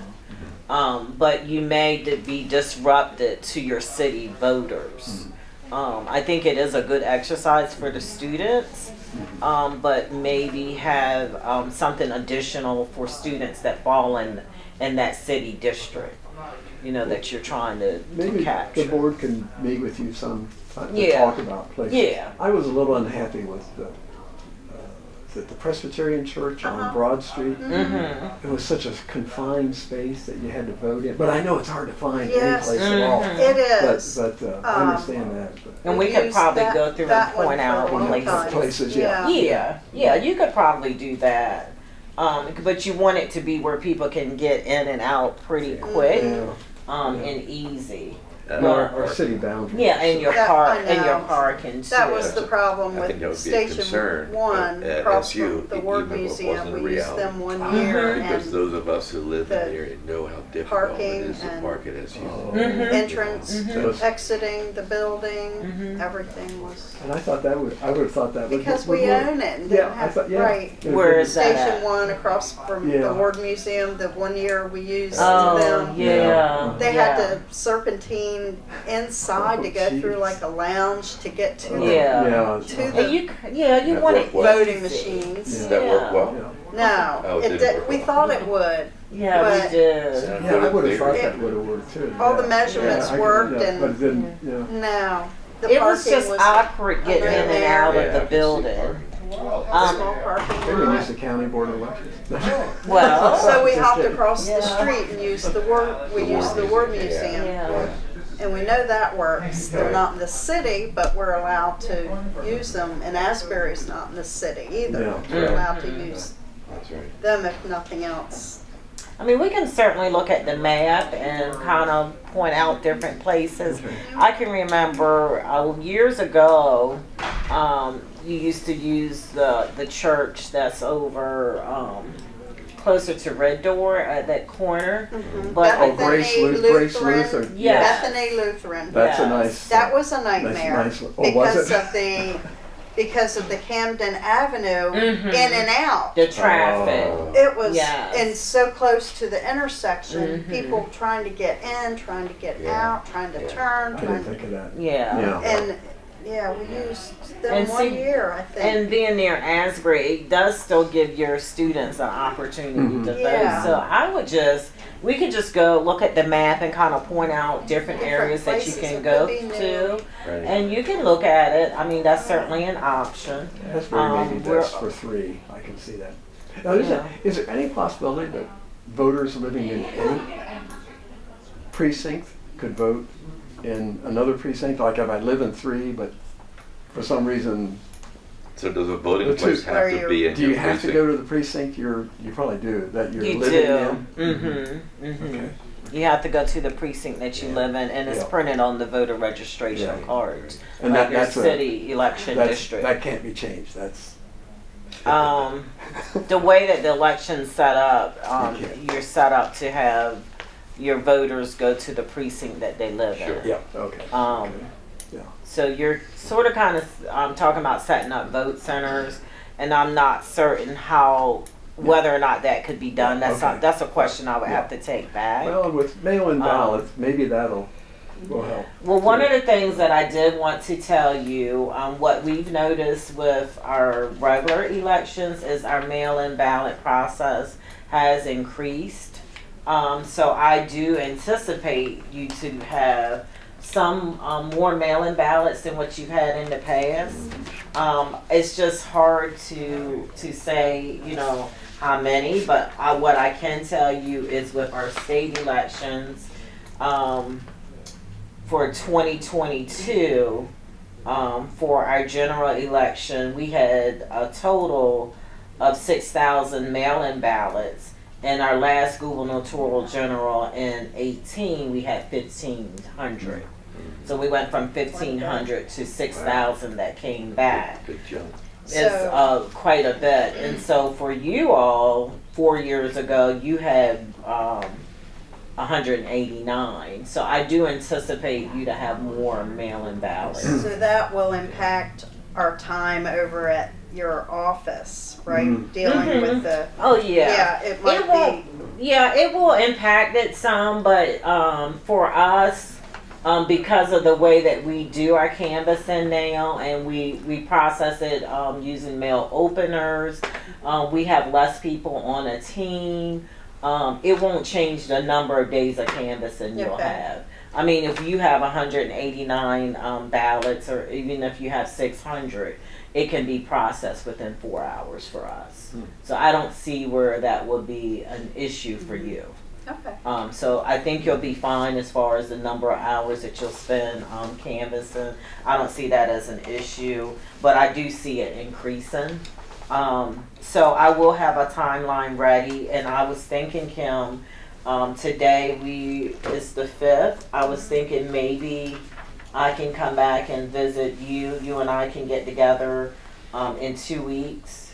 Speaker 11: But you may be disrupted to your city voters. I think it is a good exercise for the students, but maybe have something additional for students that fall in that city district, you know, that you're trying to
Speaker 1: Maybe
Speaker 11: capture.
Speaker 1: the board can meet with you sometime to
Speaker 11: Yeah.
Speaker 1: talk about places.
Speaker 11: Yeah.
Speaker 1: I was a little unhappy with the Presbyterian Church on Broad Street.
Speaker 11: Mm-hmm.
Speaker 1: It was such a confined space that you had to vote in. But I know it's hard to find
Speaker 8: Yes.
Speaker 1: any place at all.
Speaker 8: It is.
Speaker 1: But I understand that. But
Speaker 11: And we could
Speaker 8: Use
Speaker 11: probably
Speaker 8: that-
Speaker 11: go through and
Speaker 8: that one
Speaker 11: point
Speaker 8: for
Speaker 11: out
Speaker 8: a long
Speaker 11: places.
Speaker 8: time.
Speaker 1: Places, yeah.
Speaker 11: Yeah, you could probably do that. But you want it to be where people can get in and out pretty quick,
Speaker 1: Yeah.
Speaker 11: and easy.
Speaker 1: Or city boundaries.
Speaker 11: Yeah, and your
Speaker 8: That-
Speaker 11: park
Speaker 8: I
Speaker 11: and your
Speaker 8: know.
Speaker 11: parking too.
Speaker 8: That was the problem
Speaker 2: I think that
Speaker 8: with
Speaker 2: would be a
Speaker 8: Station
Speaker 2: concern
Speaker 8: 1
Speaker 2: at
Speaker 8: across
Speaker 2: SU,
Speaker 8: from the Word
Speaker 2: even if it
Speaker 8: Museum.
Speaker 2: wasn't a
Speaker 8: We used
Speaker 2: reality.
Speaker 8: them one year
Speaker 2: Because
Speaker 8: and
Speaker 2: those of us who live in
Speaker 8: the
Speaker 2: the area know how difficult it
Speaker 8: parking
Speaker 2: is to
Speaker 8: and-
Speaker 2: park at SU.
Speaker 8: entrance,
Speaker 1: Mhm.
Speaker 8: exiting the building,
Speaker 11: Mhm.
Speaker 8: everything was,
Speaker 1: And I thought I would have thought that would
Speaker 8: because
Speaker 1: would
Speaker 8: we
Speaker 1: work.
Speaker 8: own it and
Speaker 1: Yeah,
Speaker 8: don't
Speaker 1: I
Speaker 8: have,
Speaker 1: thought, yeah.
Speaker 8: right.
Speaker 1: It would
Speaker 11: Where
Speaker 1: be-
Speaker 11: is that
Speaker 8: Station
Speaker 11: at?
Speaker 8: 1 across from
Speaker 1: Yeah.
Speaker 8: the Ward Museum, the one year we used
Speaker 11: Oh,
Speaker 8: them.
Speaker 11: yeah.
Speaker 8: They
Speaker 11: yeah.
Speaker 8: had to serpentine inside to go through
Speaker 1: jeez.
Speaker 8: like a lounge to get to the
Speaker 11: Yeah.
Speaker 1: Yeah.
Speaker 8: to
Speaker 11: And
Speaker 8: the
Speaker 11: you
Speaker 2: That
Speaker 11: want it
Speaker 2: worked well.
Speaker 8: voting
Speaker 11: easy.
Speaker 8: machines.
Speaker 1: Yeah.
Speaker 2: That worked well.
Speaker 1: Yeah.
Speaker 8: No,
Speaker 2: Oh, it
Speaker 8: it
Speaker 2: didn't
Speaker 8: did,
Speaker 2: work
Speaker 8: we
Speaker 2: well.
Speaker 8: thought it would.
Speaker 11: Yeah,
Speaker 8: But-
Speaker 11: we did.
Speaker 2: Sound
Speaker 1: Yeah,
Speaker 2: good
Speaker 1: I
Speaker 2: in
Speaker 1: would have thought
Speaker 2: theory.
Speaker 1: that would have worked too.
Speaker 8: All the
Speaker 1: yeah.
Speaker 8: measurements
Speaker 1: Yeah, I could-
Speaker 8: worked
Speaker 1: yeah,
Speaker 8: and
Speaker 1: But it didn't, yeah.
Speaker 8: no, the
Speaker 11: It was
Speaker 8: parking
Speaker 11: just
Speaker 8: was
Speaker 11: awkward getting in and
Speaker 8: nightmare.
Speaker 11: out
Speaker 2: Yeah,
Speaker 11: of
Speaker 2: I
Speaker 11: the
Speaker 2: can see
Speaker 11: building.
Speaker 2: parking.
Speaker 8: small parking
Speaker 1: Maybe
Speaker 8: lot.
Speaker 1: use the county board of elections.
Speaker 11: Well,
Speaker 8: So we
Speaker 1: Just
Speaker 8: hopped
Speaker 1: kidding.
Speaker 8: across
Speaker 11: Yeah.
Speaker 8: the street and used the Word Museum.
Speaker 11: yeah.
Speaker 8: And we know that works. They're not in the city, but we're allowed to use them. And Asbury's not in the city either.
Speaker 1: Yeah.
Speaker 8: We're allowed to use
Speaker 2: That's right.
Speaker 8: them if nothing else.
Speaker 11: I mean, we can certainly look at the map and kind of point out different places. I can remember years ago, you used to use the church that's over closer to Red Door at that corner. But
Speaker 1: Oh, Grace Lutheran.
Speaker 11: Yeah.
Speaker 8: Bethany Lutheran.
Speaker 1: That's a
Speaker 11: Yes.
Speaker 1: nice.
Speaker 8: That was a nightmare
Speaker 1: nice- oh, was
Speaker 8: because
Speaker 1: it?
Speaker 8: because of the Camden Avenue
Speaker 11: Mhm.
Speaker 8: in and out.
Speaker 11: the traffic.
Speaker 1: Oh.
Speaker 8: It was
Speaker 11: Yes.
Speaker 8: and so close to the intersection.
Speaker 11: Mhm.
Speaker 8: People trying to get in, trying to get
Speaker 2: Yeah.
Speaker 8: out, trying to
Speaker 2: Yeah.
Speaker 8: turn,
Speaker 1: I
Speaker 8: trying
Speaker 1: didn't think of that.
Speaker 11: Yeah.
Speaker 1: Yeah.
Speaker 8: and yeah, we used them
Speaker 11: And
Speaker 8: one
Speaker 11: see-
Speaker 8: year, I think.
Speaker 11: And being near Asbury, it does still give your students an opportunity
Speaker 1: Mhm.
Speaker 11: to vote.
Speaker 8: Yeah.
Speaker 11: So we could just go look at the map and kind of point out different areas that you
Speaker 8: places
Speaker 11: can
Speaker 8: it
Speaker 11: go
Speaker 8: could be
Speaker 11: to.
Speaker 8: new.
Speaker 2: Right.
Speaker 11: And you can look at it. I mean, that's certainly an option.
Speaker 1: That's very maybe
Speaker 11: we're-
Speaker 1: best for 3. I can see that. Now,
Speaker 11: Yeah.
Speaker 1: is there any possibility that voters living in any precinct could vote in another precinct? Like if I live in 3, but for some reason,
Speaker 2: So does a voting
Speaker 1: Which
Speaker 2: place
Speaker 1: is
Speaker 2: have
Speaker 8: where
Speaker 2: to
Speaker 8: you're-
Speaker 2: be in
Speaker 1: do you
Speaker 2: your
Speaker 1: have to
Speaker 2: precinct?
Speaker 1: go to the precinct you probably do, that you're
Speaker 11: You
Speaker 1: living
Speaker 11: do.
Speaker 1: in?
Speaker 11: Mm-hmm. Mm-hmm.
Speaker 1: Okay.
Speaker 11: You have to go to the precinct that you live in, and it's
Speaker 1: Yeah.
Speaker 11: printed on the voter registration
Speaker 1: Yeah.
Speaker 11: cards.
Speaker 1: And
Speaker 11: like your
Speaker 1: that's
Speaker 11: city election district.
Speaker 1: that can't be changed. That's
Speaker 11: The way that the election's set up,
Speaker 1: Okay.
Speaker 11: you're set up to have your voters go to the precinct that they live
Speaker 2: Sure.
Speaker 11: in.
Speaker 1: Yeah, okay. Yeah.
Speaker 11: So you're sort of kind of talking about setting up vote centers, and I'm not certain how whether or not that could be done. That's
Speaker 1: Okay.
Speaker 11: that's a question I would
Speaker 1: Yeah.
Speaker 11: have to take back.
Speaker 1: Well, and with mail-in ballots, maybe that'll will help.
Speaker 11: Well, one of the things that I did want to tell you, what we've noticed with our regular elections is our mail-in ballot process has increased. So I do anticipate you to have some more mail-in ballots than what you've had in the past. It's just hard to say, how many, but what I can tell you is with our state elections, for 2022, for our general election, we had a total of 6,000 mail-in ballots. And our last gubernatorial general in 18, we had 1,500. So we went from 1,500 to 6,000 that came back.
Speaker 2: Big jump.
Speaker 11: It's quite a bit. And so for you all, 4 years ago, you had 189. So I do anticipate you to have more mail-in ballots.
Speaker 8: So that will impact our time over at your office, right?
Speaker 1: Mhm.
Speaker 8: Dealing with the,
Speaker 11: Oh yeah.
Speaker 8: yeah, it might
Speaker 11: It will,
Speaker 8: be,
Speaker 11: yeah, it will impact it some, but for us, because of the way that we do our canvassing now, and we process it using mail openers, we have less people on a team. It won't change the number of days of canvassing you'll
Speaker 8: Okay.
Speaker 11: have. I mean, if you have 189 ballots, or even if you have 600, it can be processed within 4 hours for us. So I don't see where that would be an issue for you.
Speaker 8: okay.
Speaker 11: So I think you'll be fine as far as the number of hours that you'll spend canvassing. I don't see that as an issue, but I do see it increasing. So I will have a timeline ready, and I was thinking, Kim, today it's the 5th. I was thinking maybe I can come back and visit you. You and I can get together in 2 weeks.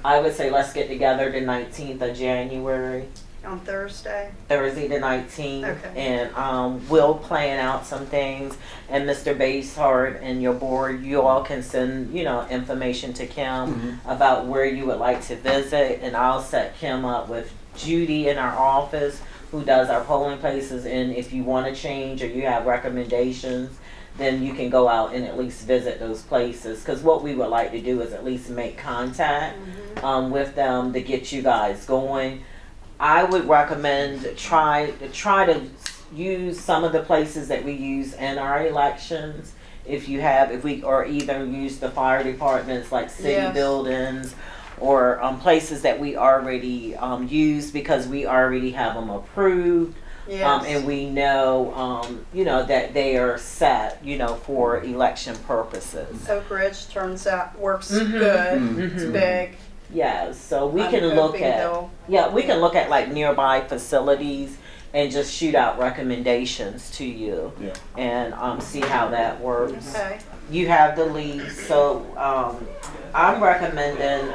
Speaker 11: I would say let's get together the 19th of January,
Speaker 8: On Thursday?
Speaker 11: Thursday the 19th,
Speaker 8: Okay.
Speaker 11: and we'll plan out some things. And Mr. Basehart and your board, you all can send information to Kim about where you would like to visit, and I'll set Kim up with Judy in our office who does our polling places. And if you want to change or you have recommendations, then you can go out and at least visit those places. Because what we would like to do is at least make contact with them to get you guys going. I would recommend try to use some of the places that we use in our elections. If we or either use the fire departments like city
Speaker 8: Yes.
Speaker 11: buildings, or places that we already use because we already have them approved.
Speaker 8: Yes.
Speaker 11: And we know, that they are set, for election purposes.
Speaker 8: Oak Ridge turns out, works
Speaker 11: Mhm.
Speaker 8: good.
Speaker 11: Mhm.
Speaker 8: It's big.
Speaker 11: Yeah, so we
Speaker 8: I'm
Speaker 11: can look
Speaker 8: hoping
Speaker 11: at,
Speaker 8: they'll-
Speaker 11: we can look at like nearby facilities and just shoot out recommendations to you.
Speaker 1: Yeah.
Speaker 11: And see how that works.
Speaker 8: Okay.
Speaker 11: You have the lead, so I'm recommending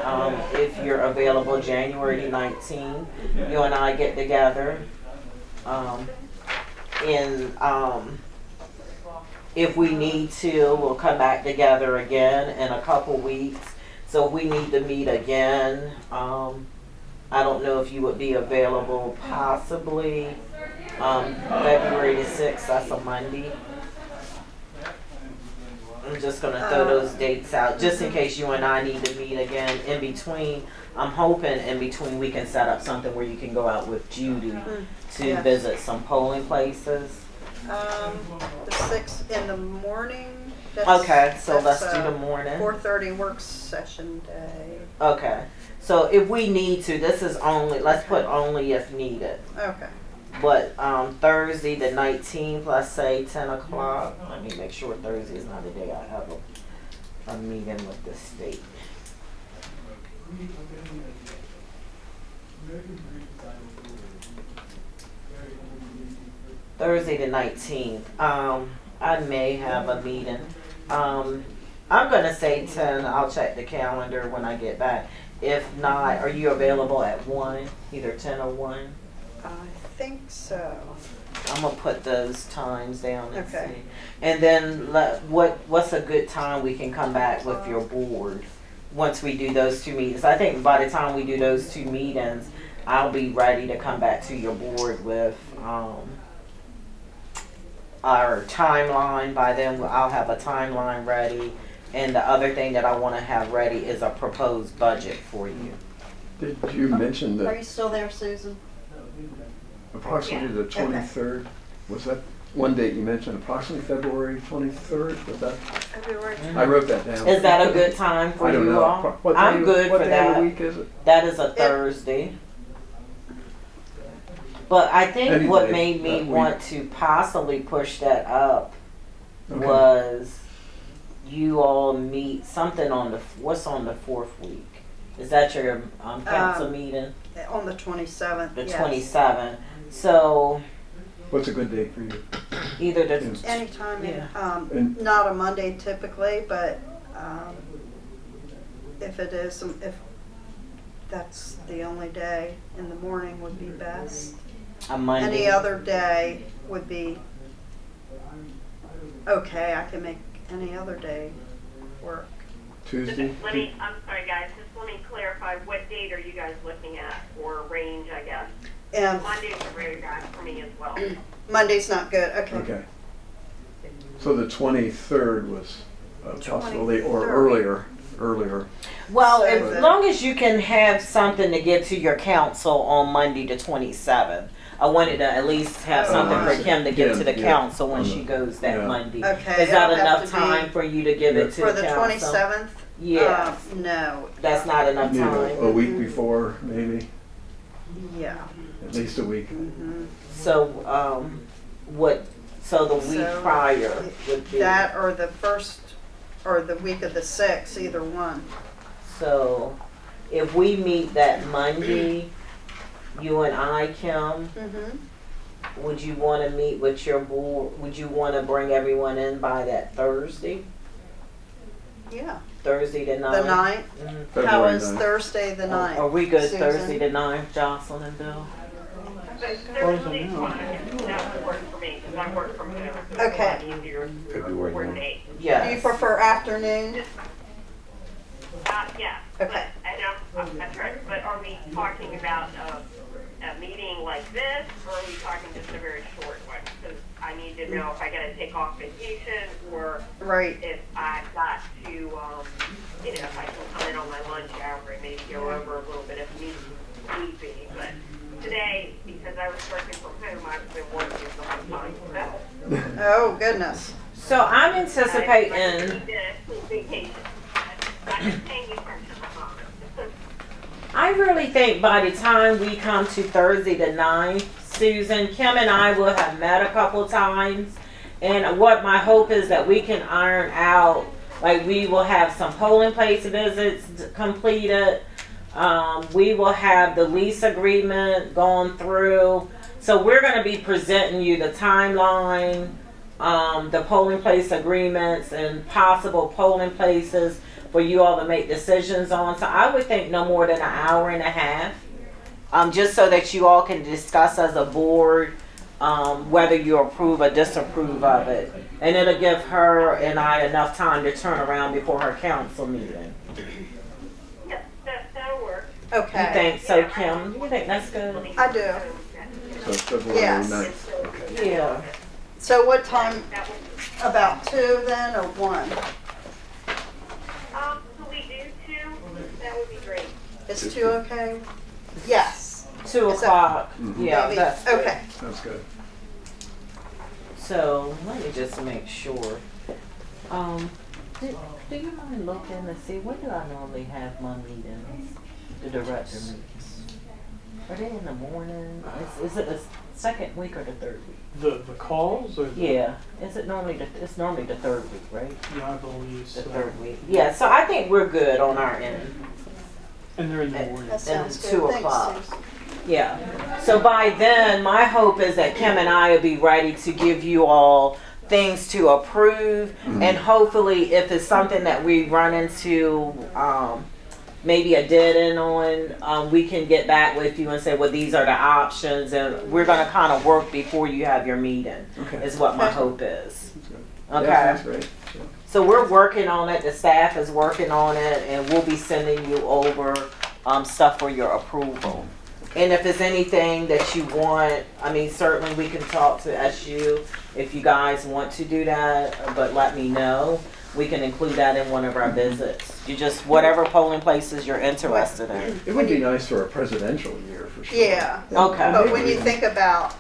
Speaker 11: if you're available January 19th, you and I get together. If we need to, we'll come back together again in a couple weeks. So if we need to meet again, I don't know if you would be available possibly February the 6th, that's a Monday. I'm just gonna throw those dates out, just in case you and I need to meet again. In between, I'm hoping in between we can set up something where you can go out with Judy to
Speaker 8: Yes.
Speaker 11: visit some polling places.
Speaker 8: The 6th in the morning.
Speaker 11: Okay, so
Speaker 8: that's,
Speaker 11: let's do the morning.
Speaker 8: 4:30 work session day.
Speaker 11: Okay, so if we need to, this is only, let's put only if needed.
Speaker 8: Okay.
Speaker 11: But Thursday the 19th, let's say 10 o'clock. Let me make sure Thursday is not the day I have a meeting with the state. Thursday the 19th. I may have a meeting. I'm gonna say 10. I'll check the calendar when I get back. If not, are you available at 1? Either 10 or 1?
Speaker 8: I think so.
Speaker 11: I'm gonna put those times down and
Speaker 8: Okay.
Speaker 11: see. And then what's a good time we can come back with your board once we do those 2 meetings? I think by the time we do those 2 meetings, I'll be ready to come back to your board with our timeline. By then, I'll have a timeline ready. And the other thing that I want to have ready is a proposed budget for you.
Speaker 1: Did you mention
Speaker 8: Are
Speaker 1: that
Speaker 8: you still there, Susan?
Speaker 1: approximately the 23rd? Was that one date you mentioned? Approximately February 23rd? Was that?
Speaker 8: February.
Speaker 1: I wrote that down.
Speaker 11: Is that a good time for
Speaker 1: I don't
Speaker 11: you
Speaker 1: know.
Speaker 11: all?
Speaker 1: What day
Speaker 11: I'm
Speaker 1: of-
Speaker 11: good
Speaker 1: what
Speaker 11: for
Speaker 1: day of
Speaker 11: that.
Speaker 1: the week is it?
Speaker 11: That is a Thursday. But I think
Speaker 1: Any
Speaker 11: what
Speaker 1: day
Speaker 11: made me
Speaker 1: that week.
Speaker 11: want to possibly push that up
Speaker 1: Okay.
Speaker 11: was you all meet something on what's on the 4th week? Is that your council meeting?
Speaker 8: On the 27th,
Speaker 11: The
Speaker 8: yes.
Speaker 11: 27th. So
Speaker 1: What's a good date for you?
Speaker 11: either the
Speaker 8: Anytime,
Speaker 1: And-
Speaker 8: not a Monday typically, but if it is, if that's the only day in the morning would be best.
Speaker 11: a Monday.
Speaker 8: Any other day would be okay. I can make any other day work.
Speaker 1: Tuesday?
Speaker 9: I'm sorry guys, just let me clarify, what date are you guys looking at, or range, I guess?
Speaker 8: And
Speaker 9: Mondays are very bad for me as well.
Speaker 8: Monday's not good. Okay.
Speaker 1: Okay. So the 23rd was a possibility, or
Speaker 8: 23rd.
Speaker 1: earlier.
Speaker 11: Well,
Speaker 8: So
Speaker 11: as
Speaker 8: the-
Speaker 11: long as you can have something to give to your council on Monday the 27th. I wanted to at least have
Speaker 8: Oh,
Speaker 11: something
Speaker 8: I
Speaker 11: for Kim to give to the
Speaker 1: Yeah,
Speaker 11: council when
Speaker 1: on
Speaker 11: she goes that
Speaker 1: yeah.
Speaker 11: Monday.
Speaker 8: Okay,
Speaker 11: Is that
Speaker 8: it'll have
Speaker 11: enough
Speaker 8: to be
Speaker 11: time for you to give it to
Speaker 8: For
Speaker 11: the
Speaker 8: the
Speaker 11: council?
Speaker 8: 27th?
Speaker 11: Yeah,
Speaker 8: No.
Speaker 11: that's not enough
Speaker 1: Need
Speaker 11: time.
Speaker 1: a week before, maybe,
Speaker 8: Yeah.
Speaker 1: at least a week.
Speaker 8: Mhm.
Speaker 11: So, so the week
Speaker 8: So,
Speaker 11: prior would be.
Speaker 8: That or the first, or the week of the 6th, either one.
Speaker 11: So, if we meet that Monday, you and I, Kim,
Speaker 8: Mm-hmm.
Speaker 11: would you want to meet with your board? Would you want to bring everyone in by that Thursday?
Speaker 8: Yeah.
Speaker 11: Thursday the 9th?
Speaker 8: The 9th.
Speaker 11: Mhm.
Speaker 8: How
Speaker 1: February
Speaker 8: is
Speaker 1: 9th.
Speaker 8: Thursday the 9th?
Speaker 11: Are we good
Speaker 8: Susan?
Speaker 11: Thursday the 9th, Jocelyn and Bill?
Speaker 9: But Thursday's fine, that would work for me, because I work from home. so it's a
Speaker 8: Okay.
Speaker 9: lot easier to
Speaker 2: February
Speaker 9: coordinate.
Speaker 8: Do you
Speaker 11: Yes.
Speaker 8: prefer afternoon?
Speaker 9: Yeah.
Speaker 8: Okay.
Speaker 9: That's right, but are we talking about a meeting like this, or are we talking just a very short one? Because I need to know if I gotta take off vacation, or
Speaker 8: Right.
Speaker 9: if I've got to, if I can come in on my lunch hour and maybe go over a little bit if need be. But today, because I was working from home, I've been working the whole time, so.
Speaker 8: Oh, goodness.
Speaker 11: So I'm
Speaker 9: I
Speaker 11: anticipating,
Speaker 9: need to take vacation. I just paying you for time.
Speaker 11: I really think by the time we come to Thursday the 9th, Susan, Kim and I will have met a couple times. And what my hope is that we can iron out, like we will have some polling place visits completed. We will have the lease agreement gone through. So we're going to be presenting you the timeline, the polling place agreements and possible polling places for you all to make decisions on. So I would think no more than an hour and a half, just so that you all can discuss as a board whether you approve or disapprove of it. And it'll give her and I enough time to turn around before her council meeting.
Speaker 9: Yeah, that'll work.
Speaker 11: You
Speaker 8: Okay.
Speaker 11: think so, Kim? You think that's good?
Speaker 8: I do.
Speaker 1: So February
Speaker 8: Yes.
Speaker 1: 9th. Okay.
Speaker 11: Yeah.
Speaker 8: So what time,
Speaker 9: That will,
Speaker 8: about 2 then, or 1?
Speaker 9: so we do 2, that would be great.
Speaker 8: Is 2 okay? Yes.
Speaker 11: 2
Speaker 8: Is that-
Speaker 11: o'clock.
Speaker 1: Mhm.
Speaker 11: Yeah,
Speaker 8: Maybe-
Speaker 11: that's good.
Speaker 8: Okay.
Speaker 1: Sounds good.
Speaker 11: So let me just make sure. Do you mind looking to see when do I normally have my meetings? The director meetings. Are they in the morning? Is it the second week or the third week?
Speaker 5: The calls or?
Speaker 11: Yeah. Is it normally it's normally the third week, right?
Speaker 5: Yeah, I believe so.
Speaker 11: The third week. Yeah. So I think we're good on our end.
Speaker 5: And they're in the morning.
Speaker 8: That sounds
Speaker 11: And 2
Speaker 8: good.
Speaker 11: o'clock.
Speaker 8: Thanks, Susan.
Speaker 11: Yeah. So by then, my hope is that Kim and I will be ready to give you all things to approve, and hopefully if it's something that we run into maybe a dead end on, we can get back with you and say, well, these are the options, and we're going to kind of work before you have your meeting,
Speaker 1: Okay.
Speaker 11: is what my hope is. Okay.
Speaker 1: Yeah, that's great. Yeah.
Speaker 11: So we're working on it, the staff is working on it, and we'll be sending you over stuff for your approval. And if there's anything that you want, I mean, certainly we can talk to SU if you guys want to do that, but let me know. We can include that in one of our visits. You just, whatever polling places you're interested in.
Speaker 1: It would be nice for a presidential year for sure.
Speaker 8: Yeah.
Speaker 11: Okay.
Speaker 8: But when you think about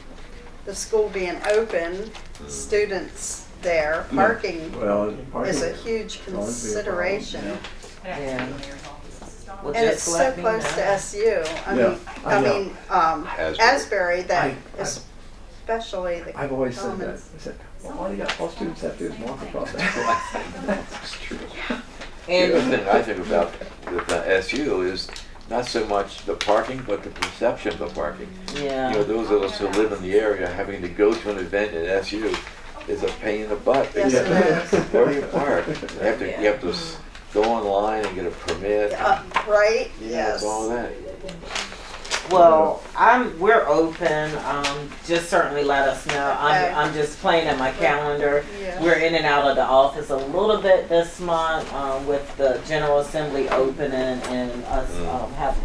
Speaker 8: the school being open, students there, parking
Speaker 1: Well, parking
Speaker 8: is a huge
Speaker 1: always be a problem,
Speaker 8: consideration.
Speaker 11: Yeah. Well,
Speaker 8: And
Speaker 11: just
Speaker 8: it's so
Speaker 11: let me
Speaker 8: close
Speaker 11: know.
Speaker 8: to SU. I
Speaker 1: Yeah,
Speaker 8: mean,
Speaker 1: I know.
Speaker 8: Asbury, that
Speaker 1: I-
Speaker 8: especially the
Speaker 1: I've always said that.
Speaker 8: Commons.
Speaker 1: I said, well, all students have to do is walk across that.
Speaker 2: That's true. The
Speaker 11: And
Speaker 2: other thing I think about with SU is not so much the parking, but the perception of the parking.
Speaker 11: yeah.
Speaker 2: You know, those of us who live in the area, having to go to an event at SU is a pain in the butt.
Speaker 8: Yes, it is.
Speaker 2: Where do you park? You have to go online and get a permit.
Speaker 8: Right?
Speaker 2: Yeah,
Speaker 8: Yes.
Speaker 2: it's all that.
Speaker 11: Well, we're open. Just certainly let us know.
Speaker 8: Okay.
Speaker 11: I'm just playing at my calendar.
Speaker 8: Yeah.
Speaker 11: We're in and out of the office a little bit this month with the General Assembly opening and us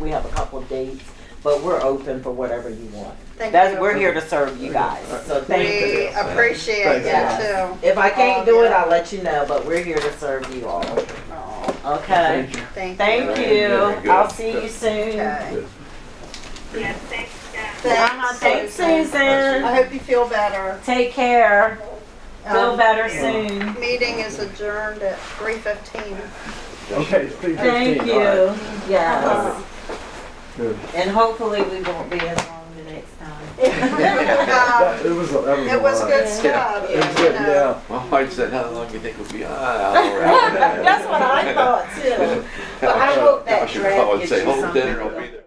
Speaker 11: we have a couple of dates, but we're open for whatever you want.
Speaker 8: Thank
Speaker 11: That's
Speaker 8: you.
Speaker 11: We're here to serve you guys. So thank
Speaker 8: We
Speaker 11: you.
Speaker 8: appreciate
Speaker 1: Thanks,
Speaker 8: that
Speaker 11: guys.
Speaker 8: too.
Speaker 11: If I can't do it,
Speaker 8: Yeah.
Speaker 11: I'll let you know. But we're here to serve you all.
Speaker 8: Oh,
Speaker 11: Okay.
Speaker 1: Thank you.
Speaker 8: thank you.
Speaker 11: Thank
Speaker 2: Very
Speaker 11: you.
Speaker 2: good, good.
Speaker 11: I'll see you soon.
Speaker 8: Okay.
Speaker 9: Yes, thanks, Jeff.
Speaker 11: Thanks, Susan.
Speaker 8: I hope you feel better.
Speaker 11: Take care. Feel better
Speaker 8: yeah.
Speaker 11: soon.
Speaker 8: Meeting is adjourned at 3:15.
Speaker 1: Okay, 3:15.
Speaker 11: Thank
Speaker 1: all
Speaker 11: you.
Speaker 1: right.
Speaker 11: Yes.
Speaker 1: Good.
Speaker 11: And hopefully we won't be as long the next time.
Speaker 1: It was a
Speaker 8: It was
Speaker 1: lot.
Speaker 8: good stuff.
Speaker 1: It was good, yeah.
Speaker 2: My wife said, how long do you think it would be? All right.
Speaker 11: That's what I thought too. But I hope
Speaker 2: I
Speaker 11: that
Speaker 2: should
Speaker 11: draft
Speaker 2: call and
Speaker 11: gets
Speaker 2: say,
Speaker 11: you
Speaker 2: hold
Speaker 11: something.
Speaker 2: dinner, I'll be there.